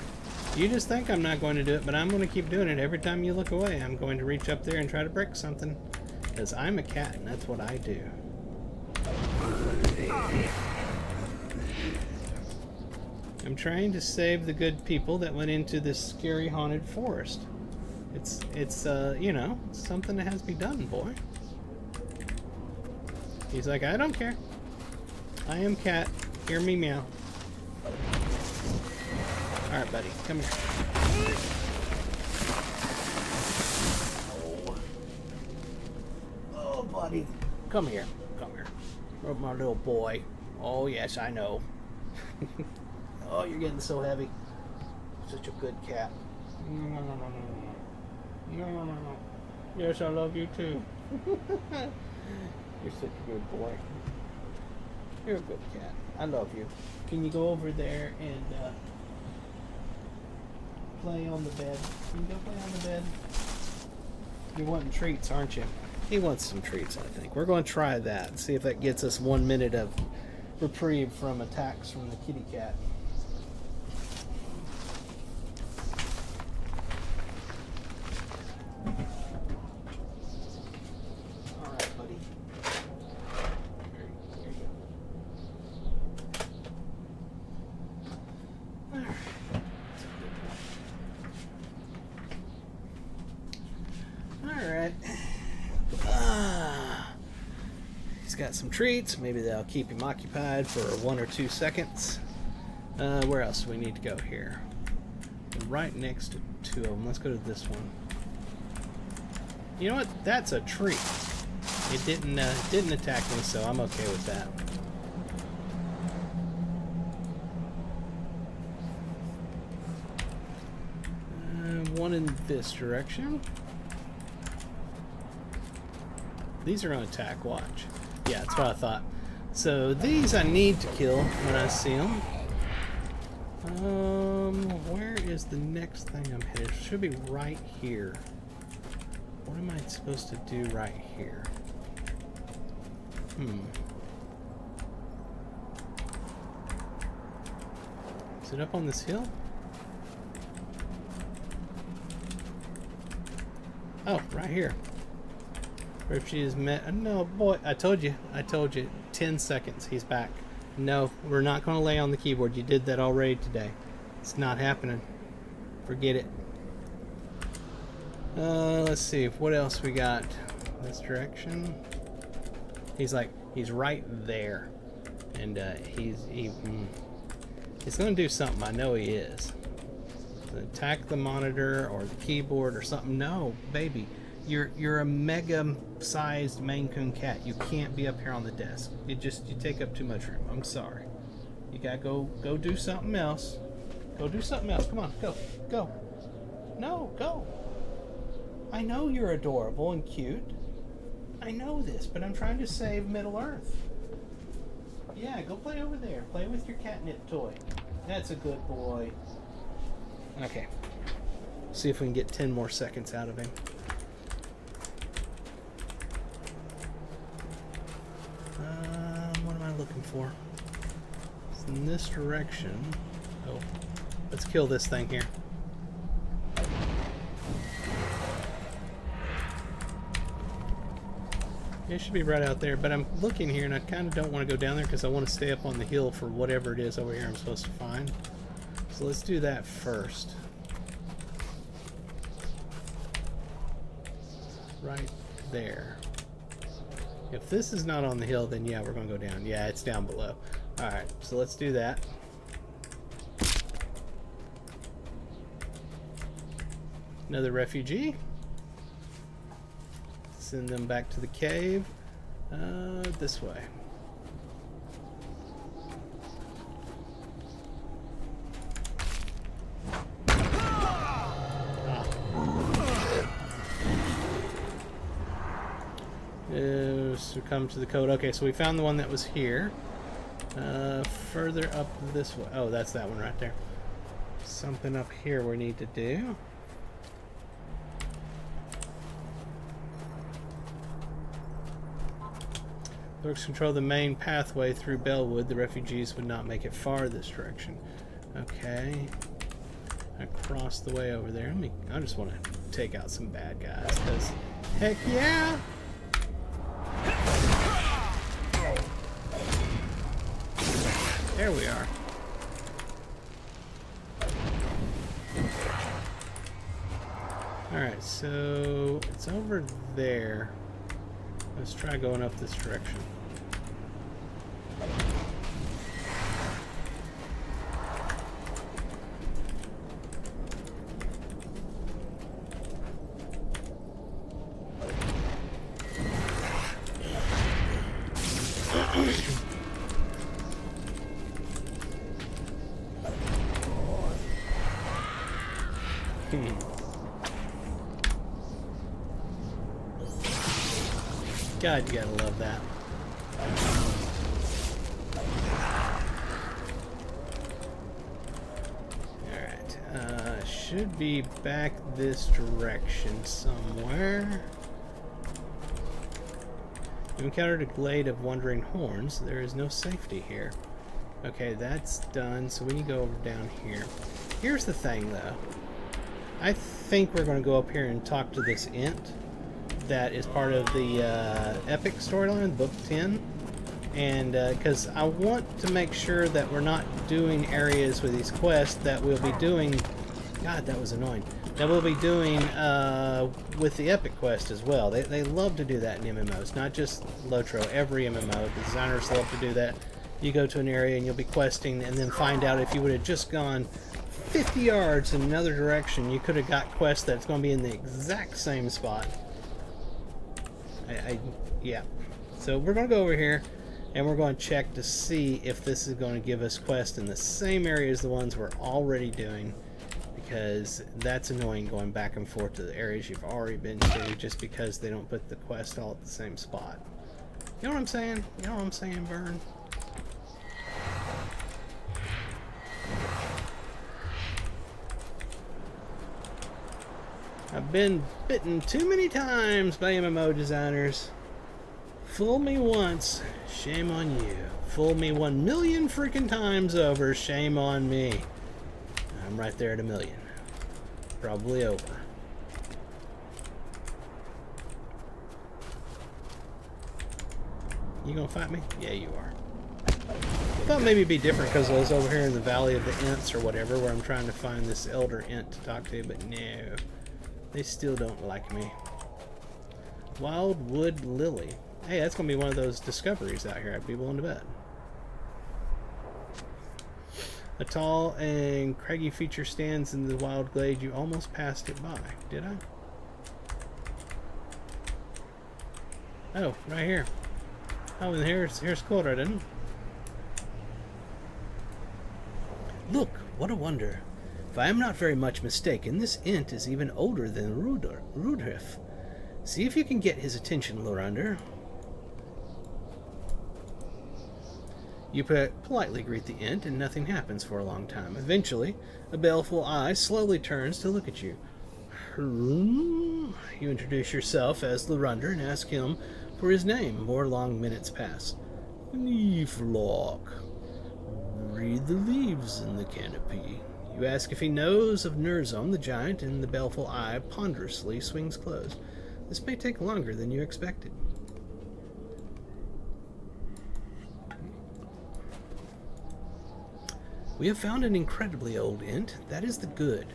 You just think I'm not going to do it, but I'm going to keep doing it. Every time you look away, I'm going to reach up there and try to break something. Because I'm a cat, and that's what I do. I'm trying to save the good people that went into this scary haunted forest. It's you know, something that has to be done, boy. He's like, I don't care. I am cat. Hear me meow. Alright, buddy. Come here. Oh, buddy. Come here. Come here. Oh, my little boy. Oh, yes, I know. Oh, you're getting so heavy. Such a good cat. No. Yes, I love you too. You're such a good boy. You're a good cat. I love you. Can you go over there and play on the bed? Can you go play on the bed? You're wanting treats, aren't you? He wants some treats, I think. We're going to try that and see if that gets us 1 minute of reprieve from attacks from the kitty cat. Alright. He's got some treats. Maybe that'll keep him occupied for 1 or 2 seconds. Where else do we need to go here? We're right next to 2 of them. Let's go to this one. You know what? That's a treat. It didn't attack me, so I'm okay with that. One in this direction. These are going to attack, watch. Yeah, that's what I thought. So these I need to kill when I see them. Where is the next thing I'm headed? It should be right here. What am I supposed to do right here? Is it up on this hill? Oh, right here. Refugee is met. No, boy, I told you. 10 seconds. He's back. No, we're not going to lay on the keyboard. You did that already today. It's not happening. Forget it. Let's see. What else we got? This direction. He's right there. And he's going to do something. I know he is. Attack the monitor or the keyboard or something. No, baby. You're a mega-sized Maine Coon cat. You can't be up here on the desk. You take up too much room. I'm sorry. You gotta go do something else. Go do something else. Come on, go. No, go. I know you're adorable and cute. I know this, but I'm trying to save Middle Earth. Yeah, go play over there. Play with your catnip toy. That's a good boy. Okay. See if we can get 10 more seconds out of him. What am I looking for? It's in this direction. Oh, let's kill this thing here. It should be right out there, but I'm looking here and I kind of don't want to go down there because I want to stay up on the hill for whatever it is over here I'm supposed to find. So let's do that first. Right there. If this is not on the hill, then yeah, we're going to go down. Yeah, it's down below. Alright, so let's do that. Another refugee. Send them back to the cave. This way. Succumb to the code. Okay, so we found the one that was here. Further up this way. Oh, that's that one right there. Something up here we need to do. Lurks control the main pathway through Bellwood. The refugees would not make it far this direction. Okay. Across the way over there. I just want to take out some bad guys, because heck yeah! There we are. Alright, so it's over there. Let's try going up this direction. God, you gotta love that. Alright, should be back this direction somewhere. You encountered a glade of wandering horns. There is no safety here. Okay, that's done, so we can go over down here. Here's the thing, though. I think we're going to go up here and talk to this Ent that is part of the Epic storyline, Book 10. And because I want to make sure that we're not doing areas with these quests that we'll be doing... God, that was annoying. that we'll be doing with the Epic Quest as well. They love to do that in MMOs, not just Lotro, every MMO. The designers love to do that. You go to an area and you'll be questing and then find out if you would have just gone 50 yards in another direction, you could have got quests that's going to be in the exact same spot. Yeah. So we're going to go over here and we're going to check to see if this is going to give us quests in the same area as the ones we're already doing, because that's annoying going back and forth to the areas you've already been to just because they don't put the quest all at the same spot. You know what I'm saying? You know what I'm saying, Vern? I've been bitten too many times by MMO designers. Fool me once, shame on you. Fool me 1 million freaking times over, shame on me. I'm right there at 1 million. Probably over. You gonna fight me? Yeah, you are. I thought maybe it'd be different because I was over here in the Valley of the Ents or whatever, where I'm trying to find this Elder Ent to talk to, but no. They still don't like me. Wildwood Lily. Hey, that's going to be one of those discoveries out here, I'd be willing to bet. A tall and craggy feature stands in the wild glade. You almost passed it by. Did I? Oh, right here. Oh, and here's Cora, didn't it? Look, what a wonder. If I am not very much mistaken, this Ent is even older than Rudolf. See if you can get his attention, Lorander. You politely greet the Ent, and nothing happens for a long time. Eventually, a baleful eye slowly turns to look at you. You introduce yourself as Lorander and ask him for his name. More long minutes pass. Leaflock. Read the leaves in the canopy. You ask if he knows of Nurzum the giant, and the baleful eye ponderously swings closed. This may take longer than you expected. We have found an incredibly old Ent. That is the good.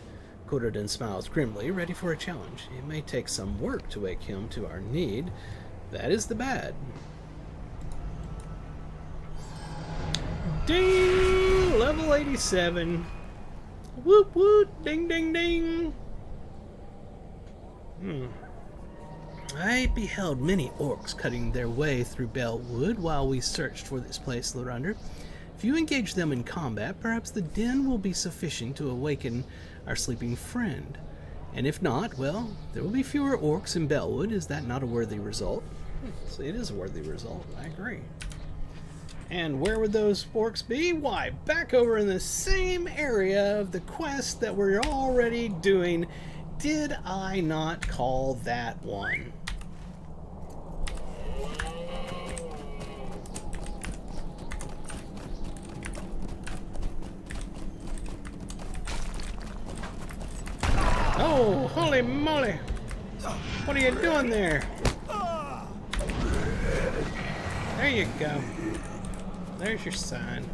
Corridon smiles grimly, ready for a challenge. It may take some work to wake him to our need. That is the bad. Ding! Level 87. Whoop whoop! Ding ding ding! I beheld many orcs cutting their way through Bellwood while we searched for this place, Lorander. If you engage them in combat, perhaps the din will be sufficient to awaken our sleeping friend. And if not, well, there will be fewer orcs in Bellwood. Is that not a worthy result? So it is a worthy result. I agree. And where would those orcs be? Why, back over in the same area of the quest that we're already doing. Did I not call that one? Oh, holy moly! What are you doing there? There you go. There's your sign.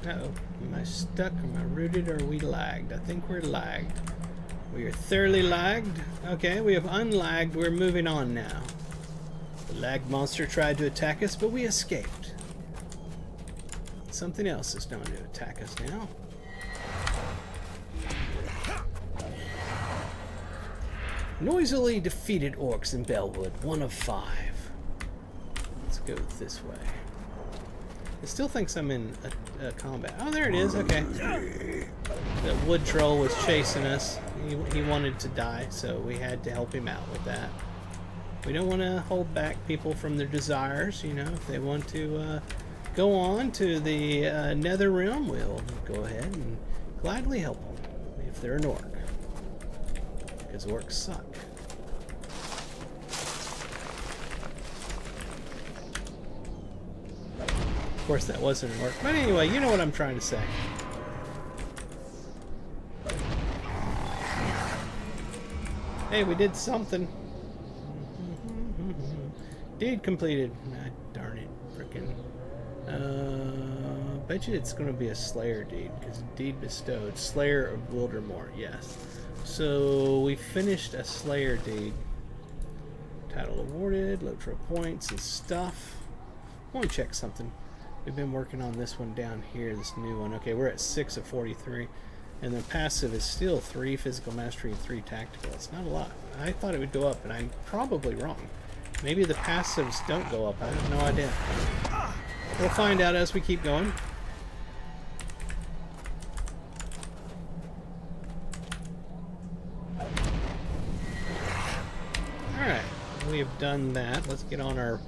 Uh-oh. Am I stuck? Am I rooted? Or are we lagged? I think we're lagged. We are thoroughly lagged. Okay, we have unlagged. We're moving on now. The lag monster tried to attack us, but we escaped. Something else is going to attack us now. Noisily defeated orcs in Bellwood. 1 of 5. Let's go this way. It still thinks I'm in a combat. Oh, there it is. Okay. The wood troll was chasing us. He wanted to die, so we had to help him out with that. We don't want to hold back people from their desires. You know, if they want to go on to the nether realm, we'll go ahead and gladly help them if they're an orc. Because orcs suck. Of course, that wasn't an orc. But anyway, you know what I'm trying to say. Hey, we did something. Deed completed. Ah, darn it. Frickin'. bet you it's going to be a Slayer deed, because deed bestowed. Slayer of Wildermore, yes. So we finished a Slayer deed. Title awarded, Lotro points and stuff. I want to check something. We've been working on this one down here, this new one. Okay, we're at 6 of 43. And the passive is still 3 physical mastery and 3 tactical. It's not a lot. I thought it would go up, and I'm probably wrong. Maybe the passives don't go up. I have no idea. We'll find out as we keep going. Alright, we have done that. Let's get on our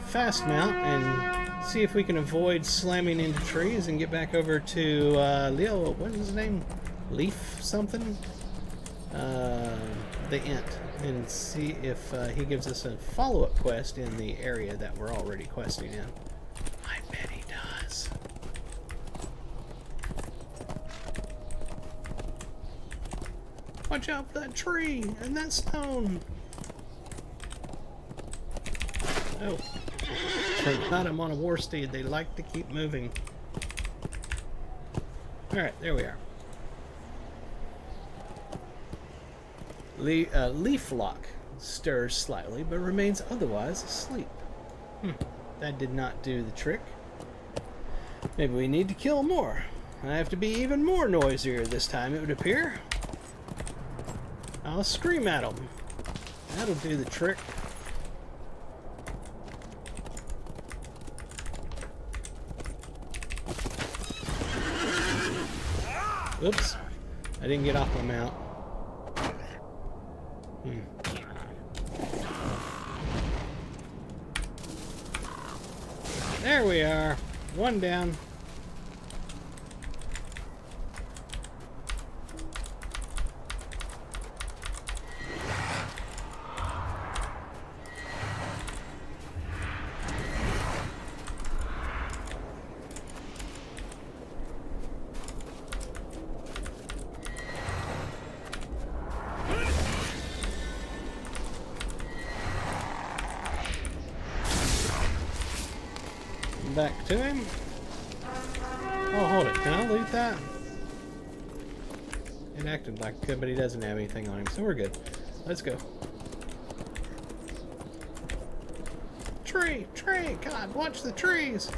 fast mount and see if we can avoid slamming into trees and get back over to Leo. What is his name? Leaf something? The Int. And see if he gives us a follow-up quest in the area that we're already questing in. I bet he does. Watch out for that tree and that stone. Oh. Forgot I'm on a war steed. They like to keep moving. Alright, there we are. Leaf lock stirs slightly, but remains otherwise asleep. That did not do the trick. Maybe we need to kill more. I have to be even more noisier this time, it would appear. I'll scream at them. That'll do the trick. Oops. I didn't get off my mount. There we are. One down. Back to him. Oh, hold it. Can I loot that? It acted like good, but he doesn't have anything on him, so we're good. Let's go. Tree! Tree! God, watch the trees!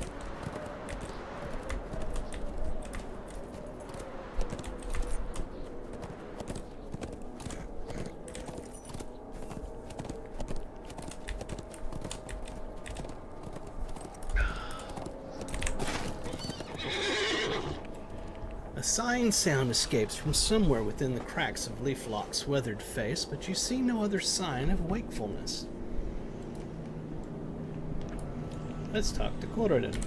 A sighing sound escapes from somewhere within the cracks of Leaflock's weathered face, but you see no other sign of wakefulness. Let's talk to Cloridan.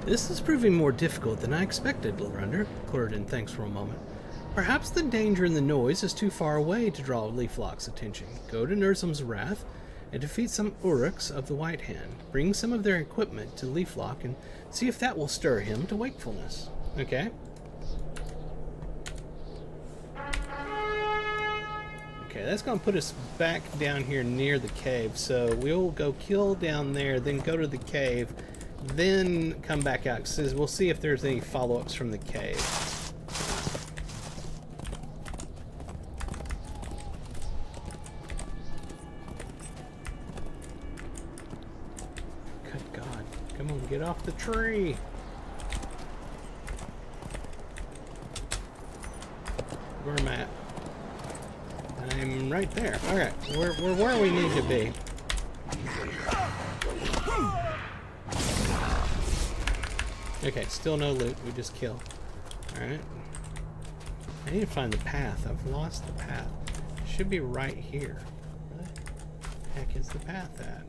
This is proving more difficult than I expected, Lorender. Cloridan thinks for a moment. Perhaps the danger and the noise is too far away to draw Leaflock's attention. Go to Nurzum's Wrath and defeat some Uruks of the White Hand. Bring some of their equipment to Leaflock and see if that will stir him to wakefulness. Okay. Okay, that's going to put us back down here near the cave. So we'll go kill down there, then go to the cave, then come back out. Because we'll see if there's any follow-ups from the cave. Come on, get off the tree. Where am I at? I'm right there. Alright, we're where we need to be. Okay, still no loot. We just kill. Alright. I need to find the path. I've lost the path. It should be right here. Where the heck is the path at?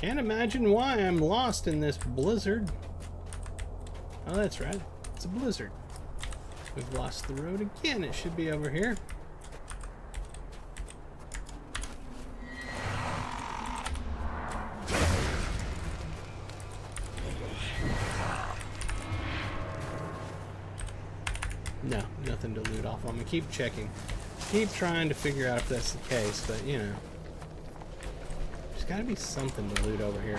Can't imagine why I'm lost in this blizzard. Oh, that's right. It's a blizzard. We've lost the road again. It should be over here. No, nothing to loot off. I'm gonna keep checking. keep trying to figure out if that's the case, but you know. There's gotta be something to loot over here.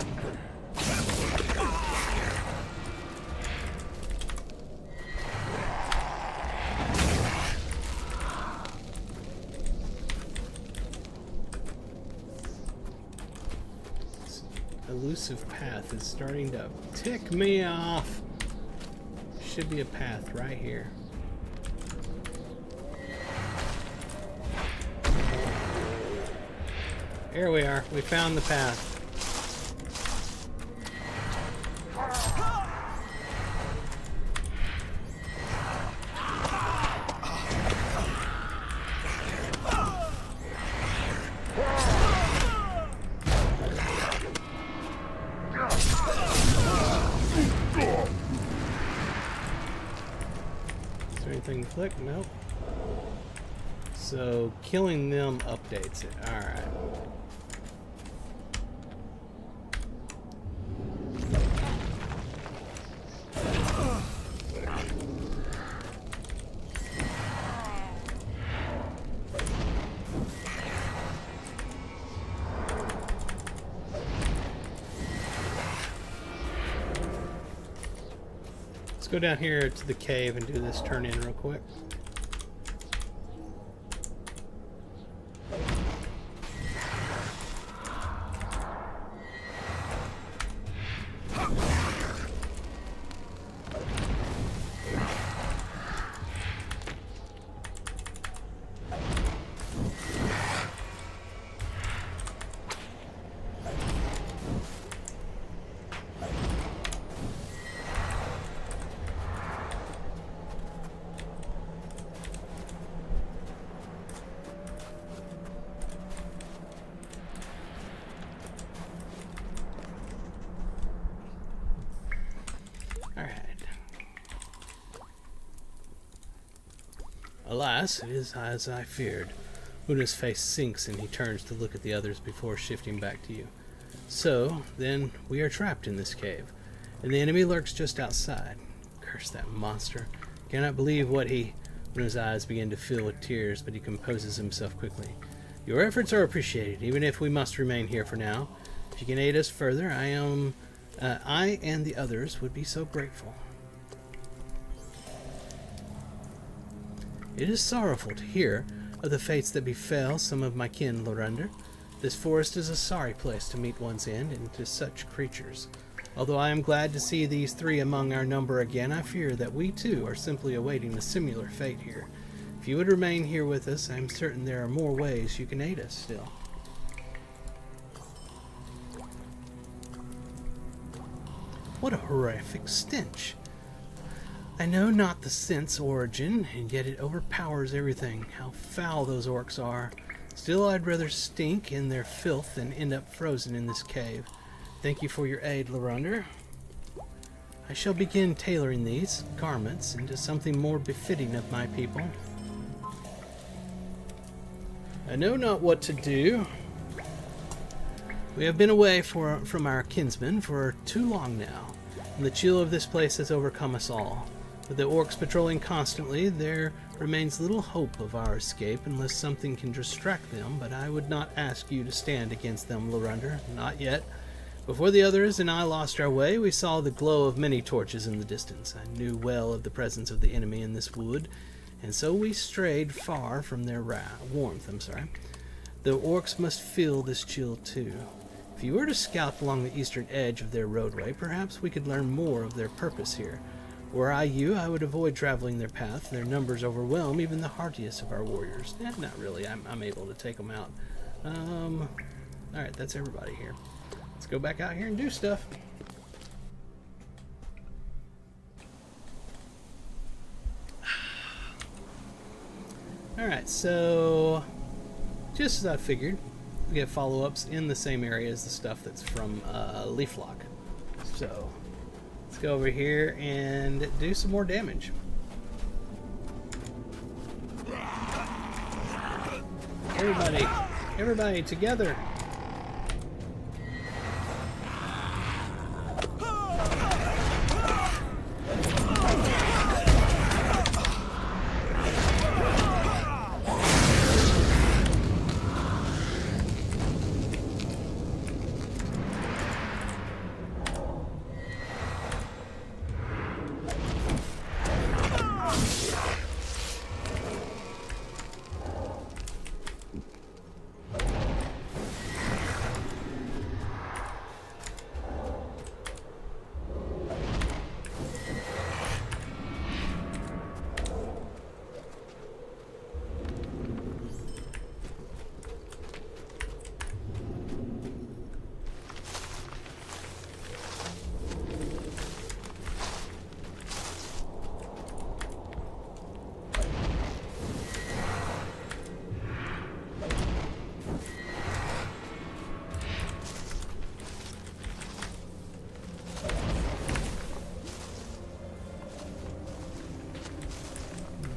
This elusive path is starting to tick me off. Should be a path right here. Here we are. We found the path. Is there anything to click? Nope. So killing them updates it. All right. Let's go down here to the cave and do this turn in real quick. Alas, it is as I feared. Una's face sinks and he turns to look at the others before shifting back to you. So, then, we are trapped in this cave, and the enemy lurks just outside. Curse that monster. Cannot believe what he... Una's eyes begin to fill with tears, but he composes himself quickly. Your efforts are appreciated, even if we must remain here for now. If you can aid us further, I and the others would be so grateful. It is sorrowful to hear of the fates that befell some of my kin, Lorunder. This forest is a sorry place to meet one's end, and to such creatures. Although I am glad to see these three among our number again, I fear that we too are simply awaiting a similar fate here. If you would remain here with us, I am certain there are more ways you can aid us still. What a horrific stench! I know not the scent's origin, and yet it overpowers everything. How foul those orcs are. Still, I'd rather stink in their filth than end up frozen in this cave. Thank you for your aid, Lorunder. I shall begin tailoring these garments into something more befitting of my people. I know not what to do. We have been away from our kinsmen for too long now, and the chill of this place has overcome us all. With the orcs patrolling constantly, there remains little hope of our escape unless something can distract them, but I would not ask you to stand against them, Lorunder. Not yet. Before the others and I lost our way, we saw the glow of many torches in the distance. I knew well of the presence of the enemy in this wood, and so we strayed far from their warmth. The orcs must feel this chill too. If you were to scout along the eastern edge of their roadway, perhaps we could learn more of their purpose here. Were I you, I would avoid traveling their path. Their numbers overwhelm even the hardiest of our warriors. Not really. I'm able to take them out. Alright, that's everybody here. Let's go back out here and do stuff. Alright, so just as I figured, we get follow-ups in the same area as the stuff that's from Leaflock. So let's go over here and do some more damage. Everybody together.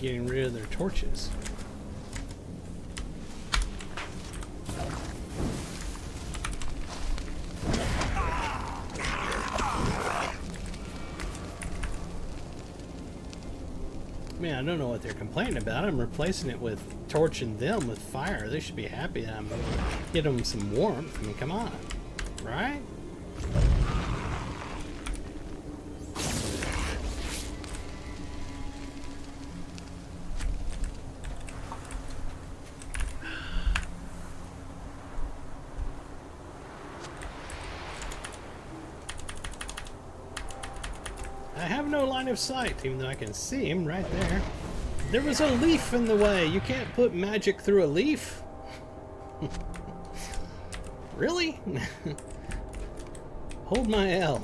getting rid of their torches. Man, I don't know what they're complaining about. I'm replacing it with torching them with fire. They should be happy that I'm getting them some warmth. I mean, come on. Right? I have no line of sight, even though I can see him right there. There was a leaf in the way. You can't put magic through a leaf. Really? Hold my L.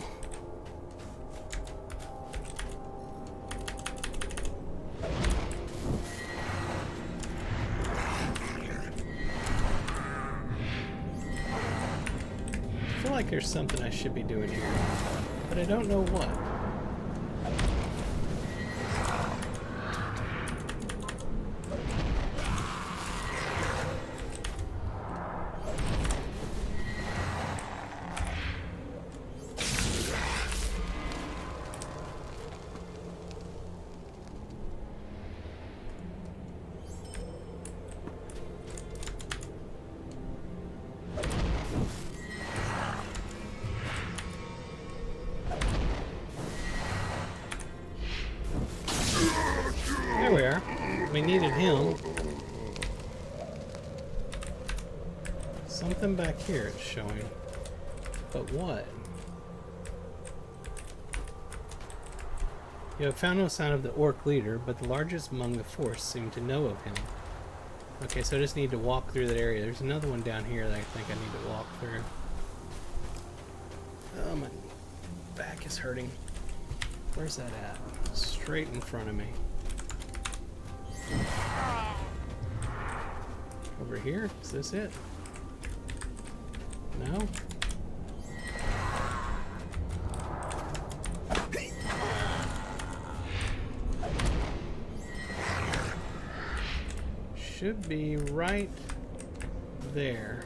I feel like there's something I should be doing here, but I don't know what. There we are. We needed him. Something back here it's showing. But what? You have found no sign of the orc leader, but the largest among the force seem to know of him. Okay, so I just need to walk through that area. There's another one down here that I think I need to walk through. Oh, my back is hurting. Where's that at? Straight in front of me. Over here? Is this it? No? Should be right there.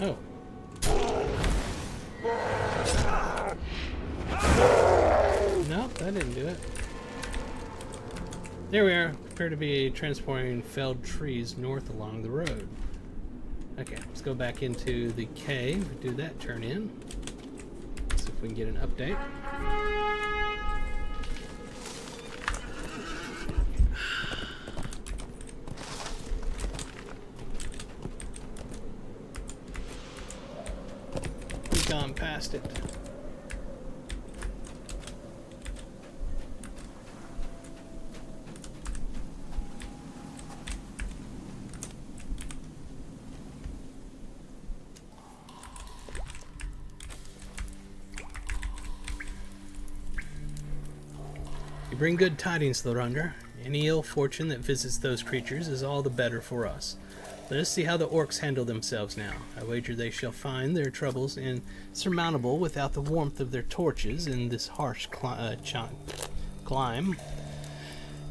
Oh. Nope, that didn't do it. There we are. Appear to be transporting felled trees north along the road. Okay, let's go back into the cave, do that turn in. See if we can get an update. We've gone past it. You bring good tidings, Lorundra. Any ill fortune that visits those creatures is all the better for us. Let us see how the orcs handle themselves now. I wager they shall find their troubles insurmountable without the warmth of their torches in this harsh climb.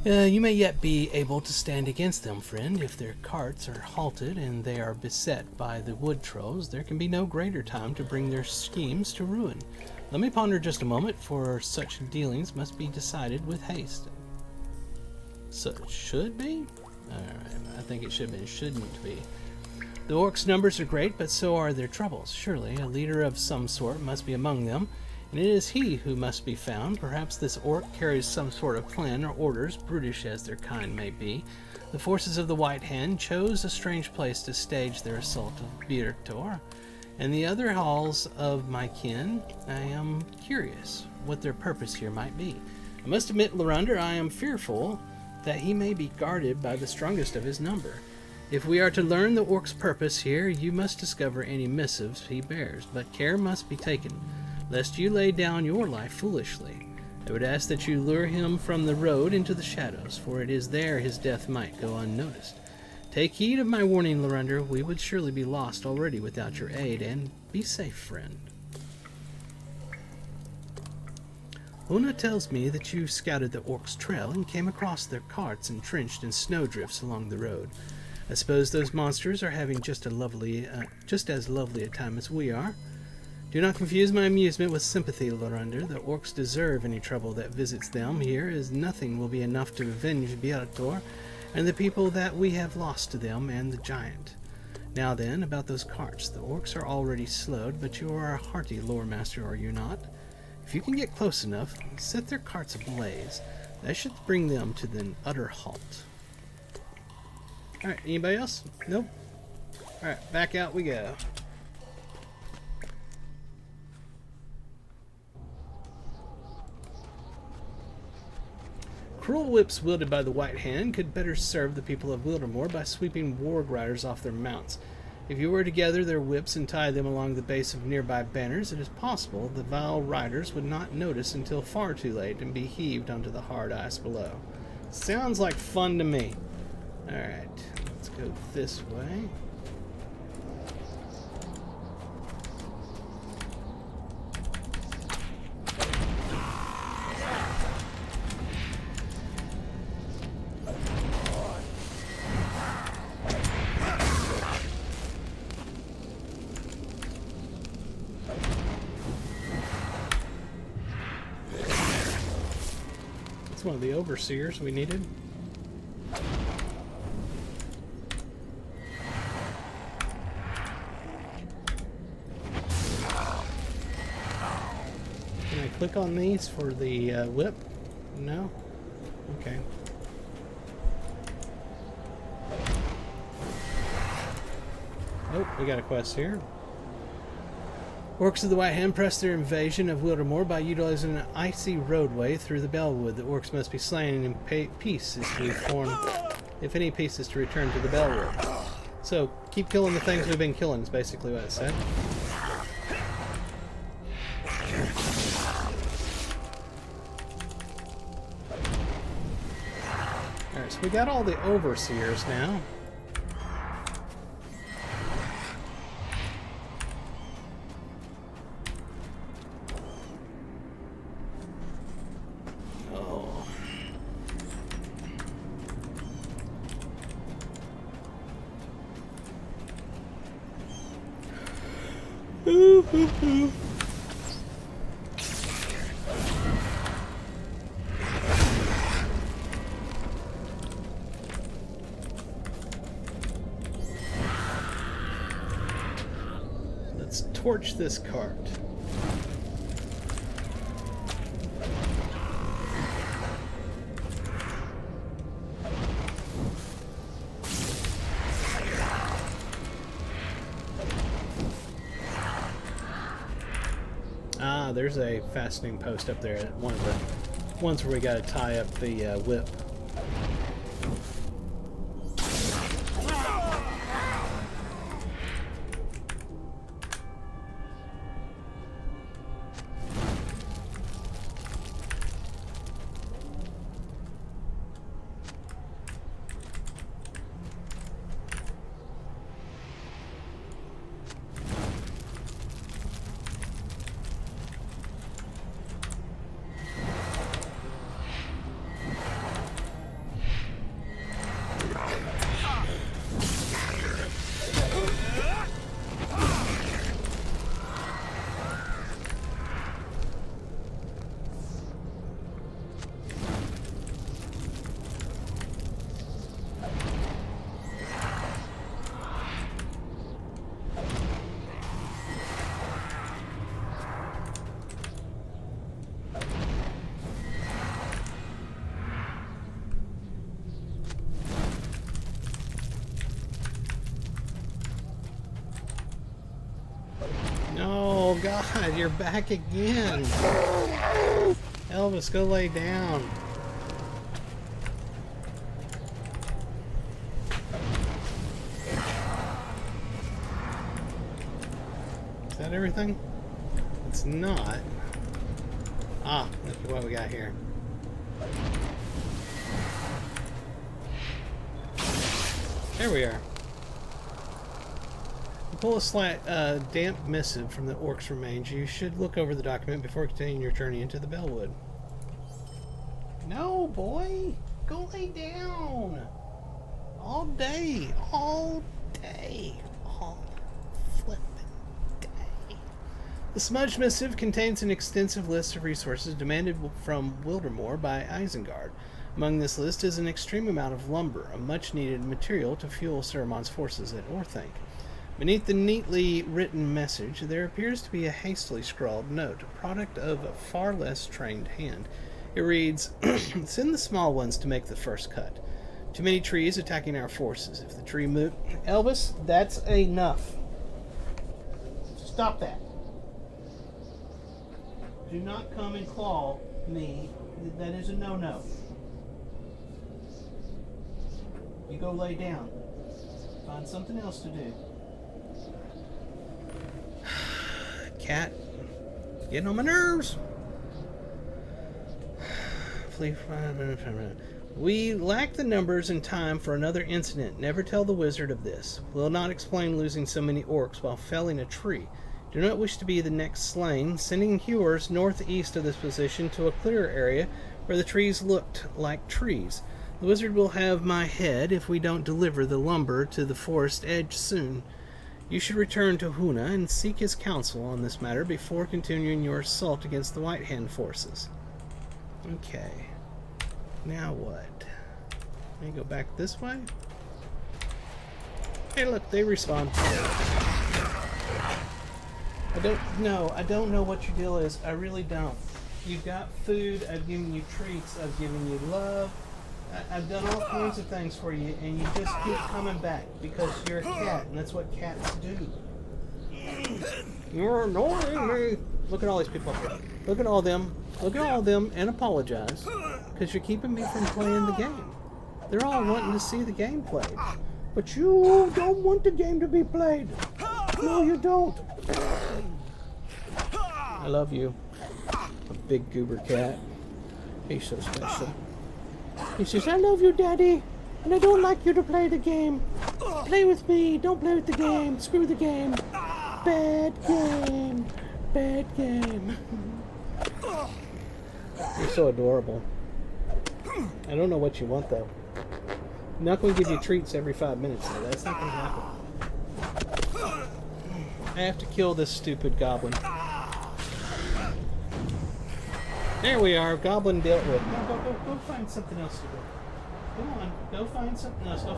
You may yet be able to stand against them, friend. If their carts are halted and they are beset by the wood trolls, there can be no greater time to bring their schemes to ruin. Let me ponder just a moment, for such dealings must be decided with haste. So it should be? Alright, I think it should be. It shouldn't be. The orcs' numbers are great, but so are their troubles. Surely a leader of some sort must be among them, and it is he who must be found. Perhaps this orc carries some sort of plan or orders, brutish as their kind may be. The forces of the White Hand chose a strange place to stage their assault of Birtor, and the other halls of my kin. I am curious what their purpose here might be. I must admit, Lorundra, I am fearful that he may be guarded by the strongest of his number. If we are to learn the orc's purpose here, you must discover any missives he bears, but care must be taken, lest you lay down your life foolishly. I would ask that you lure him from the road into the shadows, for it is there his death might go unnoticed. Take heed of my warning, Lorunder. We would surely be lost already without your aid, and be safe, friend. Una tells me that you scouted the orcs' trail and came across their carts entrenched in snowdrifts along the road. I suppose those monsters are having just as lovely a time as we are. Do not confuse my amusement with sympathy, Lorunder. The orcs deserve any trouble that visits them here, as nothing will be enough to avenge Beator and the people that we have lost to them and the giant. Now then, about those carts. The orcs are already slowed, but you are a hearty lore master, are you not? If you can get close enough, set their carts ablaze. That should bring them to an utter halt. Alright, anybody else? Nope. Alright, back out we go. Cruel whips wielded by the White Hand could better serve the people of Wildermore by sweeping warg riders off their mounts. If you were to gather their whips and tie them along the base of nearby banners, it is possible the vile riders would not notice until far too late and be heaved onto the hard ice below. Sounds like fun to me. Alright, let's go this way. It's one of the overseers we needed. Can I click on these for the whip? No? Okay. Nope, we got a quest here. Orcs of the White Hand press their invasion of Wildermore by utilizing an icy roadway through the Bellwood. The orcs must be slain in pieces to reform, if any pieces to return to the Bellwood. So, keep killing the things we've been killing is basically what it said. Alright, so we got all the overseers now. Let's torch this cart. Ah, there's a fastening post up there at one of the ones where we gotta tie up the whip. Oh God, you're back again. Elvis, go lay down. that everything? It's not. Ah, look at what we got here. There we are. Pull a damp missive from the orc's remains. You should look over the document before continuing your journey into the Bellwood. No, boy! Go lay down! All day! All day! All flippin' day. The smudged missive contains an extensive list of resources demanded from Wildermore by Isengard. Among this list is an extreme amount of lumber, a much-needed material to fuel Saruman's forces at Orthanc. Beneath the neatly written message, there appears to be a hastily scrawled note, a product of a far less trained hand. It reads, "Send the small ones to make the first cut. Too many trees attacking our forces. If the tree move..." Elvis, that's enough. Stop that. Do not come and claw me. That is a no-no. You go lay down. Find something else to do. Cat, getting on my nerves. We lack the numbers and time for another incident. Never tell the wizard of this. Will not explain losing so many orcs while felling a tree. Do not wish to be the next slain. Sending hewers northeast of this position to a clearer area where the trees looked like trees. The wizard will have my head if we don't deliver the lumber to the forest edge soon. You should return to Huna and seek his counsel on this matter before continuing your assault against the White Hand forces. Okay. Now what? Let me go back this way. Hey, look, they respawn. I don't know what your deal is. I really don't. You've got food. I've given you treats. I've given you love. I've done all kinds of things for you, and you just keep coming back because you're a cat, and that's what cats do. You're annoying me. Look at all these people. Look at all them. Look at all them and apologize because you're keeping me from playing the game. They're all wanting to see the game played, but you don't want the game to be played. No, you don't. I love you, a big goober cat. He's so special. He says, "I love you, Daddy, and I don't like you to play the game. Play with me, don't play with the game. Screw the game. Bad game. Bad game." You're so adorable. I don't know what you want, though. I'm not going to give you treats every 5 minutes, though. That's not going to happen. I have to kill this stupid goblin. There we are. Goblin dealt with. No, go find something else to do. Come on. Go find something else. Go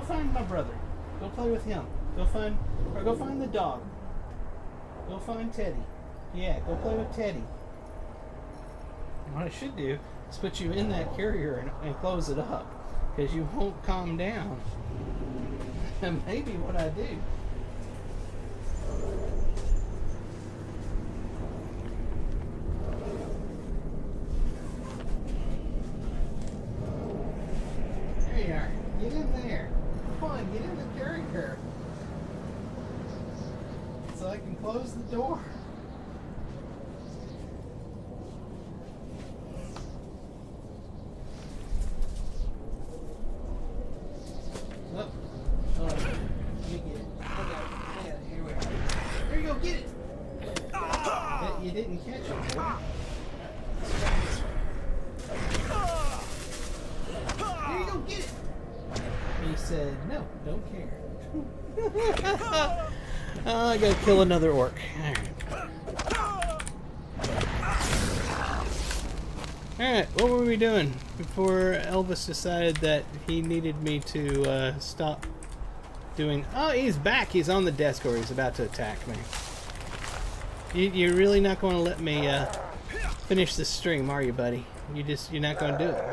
find my brother. Go play with him. Go find the dog. Go find Teddy. Yeah, go play with Teddy. What I should do is put you in that carrier and close it up, because you won't calm down. And maybe what I do. There you are. Get in there. Come on, get in the carrier. So I can close the door. Oh, let me get it. Yeah, here we are. There you go, get it. You didn't catch it, boy. There you go, get it. He said, "No, don't care." Oh, I gotta kill another orc. Alright, what were we doing before Elvis decided that he needed me to stop doing... Oh, he's back! He's on the desk, or he's about to attack me. You're really not going to let me finish this stream, are you, buddy? You're not going to do it.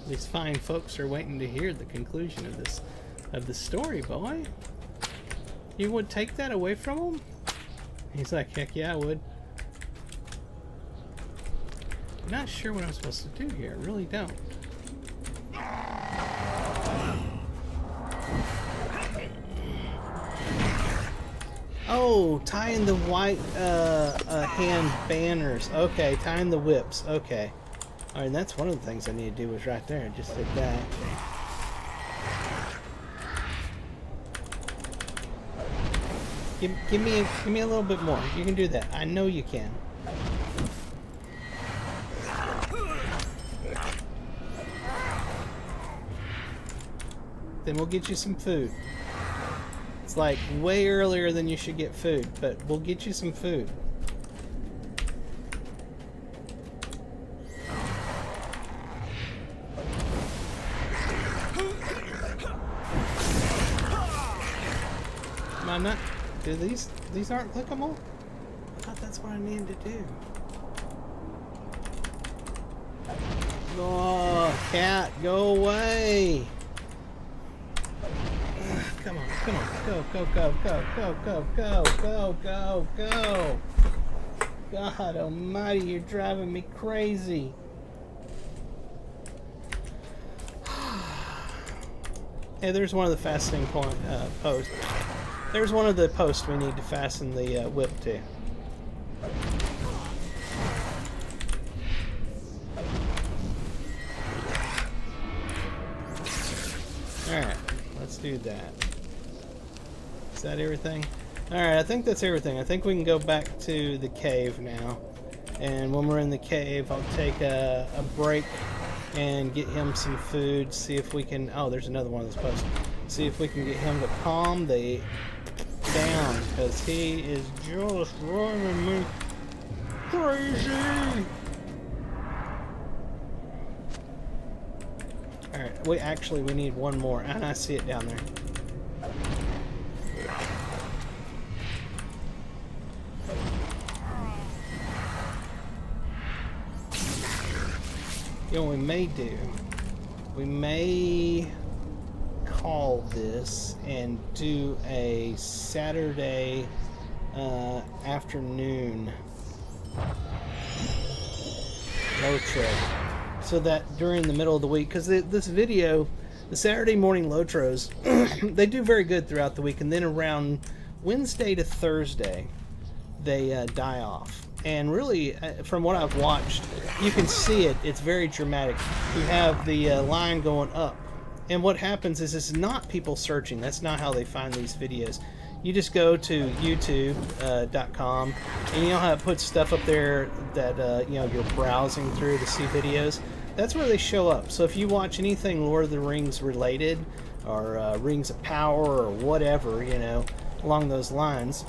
These fine folks are waiting to hear the conclusion of the story, boy. You would take that away from them? He's like, heck yeah, I would. I'm not sure what I'm supposed to do here. I really don't. Oh, tying the white hand banners. Okay, tying the whips. Okay. Alright, that's one of the things I need to do was right there. I just did that. Give me a little bit more. You can do that. I know you can. Then we'll get you some food. It's like way earlier than you should get food, but we'll get you some food. Am I not? Do these aren't clickable? I thought that's what I needed to do. Oh, cat, go away! Come on, come on, go, go, go, go, go, go, go, go, go, go! God almighty, you're driving me crazy. Hey, there's one of the fastening posts. There's one of the posts we need to fasten the whip to. Alright, let's do that. Is that everything? Alright, I think that's everything. I think we can go back to the cave now. And when we're in the cave, I'll take a break and get him some food. See if we can... Oh, there's another one of those posts. See if we can get him to calm the... down, because he is just driving me crazy. Alright, we need one more, and I see it down there. You know what we may do? We may call this and do a Saturday afternoon Lotro, so that during the middle of the week, because this video, the Saturday Morning Lotros, they do very good throughout the week, and then around Wednesday to Thursday they die off. And really, from what I've watched, you can see it. It's very dramatic. You have the line going up. And what happens is it's not people searching. That's not how they find these videos. You just go to youtube.com and you know how it puts stuff up there that you know, you're browsing through to see videos. That's where they show up. So if you watch anything Lord of the Rings related, or Rings of Power, or whatever, you know, along those lines,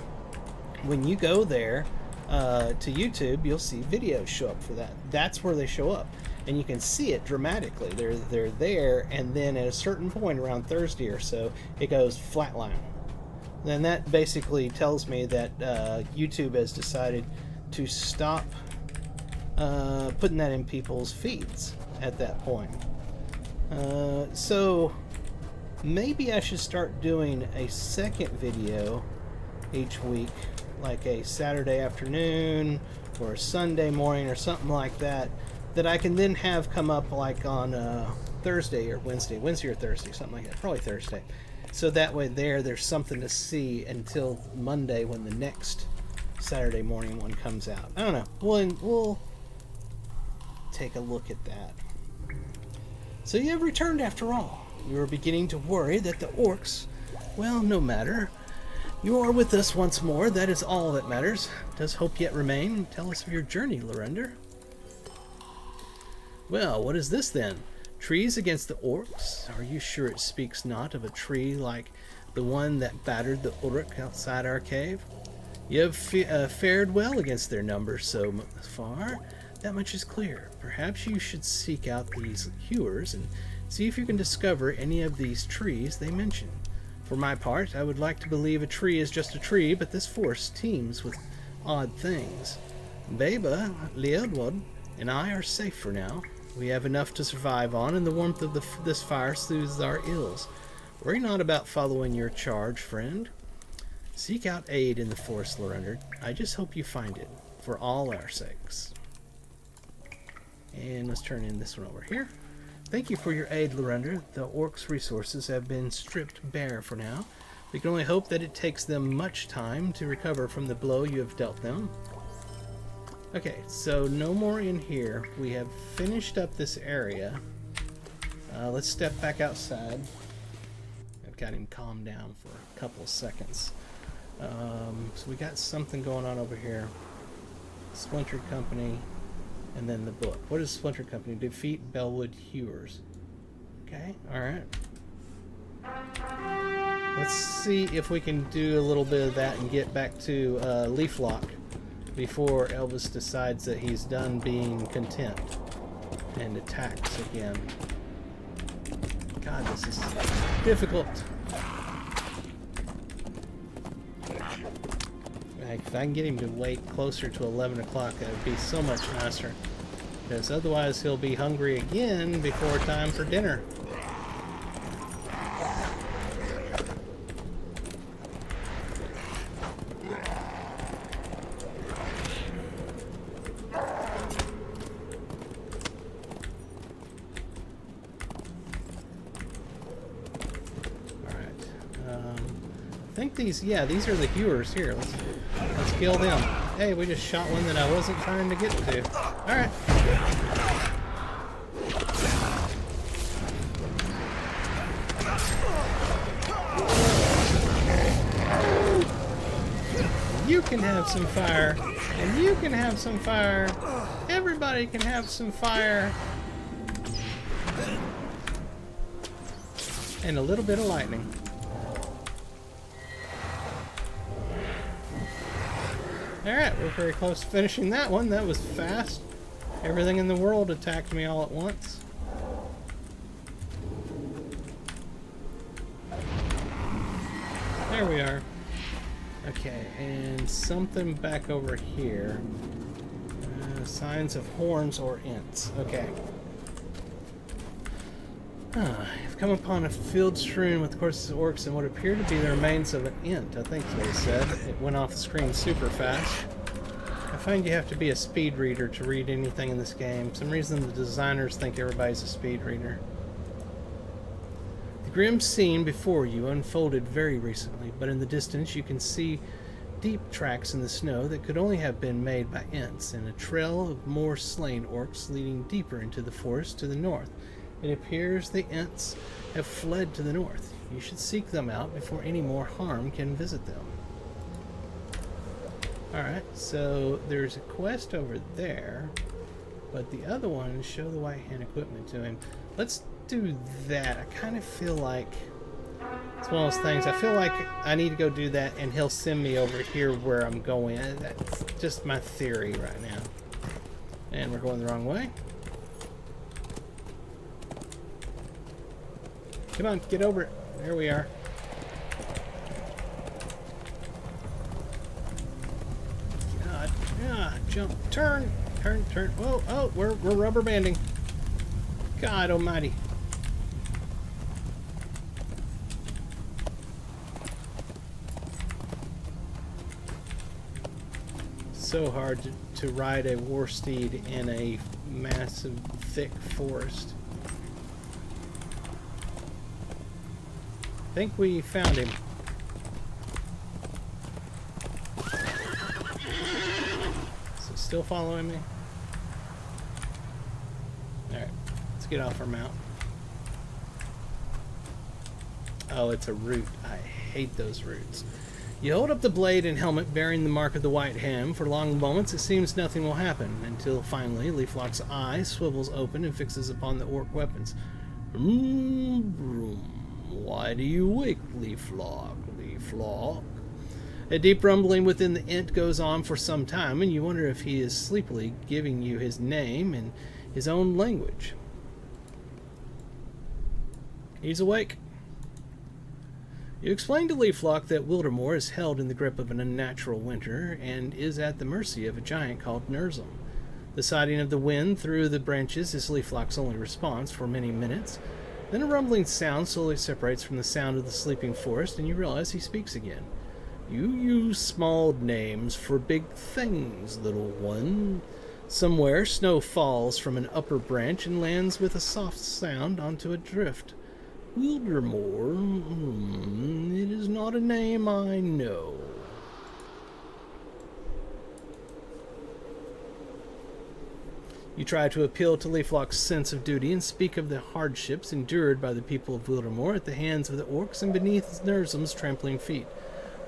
when you go there to YouTube, you'll see videos show up for that. That's where they show up. And you can see it dramatically. They're there, and then at a certain point around Thursday or so, it goes flatline. Then that basically tells me that YouTube has decided to stop putting that in people's feeds at that point. So maybe I should start doing a second video each week, like a Saturday afternoon or a Sunday morning or something like that, that I can then have come up like on Thursday or Wednesday or Thursday, something like that, probably Thursday. So that way there's something to see until Monday when the next Saturday morning one comes out. I don't know. We'll take a look at that. So you have returned after all. You were beginning to worry that the orcs, well, no matter. You are with us once more. That is all that matters. Does hope yet remain? Tell us of your journey, Lorender. Well, what is this then? Trees against the orcs? Are you sure it speaks not of a tree like the one that battered the Uruk outside our cave? You have fared well against their numbers so far. That much is clear. Perhaps you should seek out these hewers and see if you can discover any of these trees they mention. For my part, I would like to believe a tree is just a tree, but this forest teems with odd things. Beba, Liedward, and I are safe for now. We have enough to survive on, and the warmth of this fire soothes our ills. Worry not about following your charge, friend. Seek out aid in the forest, Lorender. I just hope you find it, for all our sakes. And let's turn in this one over here. Thank you for your aid, Lorender. The orcs' resources have been stripped bare for now. We can only hope that it takes them much time to recover from the blow you have dealt them. Okay, so no more in here. We have finished up this area. Let's step back outside. I've got him calmed down for a couple of seconds. So we got something going on over here. Splintered Company, and then the book. What is Splintered Company? Defeat Bellwood Hewers. Okay, alright. Let's see if we can do a little bit of that and get back to Leaflock before Elvis decides that he's done being content and attacks again. God, this is difficult. If I can get him to wait closer to 11 o'clock, that would be so much nicer. Because otherwise he'll be hungry again before time for dinner. I think these are the hewers here. Let's kill them. Hey, we just shot one that I wasn't trying to get to. Alright. You can have some fire, and you can have some fire. Everybody can have some fire. And a little bit of lightning. Alright, we're very close to finishing that one. That was fast. Everything in the world attacked me all at once. There we are. Okay, and something back over here. Signs of horns or ints. Okay. I've come upon a field strewn with corpses of orcs and what appear to be the remains of an int. I think that's what he said. It went off the screen super fast. I find you have to be a speed reader to read anything in this game. For some reason the designers think everybody's a speed reader. The grim scene before you unfolded very recently, but in the distance you can see deep tracks in the snow that could only have been made by ints, and a trail of more slain orcs leading deeper into the forest to the north. It appears the ints have fled to the north. You should seek them out before any more harm can visit them. Alright, so there's a quest over there, but the other one is show the white hand equipment to him. Let's do that. I kind of feel like it's one of those things. I feel like I need to go do that and he'll send me over here where I'm going. That's just my theory right now. And we're going the wrong way. Come on, get over it. There we are. God, jump, turn. Whoa, oh, we're rubber banding. God almighty. So hard to ride a war steed in a massive, thick forest. I think we found him. So still following me? Alright, let's get off our mount. Oh, it's a root. I hate those roots. You hold up the blade and helmet bearing the mark of the white hand. For long moments it seems nothing will happen, until finally Leaflock's eye swivels open and fixes upon the orc weapons. Why do you wake, Leaflock? Leaflock? A deep rumbling within the int goes on for some time, and you wonder if he is sleepily giving you his name in his own language. He's awake. You explain to Leaflock that Wildermore is held in the grip of an unnatural winter and is at the mercy of a giant called Nerzum. The sighing of the wind through the branches is Leaflock's only response for many minutes. Then a rumbling sound slowly separates from the sound of the sleeping forest, and you realize he speaks again. You use small names for big things, little one. Somewhere, snow falls from an upper branch and lands with a soft sound onto a drift. Wildermore? It is not a name I know. You try to appeal to Leaflock's sense of duty and speak of the hardships endured by the people of Wildermore at the hands of the orcs and beneath Nerzum's trampling feet.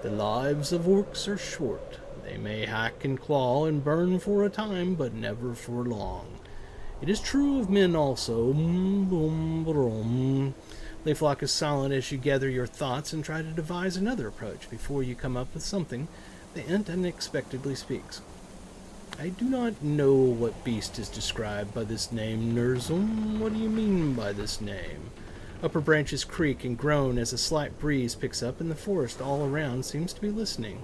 The lives of orcs are short. They may hack and claw and burn for a time, but never for long. It is true of men also. Leaflock is silent as you gather your thoughts and try to devise another approach. Before you come up with something, the Ent unexpectedly speaks. I do not know what beast is described by this name, Nerzum. What do you mean by this name? Upper branches creak and groan as a slight breeze picks up, and the forest all around seems to be listening.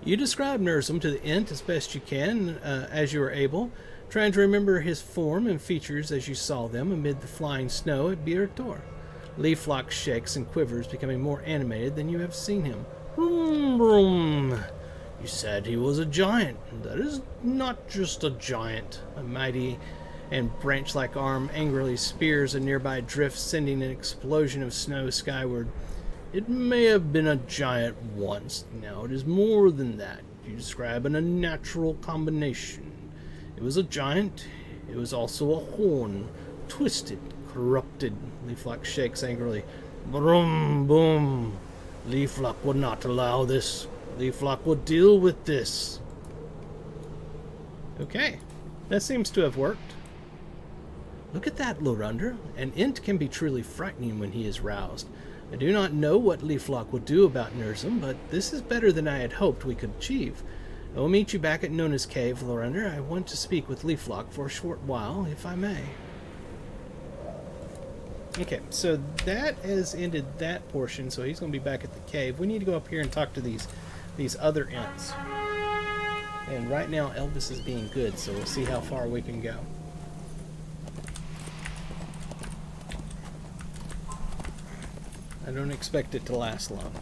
You describe Nerzum to the Ent as best you can, as you are able, trying to remember his form and features as you saw them amid the flying snow at Bir Tor. Leaflock shakes and quivers, becoming more animated than you have seen him. Vroom, vroom. You said he was a giant. That is not just a giant. A mighty and branch-like arm angrily spears a nearby drift, sending an explosion of snow skyward. It may have been a giant once. Now it is more than that. You describe an unnatural combination. It was a giant. It was also a horn. Twisted, corrupted. Leaflock shakes angrily. Brum, boom. Leaflock would not allow this. Leaflock will deal with this. Okay. That seems to have worked. Look at that, Lorunder. An Ent can be truly frightening when he is roused. I do not know what Leaflock will do about Nerzum, but this is better than I had hoped we could achieve. I will meet you back at Nona's cave, Lorunder. I want to speak with Leaflock for a short while, if I may. Okay, so that has ended that portion, so he's going to be back at the cave. We need to go up here and talk to these other Ents. And right now, Elvis is being good, so we'll see how far we can go. I don't expect it to last long.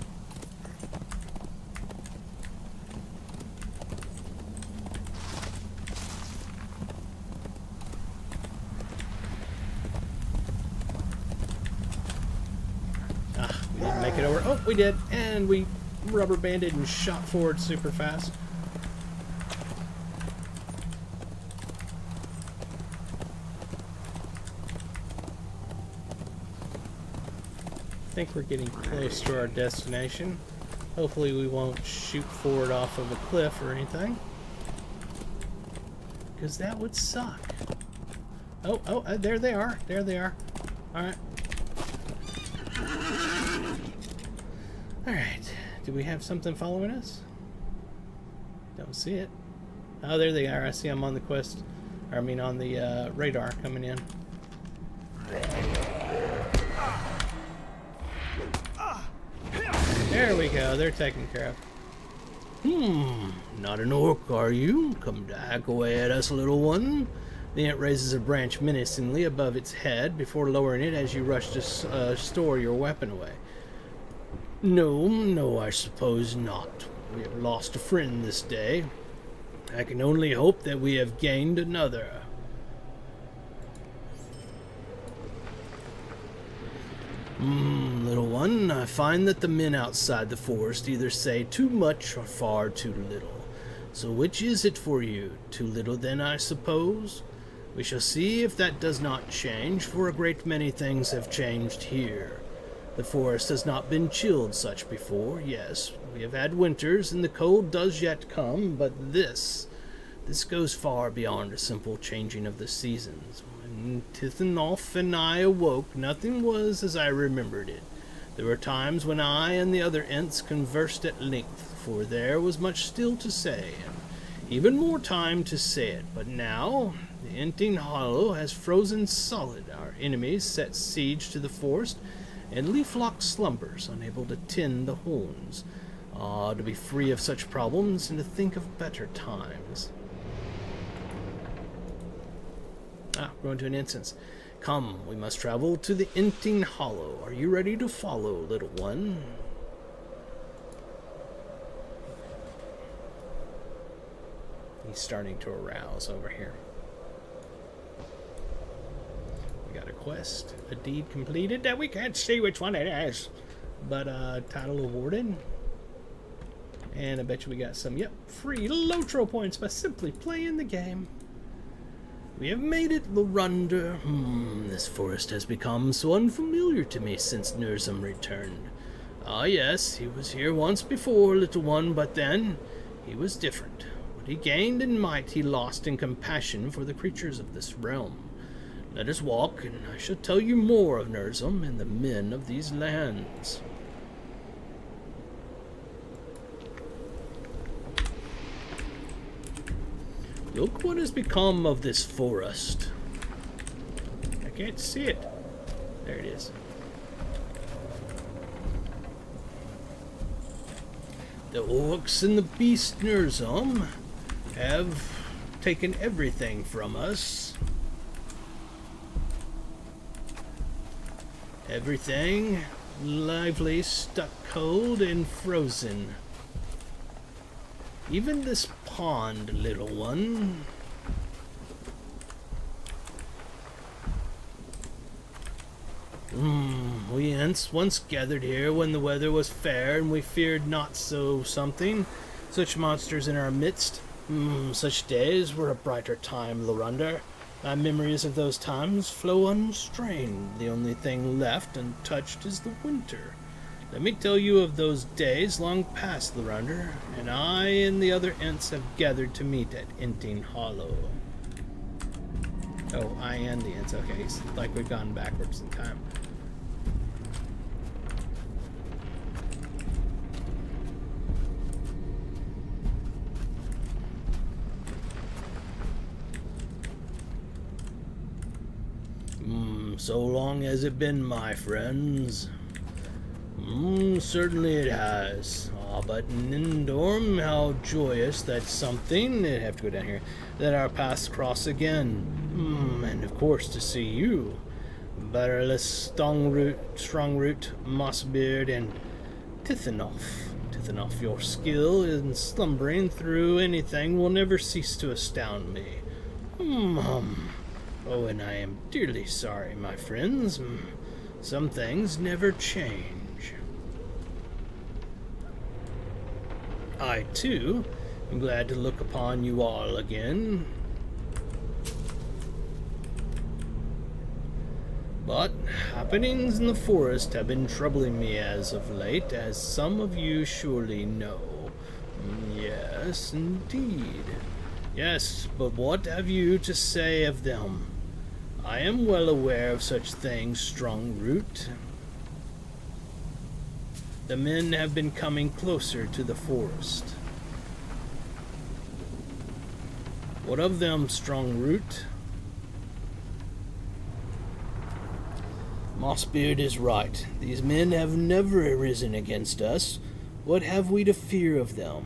We didn't make it over. Oh, we did. And we rubber banded and shot forward super fast. I think we're getting close to our destination. Hopefully we won't shoot forward off of a cliff or anything, because that would suck. Oh, there they are. There they are. Alright. Alright. Do we have something following us? Don't see it. Oh, there they are. I see them on the quest. Or, I mean, on the radar coming in. There we go. They're taken care of. Not an orc, are you? Come to hack away at us, little one. The Ent raises a branch menacingly above its head before lowering it as you rush to store your weapon away. No, I suppose not. We have lost a friend this day. I can only hope that we have gained another. Little one, I find that the men outside the forest either say too much or far too little. So which is it for you? Too little then, I suppose? We shall see if that does not change, for a great many things have changed here. The forest has not been chilled such before. Yes, we have had winters, and the cold does yet come, but this goes far beyond a simple changing of the seasons. When Tithanolf and I awoke, nothing was as I remembered it. There were times when I and the other Ents conversed at length, for there was much still to say, and even more time to say it. But now, the Enting Hollow has frozen solid. Our enemies set siege to the forest, and Leaflock slumbers, unable to tend the horns. Ah, to be free of such problems, and to think of better times. We're going to an instance. Come, we must travel to the Inting Hollow. Are you ready to follow, little one? He's starting to arouse over here. We got a quest, a deed completed that we can't see which one it is, but title awarded. And I bet you we got some, free Lotro points by simply playing the game. We have made it, Lorunda. This forest has become so unfamiliar to me since Nurzum returned. Ah, yes, he was here once before, little one, but then he was different. What he gained in might he lost in compassion for the creatures of this realm. Let us walk, and I shall tell you more of Nurzum and the men of these lands. Look what has become of this forest. I can't see it. There it is. The orcs and the beast Nurzum have taken everything from us. Everything lively, stuck cold, and frozen. Even this pond, little one. We Ents once gathered here when the weather was fair and we feared not so something. Such monsters in our midst. Such days were a brighter time, Lorunda. My memories of those times flow unstrained. The only thing left untouched is the winter. Let me tell you of those days long past, Lorunda, and I and the other Ents have gathered to meet at Inting Hollow. Oh, I and the Ents. Okay, it's like we've gone backwards in time. So long has it been, my friends. Certainly it has. But Nindorm, how joyous that something, I'd have to go down here, that our paths cross again. And of course to see you. Butterless, Strongroot, Mossbeard, and Tithanoff. Tithanoff, your skill in slumbering through anything will never cease to astound me. Oh, and I am dearly sorry, my friends. Some things never change. I, too, am glad to look upon you all again. But happenings in the forest have been troubling me as of late, as some of you surely know. Yes, indeed. Yes, but what have you to say of them? I am well aware of such things, Strongroot. The men have been coming closer to the forest. What of them, Strongroot? Mossbeard is right. These men have never arisen against us. What have we to fear of them?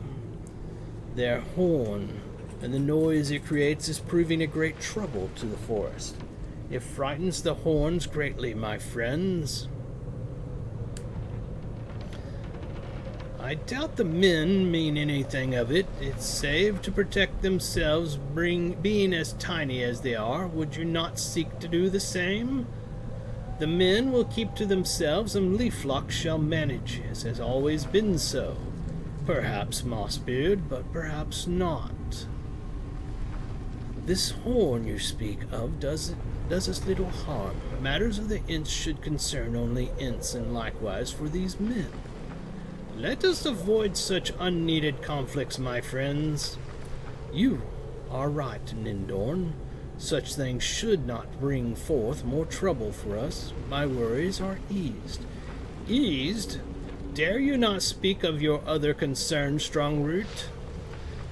Their horn and the noise it creates is proving a great trouble to the forest. It frightens the horns greatly, my friends. I doubt the men mean anything of it. It's saved to protect themselves, being as tiny as they are. Would you not seek to do the same? The men will keep to themselves, and Leaflock shall manage, as has always been so. Perhaps, Mossbeard, but perhaps not. This horn you speak of does us little harm. Matters of the Ents should concern only Ents, and likewise for these men. Let us avoid such unneeded conflicts, my friends. You are right, Nindorn. Such things should not bring forth more trouble for us. My worries are eased. Eased? Dare you not speak of your other concern, Strongroot?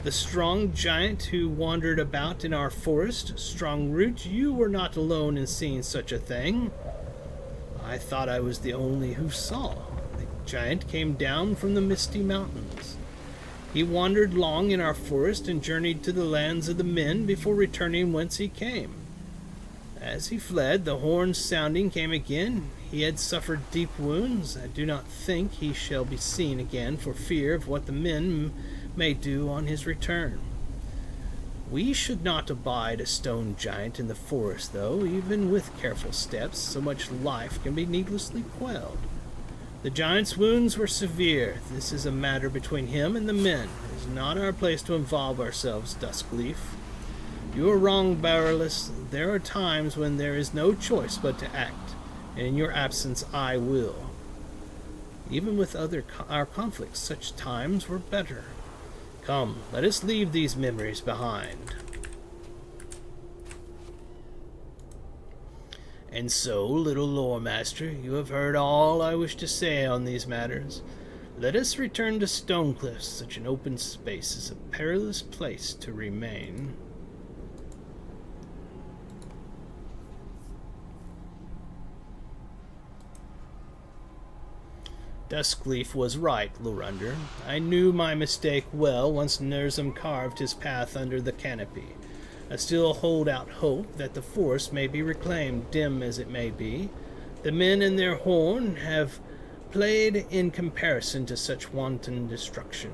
The strong giant who wandered about in our forest? Strongroot, you were not alone in seeing such a thing. I thought I was the only who saw. The giant came down from the misty mountains. He wandered long in our forest and journeyed to the lands of the men before returning whence he came. As he fled, the horn sounding came again. He had suffered deep wounds. I do not think he shall be seen again for fear of what the men may do on his return. We should not abide a stone giant in the forest, though. Even with careful steps, so much life can be needlessly quelled. The giant's wounds were severe. This is a matter between him and the men. It is not our place to involve ourselves, Duskleaf. You are wrong, Barolas. There are times when there is no choice but to act, and in your absence I will. Even with our conflicts, such times were better. Come, let us leave these memories behind. And so, little lore master, you have heard all I wish to say on these matters. Let us return to Stonecliff. Such an open space is a perilous place to remain. Duskleaf was right, Lorunder. I knew my mistake well once Nerzum carved his path under the canopy. I still hold out hope that the forest may be reclaimed, dim as it may be. The men in their horn have played in comparison to such wanton destruction.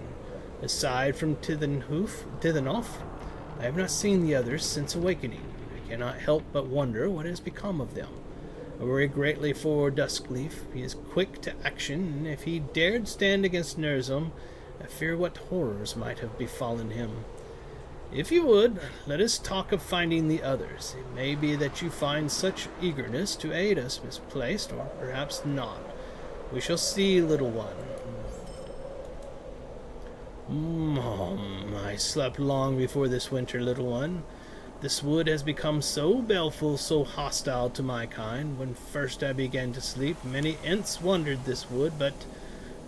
Aside from Tithenoff, I have not seen the others since awakening. I cannot help but wonder what has become of them. I worry greatly for Duskleaf. He is quick to action, and if he dared stand against Nerzum, I fear what horrors might have befallen him. If you would, let us talk of finding the others. It may be that you find such eagerness to aid us misplaced, or perhaps not. We shall see, little one. I slept long before this winter, little one. This wood has become so baleful, so hostile to my kind. When first I began to sleep, many Ents wandered this wood, but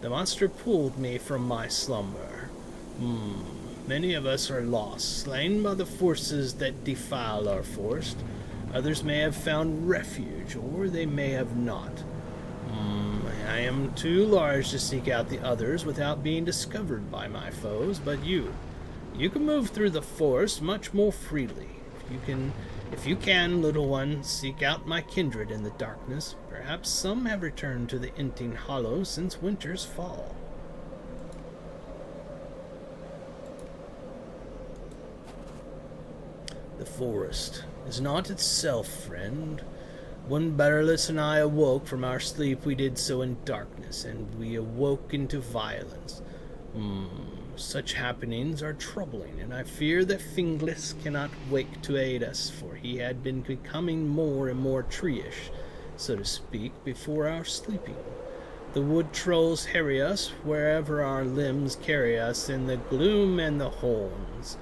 the monster pulled me from my slumber. Many of us are lost, slain by the forces that defile our forest. Others may have found refuge, or they may have not. I am too large to seek out the others without being discovered by my foes, but you can move through the forest much more freely. If you can, little one, seek out my kindred in the darkness. Perhaps some have returned to the Enting Hollow since winter's fall. The forest is not itself, friend. When Barolas and I awoke from our sleep, we did so in darkness, and we awoke into violence. Such happenings are troubling, and I fear that Finglas cannot wake to aid us, for he had been becoming more and more treeish, so to speak, before our sleeping. The wood trolls harry us wherever our limbs carry us in the gloom and the horns.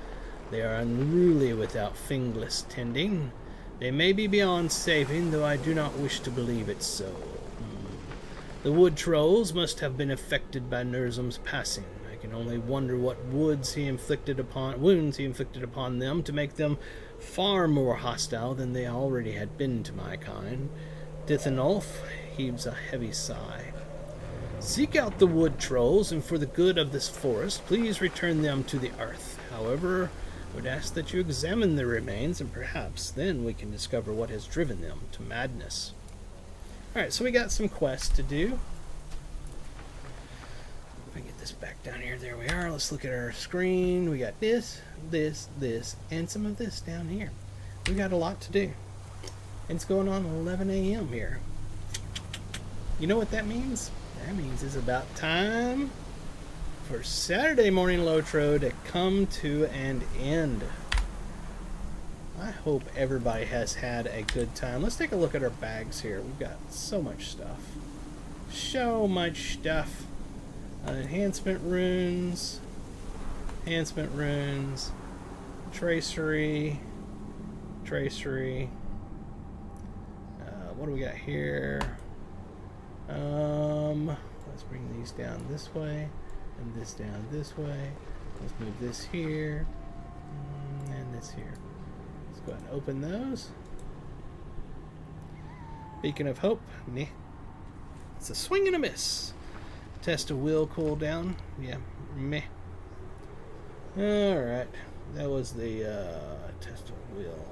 They are unruly without Finglas tending. They may be beyond saving, though I do not wish to believe it so. The wood trolls must have been affected by Nerzum's passing. I can only wonder what wounds he inflicted upon them to make them far more hostile than they already had been to my kind. Tithenoff heaves a heavy sigh. Seek out the wood trolls, and for the good of this forest, please return them to the earth. However, I would ask that you examine their remains, and perhaps then we can discover what has driven them to madness. Alright, so we got some quests to do. If I get this back down here, there we are. Let's look at our screen. We got this, and some of this down here. We got a lot to do. And it's going on 11 a.m. here. You know what that means? That means it's about time for Saturday Morning Lotro to come to an end. I hope everybody has had a good time. Let's take a look at our bags here. We've got so much stuff. So much stuff. Enhancement runes. Tracery. What do we got here? Let's bring these down this way. And this down this way. Let's move this here. And this here. Let's go ahead and open those. Beacon of Hope. Meh. It's a swing and a miss. Test of will cooldown. Yeah. Meh. Alright. That was the test of will.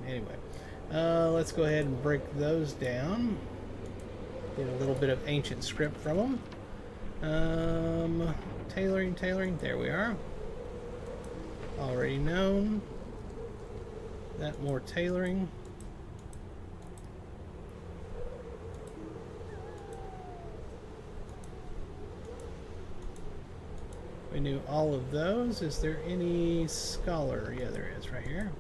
Anyway. Let's go ahead and break those down. Get a little bit of ancient script from them. Tailoring. There we are. Already known. That more tailoring. We knew all of those. Is there any scholar? Yeah, there is right here.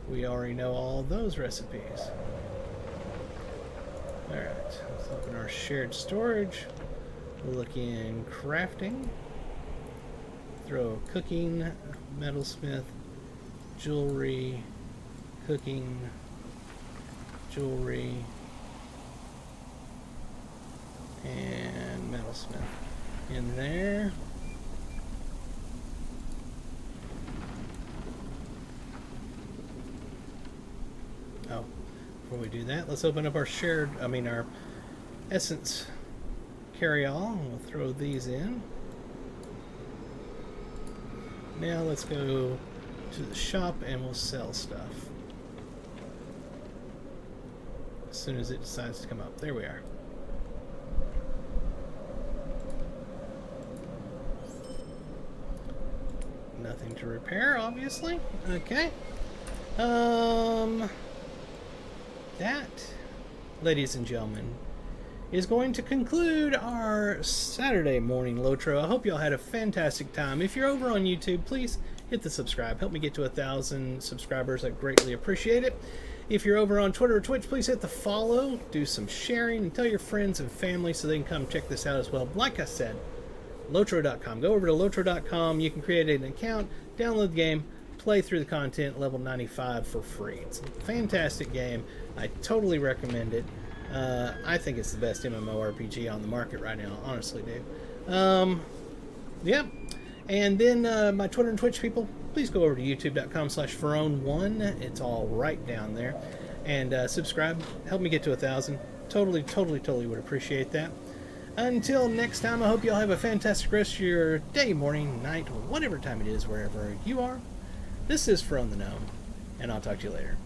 We already know all those recipes. Alright, let's open our shared storage. Look in crafting. Throw cooking, metalsmith, jewelry, cooking, jewelry, and metalsmith in there. Oh, before we do that, let's open up our our essence carry-all. We'll throw these in. Now let's go to the shop and we'll sell stuff. As soon as it decides to come up. There we are. Nothing to repair, obviously. Okay. That, ladies and gentlemen, is going to conclude our Saturday morning Lotro. I hope y'all had a fantastic time. If you're over on YouTube, please hit the subscribe. Help me get to 1,000 subscribers. I greatly appreciate it. If you're over on Twitter or Twitch, please hit the follow, do some sharing, and tell your friends and family so they can come check this out as well. Like I said, Lotro.com. Go over to Lotro.com. You can create an account, download the game, play through the content, level 95 for free. It's a fantastic game. I totally recommend it. I think it's the best MMORPG on the market right now. Honestly, do. Yeah. And then my Twitter and Twitch people, please go over to youtube.com/Ferone1. It's all right down there. And subscribe. Help me get to 1,000. Totally would appreciate that. Until next time, I hope you all have a fantastic rest of your day, morning, night, whatever time it is, wherever you are. This is Ferone the Gnome, and I'll talk to you later.